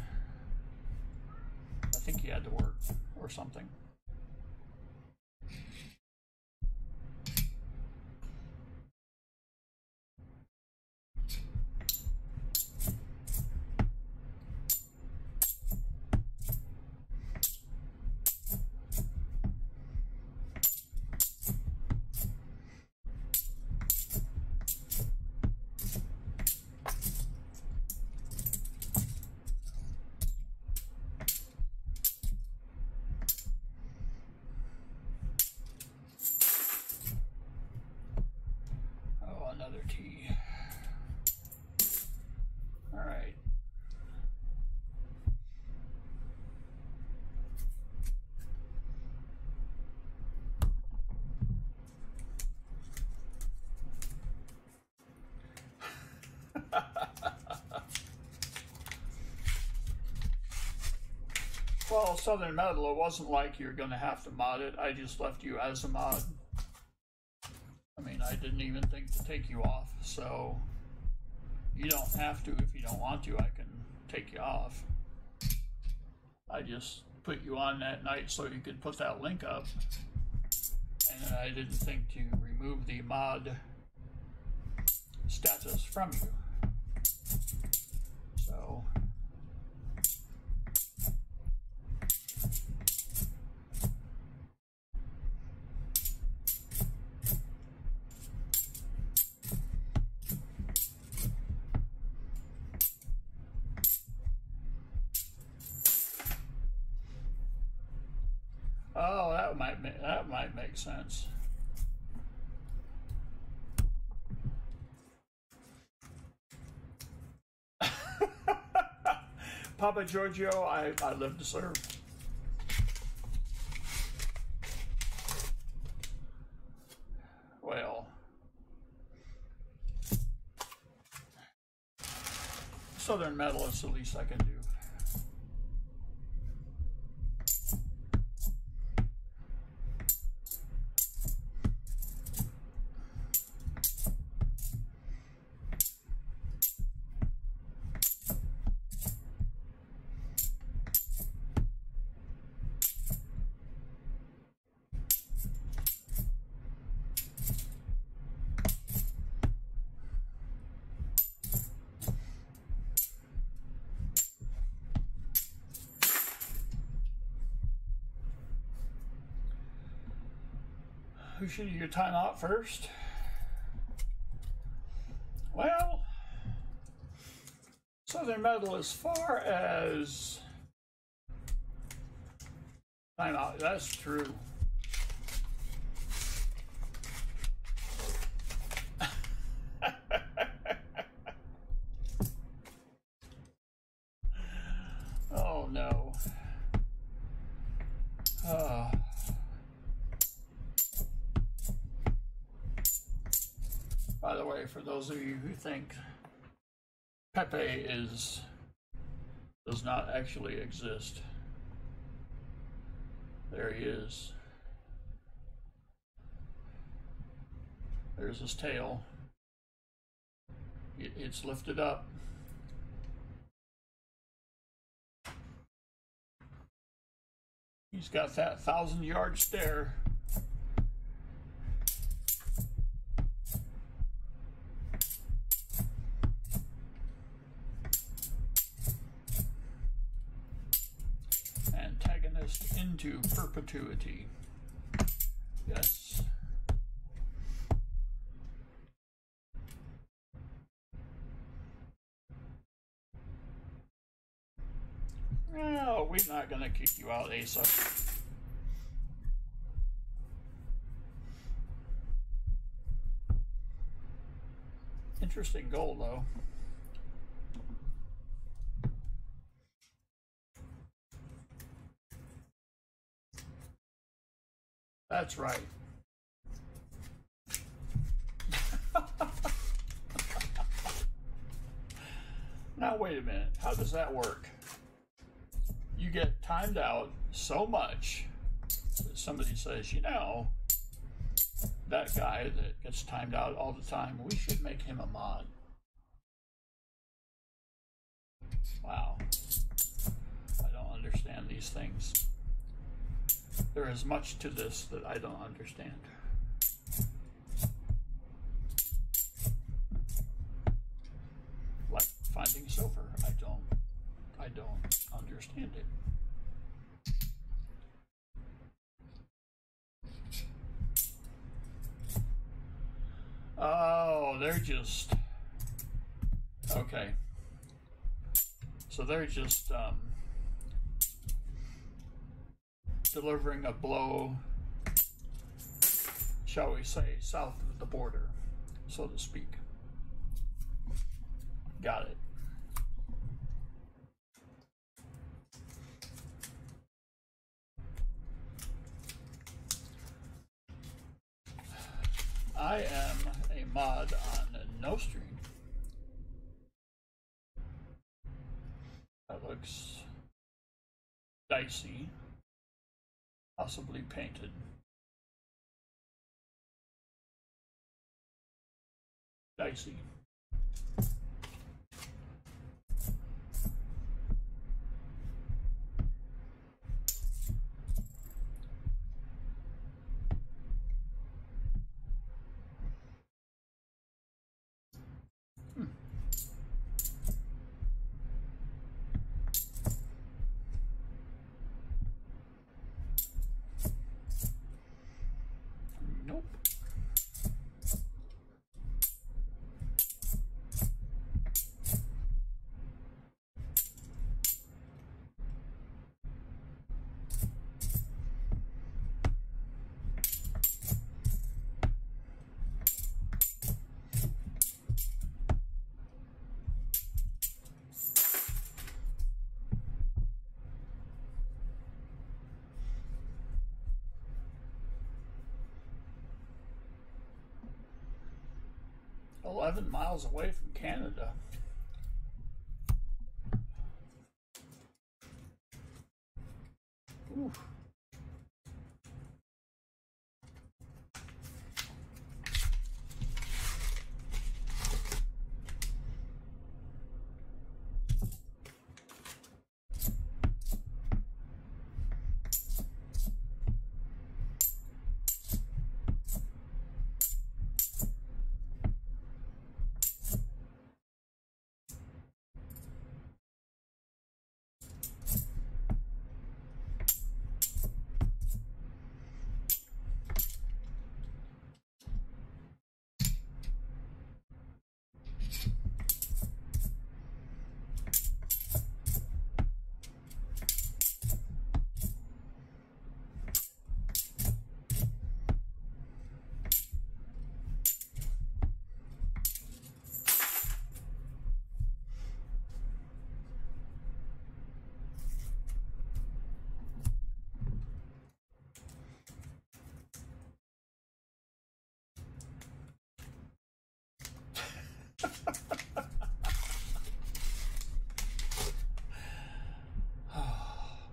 I think he had to work or something. Well, Southern Metal, it wasn't like you're going to have to mod it. I just left you as a mod. even think to take you off, so you don't have to if you don't want to. I can take you off. I just put you on that night so you could put that link up, and I didn't think to remove the mod status from you. So oh, that might make sense. Papa Giorgio, I live to serve. Well, Southern medalist, the least I can do. Who should you time out first? Well, Southern medal as far as timeout, that's true. Oh no. By the way, for those of you who think Pepe does not actually exist, there he is. There's his tail. It's lifted up. He's got that 1,000-yard stare. Antagonist into perpetuity. Yes. No, we're not going to kick you out, Asa. Interesting goal, though. That's right. Now, wait a minute. How does that work? You get timed out so much that somebody says, you know, that guy that gets timed out all the time, we should make him a mod. Wow. I don't understand these things. There is much to this that I don't understand. Like finding silver. I don't understand it. Oh, they're just okay. So they're just delivering a blow, shall we say, south of the border, so to speak. Got it. I am a mod on NoStream. That looks dicey, possibly painted. dicey. Nope. $11 miles away from Canada. Ooh.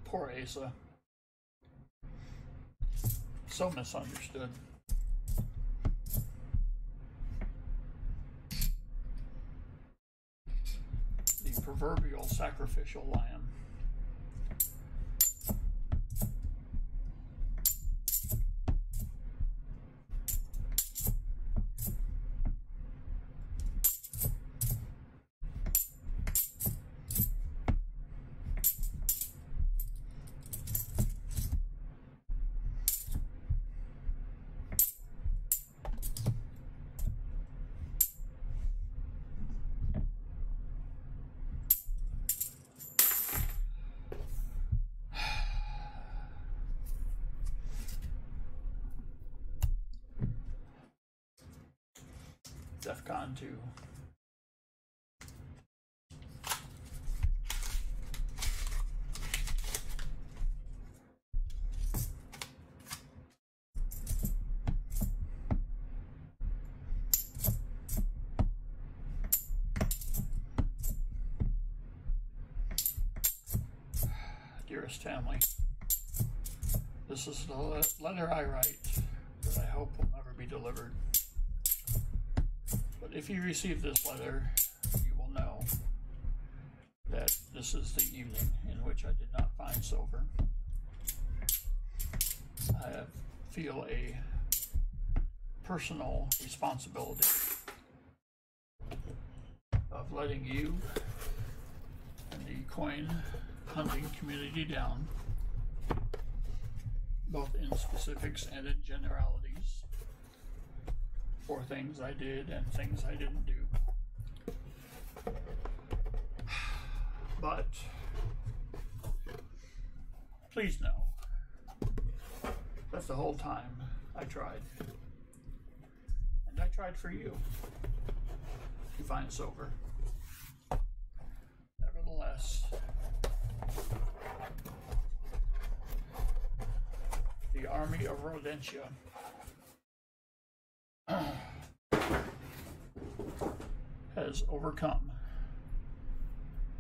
Poor Asa. So misunderstood. The proverbial sacrificial lamb. DEFCON 2. Dearest family, this is the letter I write that I hope will never be delivered. But if you receive this letter, you will know that this is the evening in which I did not find silver. I feel a personal responsibility of letting you and the coin hunting community down, both in specifics and in generalities, for things I did and things I didn't do. But please know that the whole time I tried, and I tried for you to find silver. Nevertheless, the army of Rodentia has overcome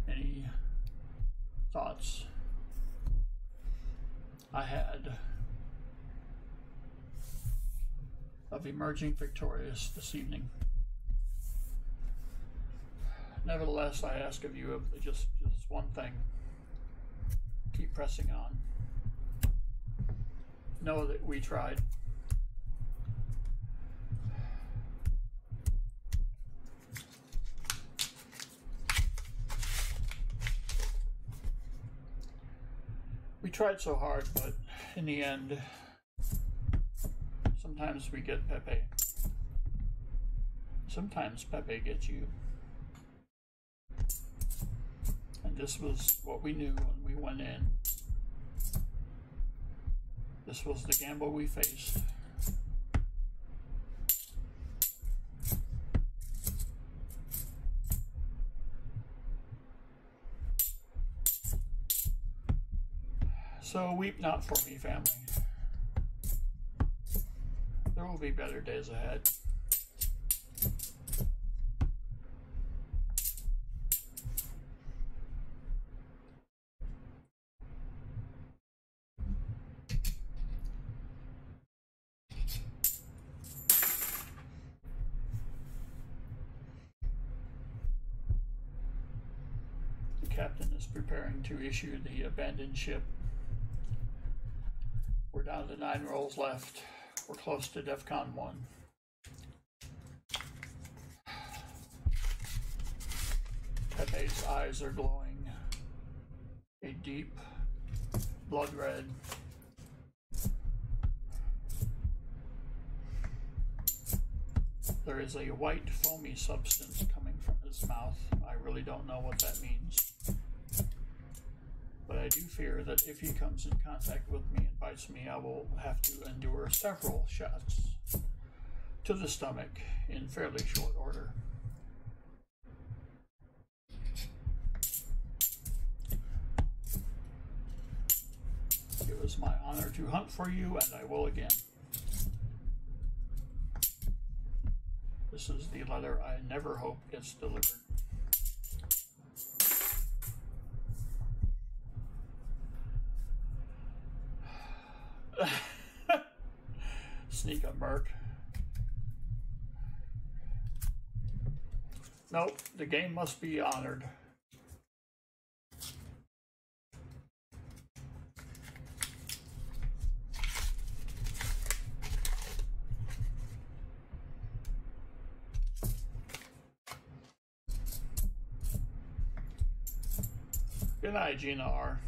any thoughts I had of emerging victorious this evening. Nevertheless, I ask of you just one thing. Keep pressing on. Know that we tried. We tried so hard, but in the end, sometimes we get Pepe. Sometimes Pepe gets you. And this was what we knew when we went in. This was the gamble we faced. So weep not for me, family. There will be better days ahead. The captain is preparing to issue the abandoned ship. We're down to 9 rolls left. We're close to DEFCON 1. Pepe's eyes are glowing a deep blood red. There is a white foamy substance coming from his mouth. I really don't know what that means. But I do fear that if he comes in contact with me and bites me, I will have to endure several shots to the stomach in fairly short order. It was my honor to hunt for you, and I will again. This is the letter I never hope gets delivered. Sneak a merc. Nope, the game must be honored. Good night, Gina R.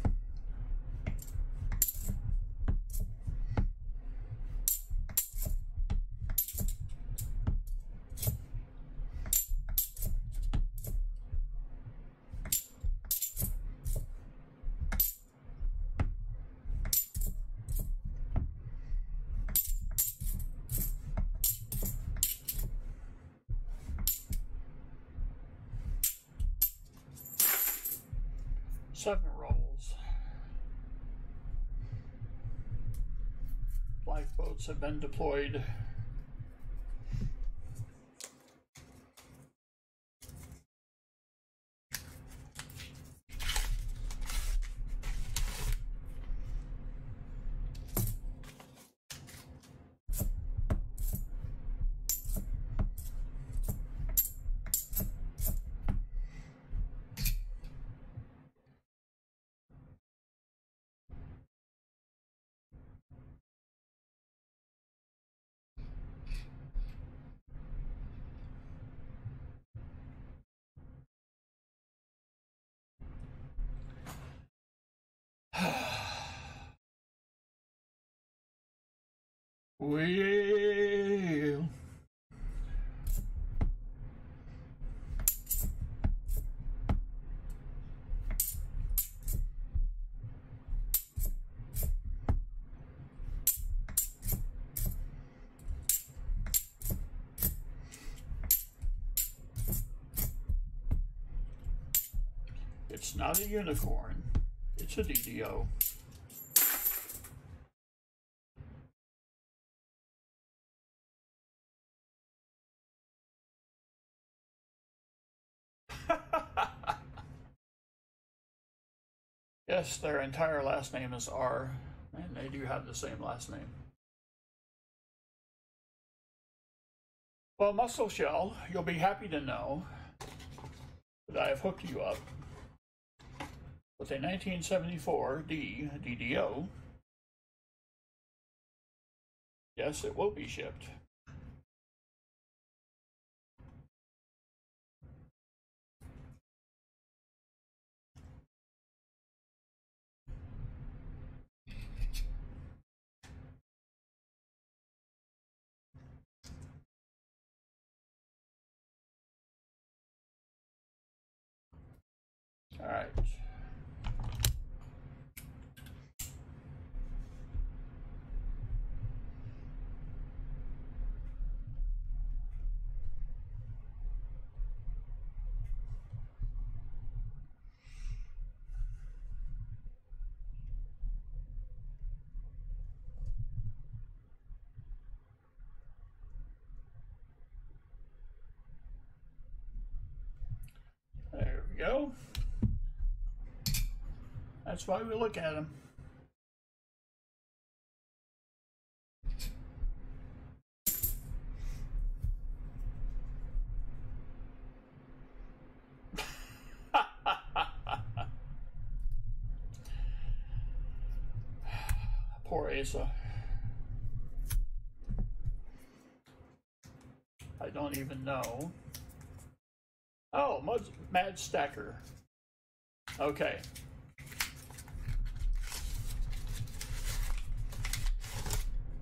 Seven rolls. Lifeboats have been deployed. Well, it's not a unicorn, it's a DDO. Yes, their entire last name is R, and they do have the same last name. Well, Muscle Shell, you'll be happy to know I have hooked you up with a 1974 DDO. Yes, it will be shipped. All right. There we go. That's why we look at them. Poor Asa. I don't even know. Oh, Mad Stacker. Okay.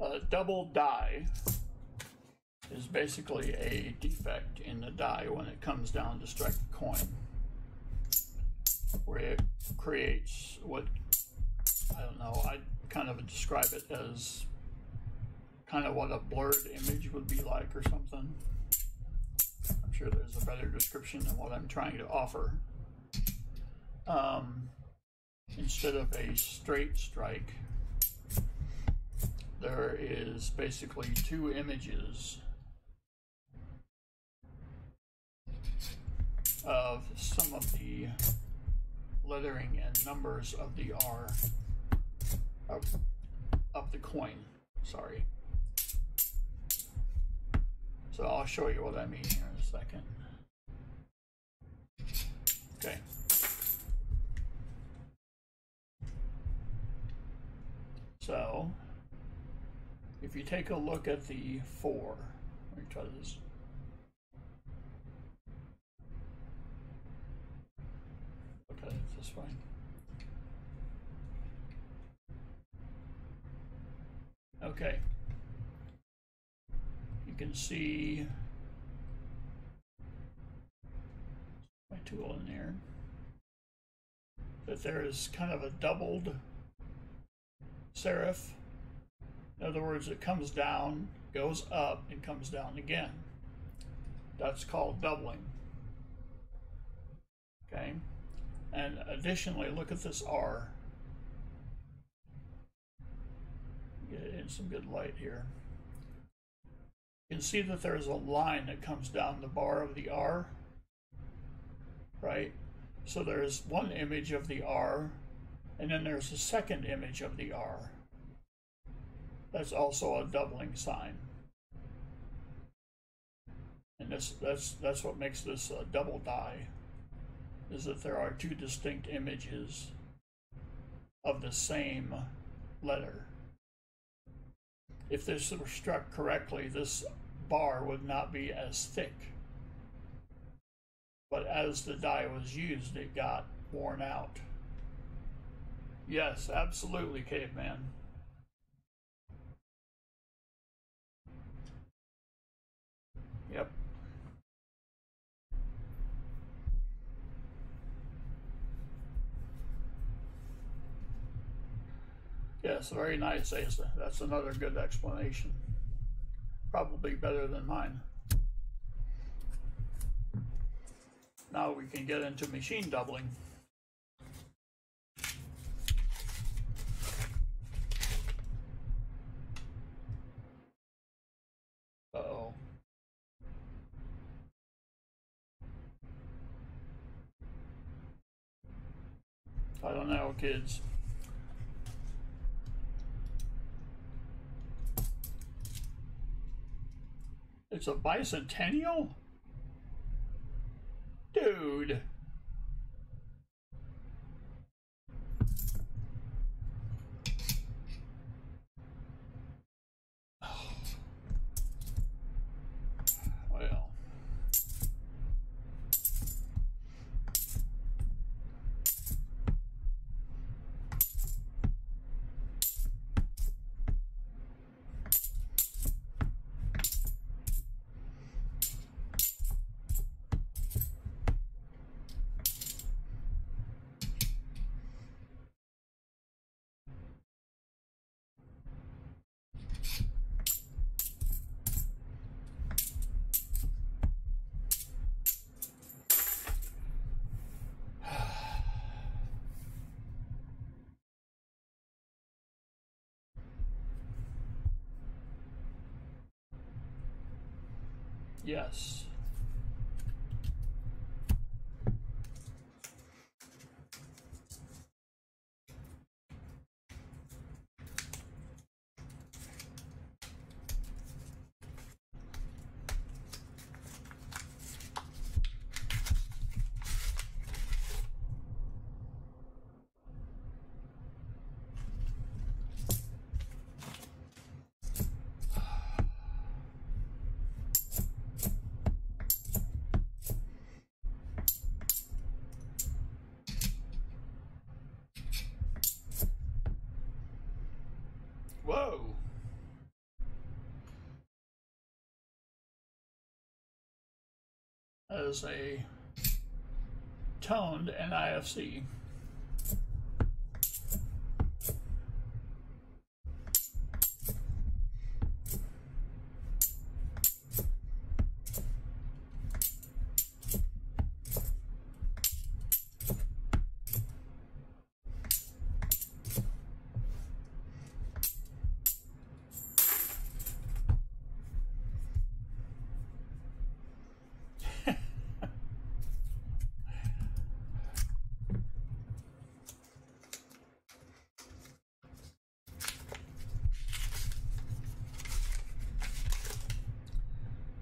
A double die is basically a defect in the die when it comes down to strike the coin, where it creates what, I don't know, I kind of describe it as kind of what a blurred image would be like or something. I'm sure there's a better description than what I'm trying to offer. Instead of a straight strike, there is basically two images of some of the lettering and numbers of the R of the coin. Sorry. So I'll show you what I mean here in a second. Okay. So if you take a look at the 4, let me try this. Look at it this way. Okay. You can see my tool in there, that there is kind of a doubled serif. In other words, it comes down, goes up, and comes down again. That's called doubling. Okay? And additionally, look at this R. Get it in some good light here. You can see that there's a line that comes down the bar of the R, right? So there's one image of the R, and then there's a second image of the R. That's also a doubling sign. And that's what makes this a double die, is that there are two distinct images of the same letter. If this were struck correctly, this bar would not be as thick. But as the die was used, it got worn out. Yes, absolutely, caveman. Yep. Yes, very nice, Asa. That's another good explanation. Probably better than mine. Now we can get into machine doubling. Uh-oh. I don't know, kids. It's a bicentennial? Dude. Yes. Whoa. That is a toned NIFC.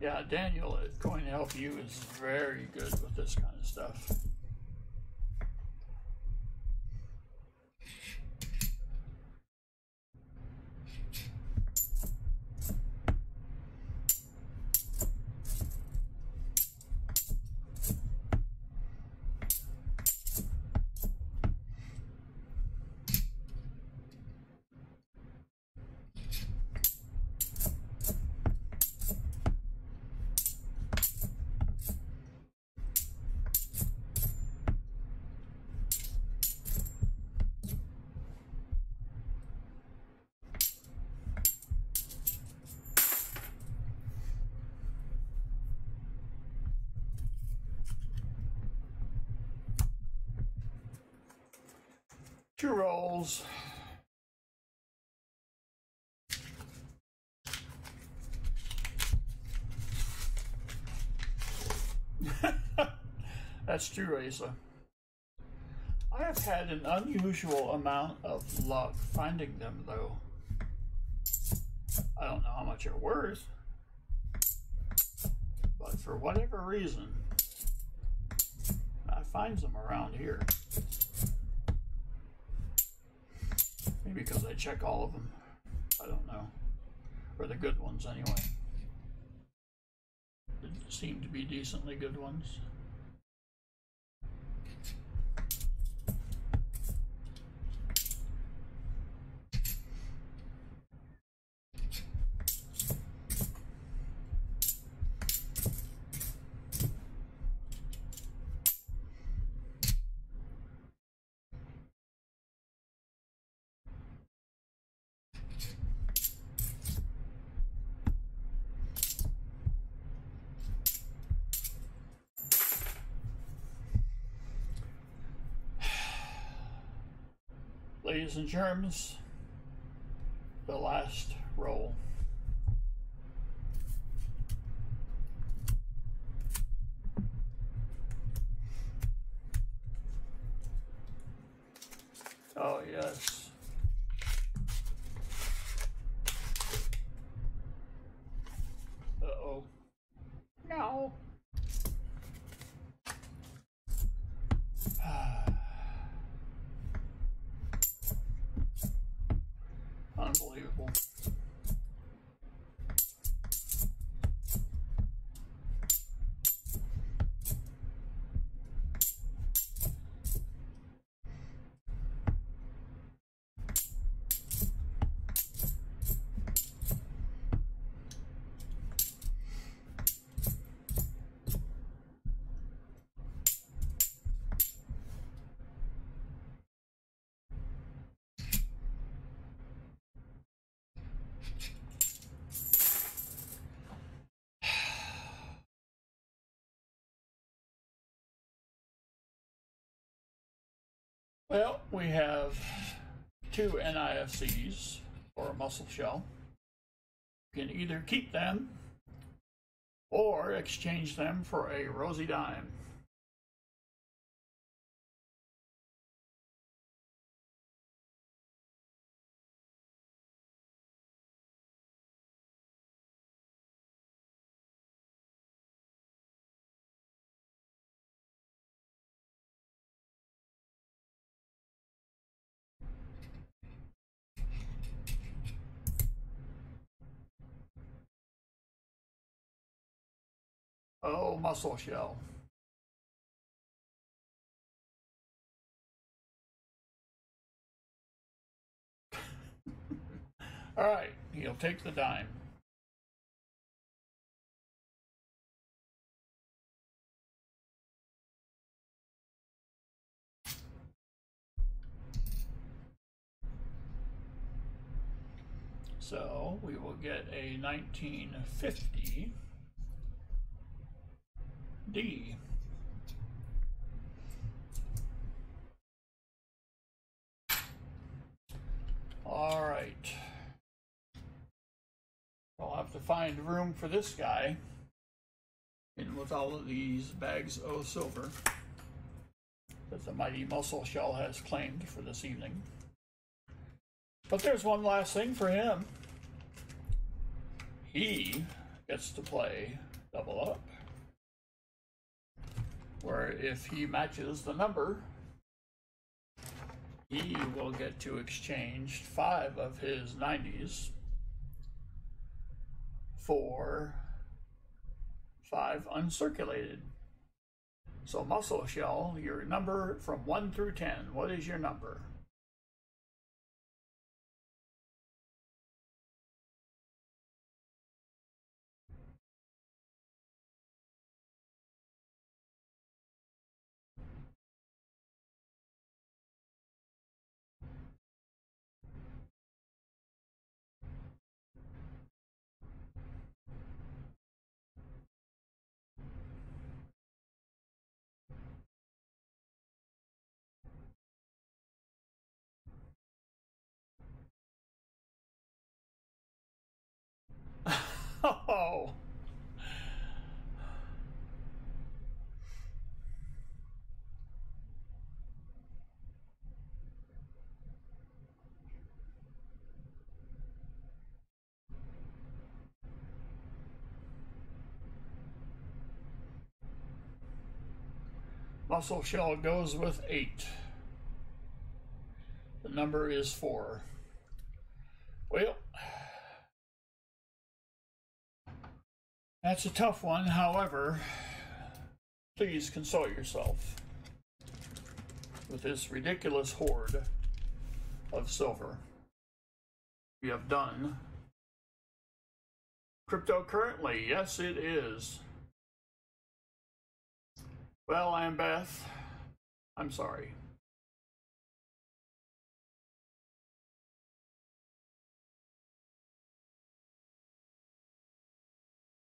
Yeah, Daniel at Going to Help You is very good with this kind of stuff. Two rolls. That's true, Asa. I have had an unusual amount of luck finding them, though. I don't know how much they're worth, but for whatever reason, I find them around here. Maybe because I check all of them. I don't know. Or the good ones, anyway. They seem to be decently good ones. Ladies and germs, the last roll. Oh, yes. Uh-oh. No. Unbelievable. Well, we have two NIFCs or a mussel shell. You can either keep them or exchange them for a rosy dime. Oh, mussel shell. All right, he'll take the dime. So we will get a 1950 D. All right. I'll have to find room for this guy in with all of these bags of silver that the mighty mussel shell has claimed for this evening. But there's one last thing for him. He gets to play double up, where if he matches the number, he will get to exchange 5 of his 90s for 5 uncirculated. So mussel shell, your number from 1 through 10, what is your number? Oh, mussel shell goes with 8. The number is 4. Well, that's a tough one. However, please console yourself with this ridiculous hoard of silver. We have done cryptocurrently. Yes, it is. Well, Beth, I'm sorry.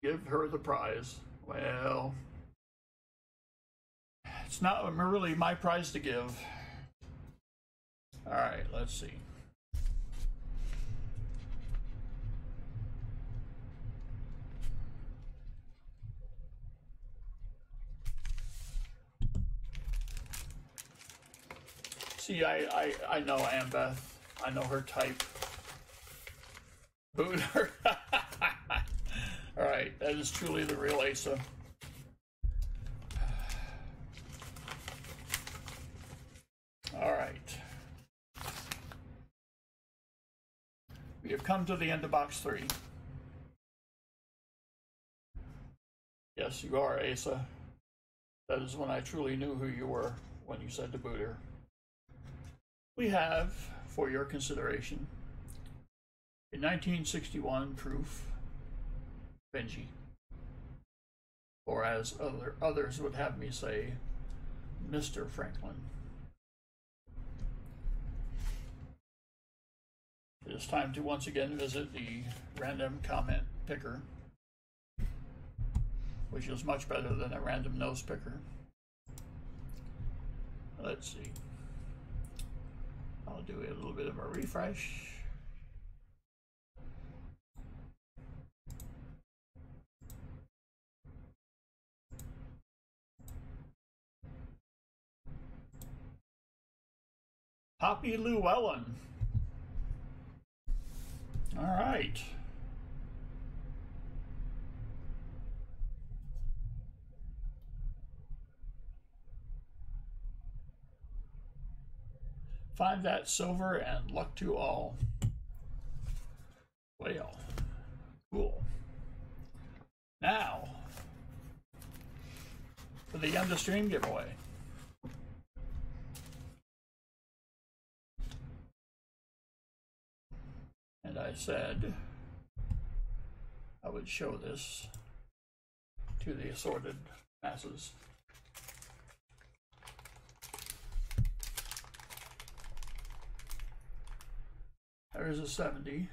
Give her the prize. Well, it's not really my prize to give. All right, let's see. See, I know Beth. I know her type. Booter. All right, that is truly the real Asa. All right. We have come to the end of box 3. Yes, you are Asa. That is when I truly knew who you were, when you said to Booter. We have, for your consideration, a 1961 proof Benji, or as others would have me say, Mr. Franklin. It is time to once again visit the random comment picker, which is much better than a random nose picker. Let's see. I'll do a little bit of a refresh. Poppy Llewellyn. All right. Find that silver and luck to all. Well, cool. Now, for the end of stream giveaway. And I said I would show this to the assorted masses. There's a 70.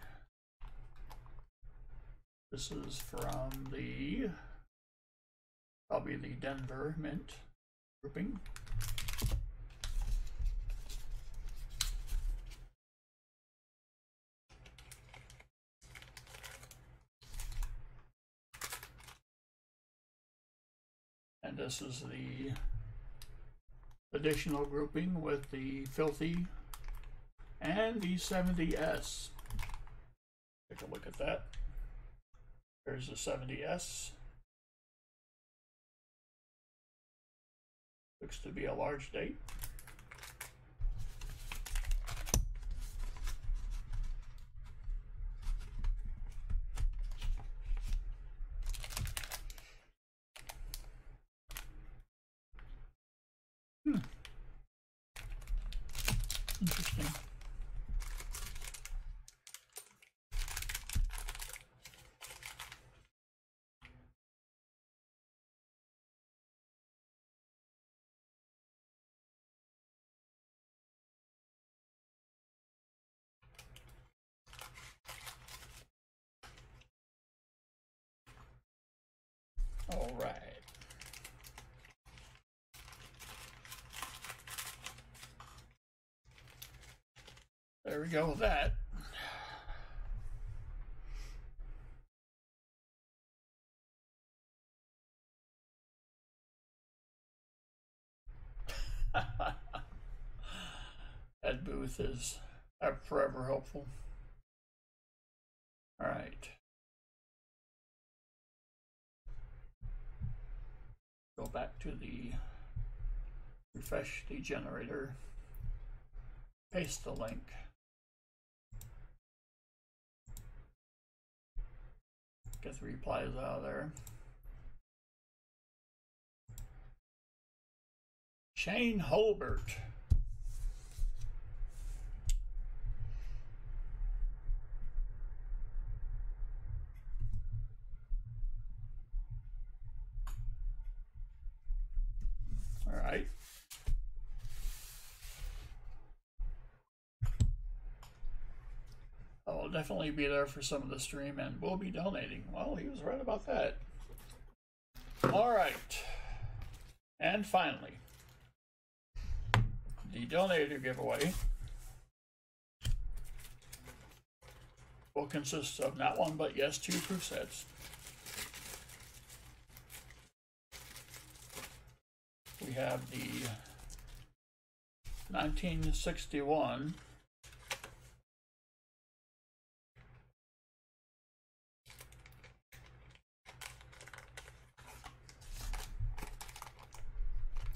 This is from the, probably the Denver Mint grouping. And this is the additional grouping with the Filthy and the 70S. Take a look at that. There's the 70S. Looks to be a large date. Interesting. All right. There we go with that. Ed Booth is forever helpful. All right. Go back to the refresh the generator. Paste the link. Get the replies out of there. Shane Holbert. All right. I'll definitely be there for some of the stream and will be donating. Well, he was right about that. All right. And finally, the donator giveaway will consist of not one, but yes, 2 proof sets. We have the 1961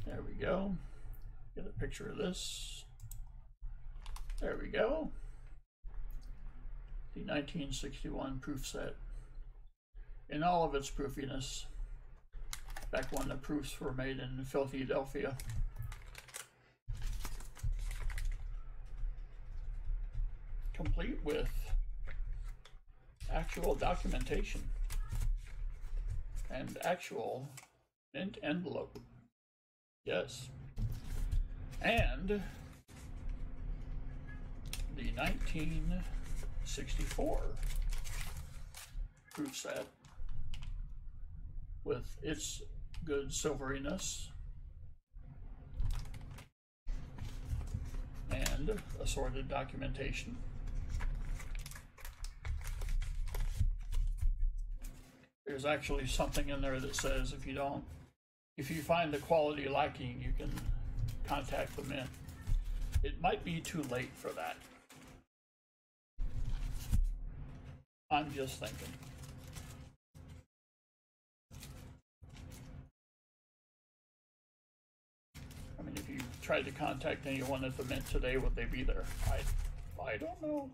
There we go. Get a picture of this. There we go. The 1961 proof set in all of its proofiness. Back when the proofs were made in Philadelphia. Complete with actual documentation and actual mint envelope. Yes. And the 1964 proof set with its good silveriness and assorted documentation. There's actually something in there that says if you find the quality lacking, you can contact the mint. it might be too late for that. I'm just thinking. I mean, if you tried to contact anyone at the Mint today, would they be there? I don't know.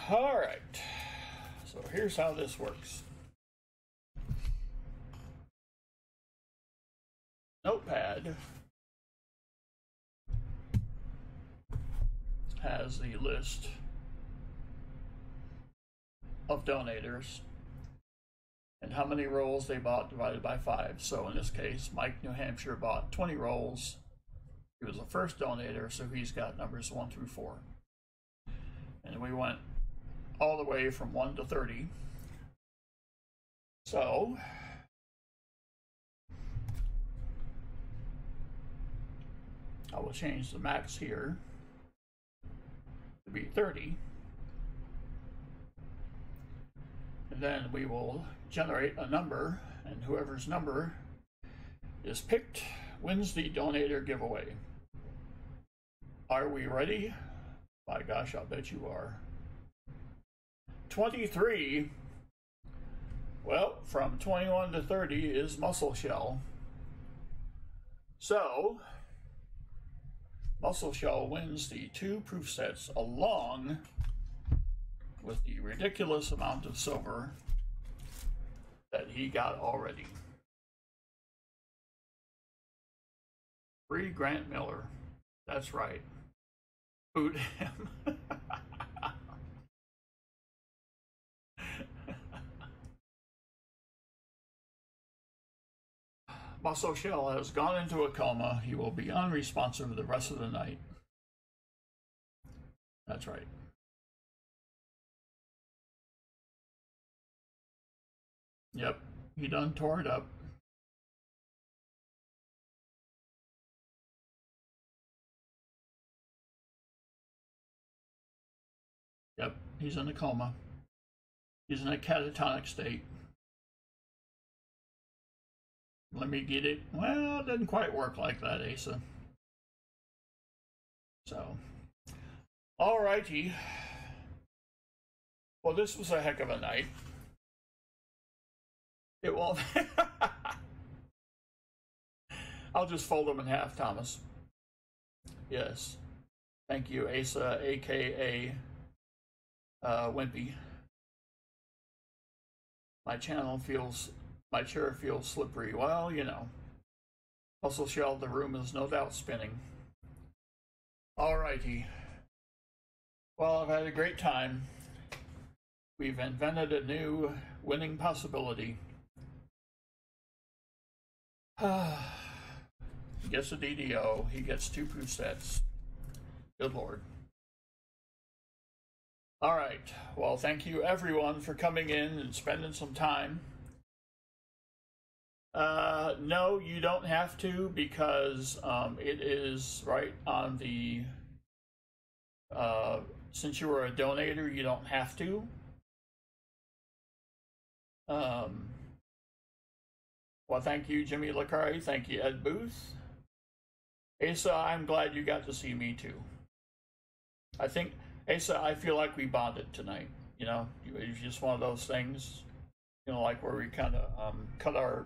All right. So here's how this works. Notepad has the list of donators and how many rolls they bought divided by 5. So in this case, Mike, New Hampshire bought 20 rolls. He was the first donator, so he's got numbers 1 through 4. And we went all the way from 1 to 30. So I will change the max here to be 30. And then we will generate a number, and whoever's number is picked wins the donator giveaway. Are we ready? My gosh, I'll bet you are. 23. Well, from 21 to 30 is Muscle Shell. So Muscle Shell wins the 2 proof sets along with the ridiculous amount of silver that he got already. Free Grant Miller. That's right. Boot him. Muscle Shell has gone into a coma. He will be unresponsive the rest of the night. That's right. Yep, he done tore it up. Yep, he's in a coma. He's in a catatonic state. Let me get it. Well, it didn't quite work like that, Asa. So, alrighty. Well, this was a heck of a night. It won't. I'll just fold them in half, Thomas. Yes. Thank you, Asa, aka Wimpy. My chair feels slippery. Well, you know. Muscle Shell, the room is no doubt spinning. Alrighty. Well, I've had a great time. We've invented a new winning possibility. He gets a DDO. He gets 2 proof sets. Good Lord. All right. Well, thank you everyone for coming in and spending some time. No, you don't have to, because it is right on the, since you were a donator, you don't have to. Well, thank you, Jimmy Lacari. Thank you, Ed Booth. Asa, I'm glad you got to see me too. I think, Asa, I feel like we bonded tonight. You know, it's just one of those things, you know, like where we kind of cut our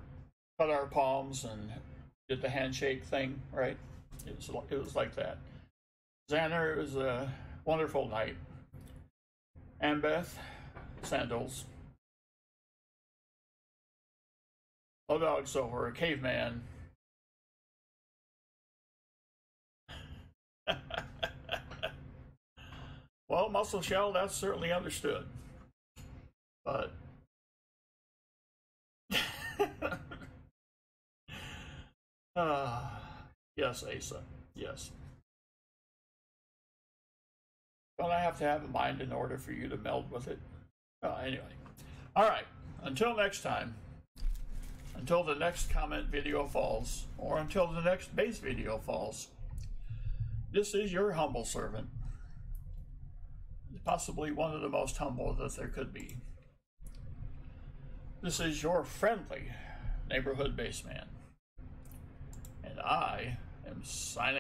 palms and did the handshake thing, right? It was like that. Xander, it was a wonderful night. Ambeth, Sandals. Oh, dog silver, caveman. Well, Muscle Shell, that's certainly understood. But yes, Asa, yes. Don't I have to have a mind in order for you to meld with it? Anyway. All right. Until next time. Until the next comment video falls, or until the next base video falls, this is your humble servant. Possibly one of the most humble that there could be. This is your friendly neighborhood baseman. And I am signing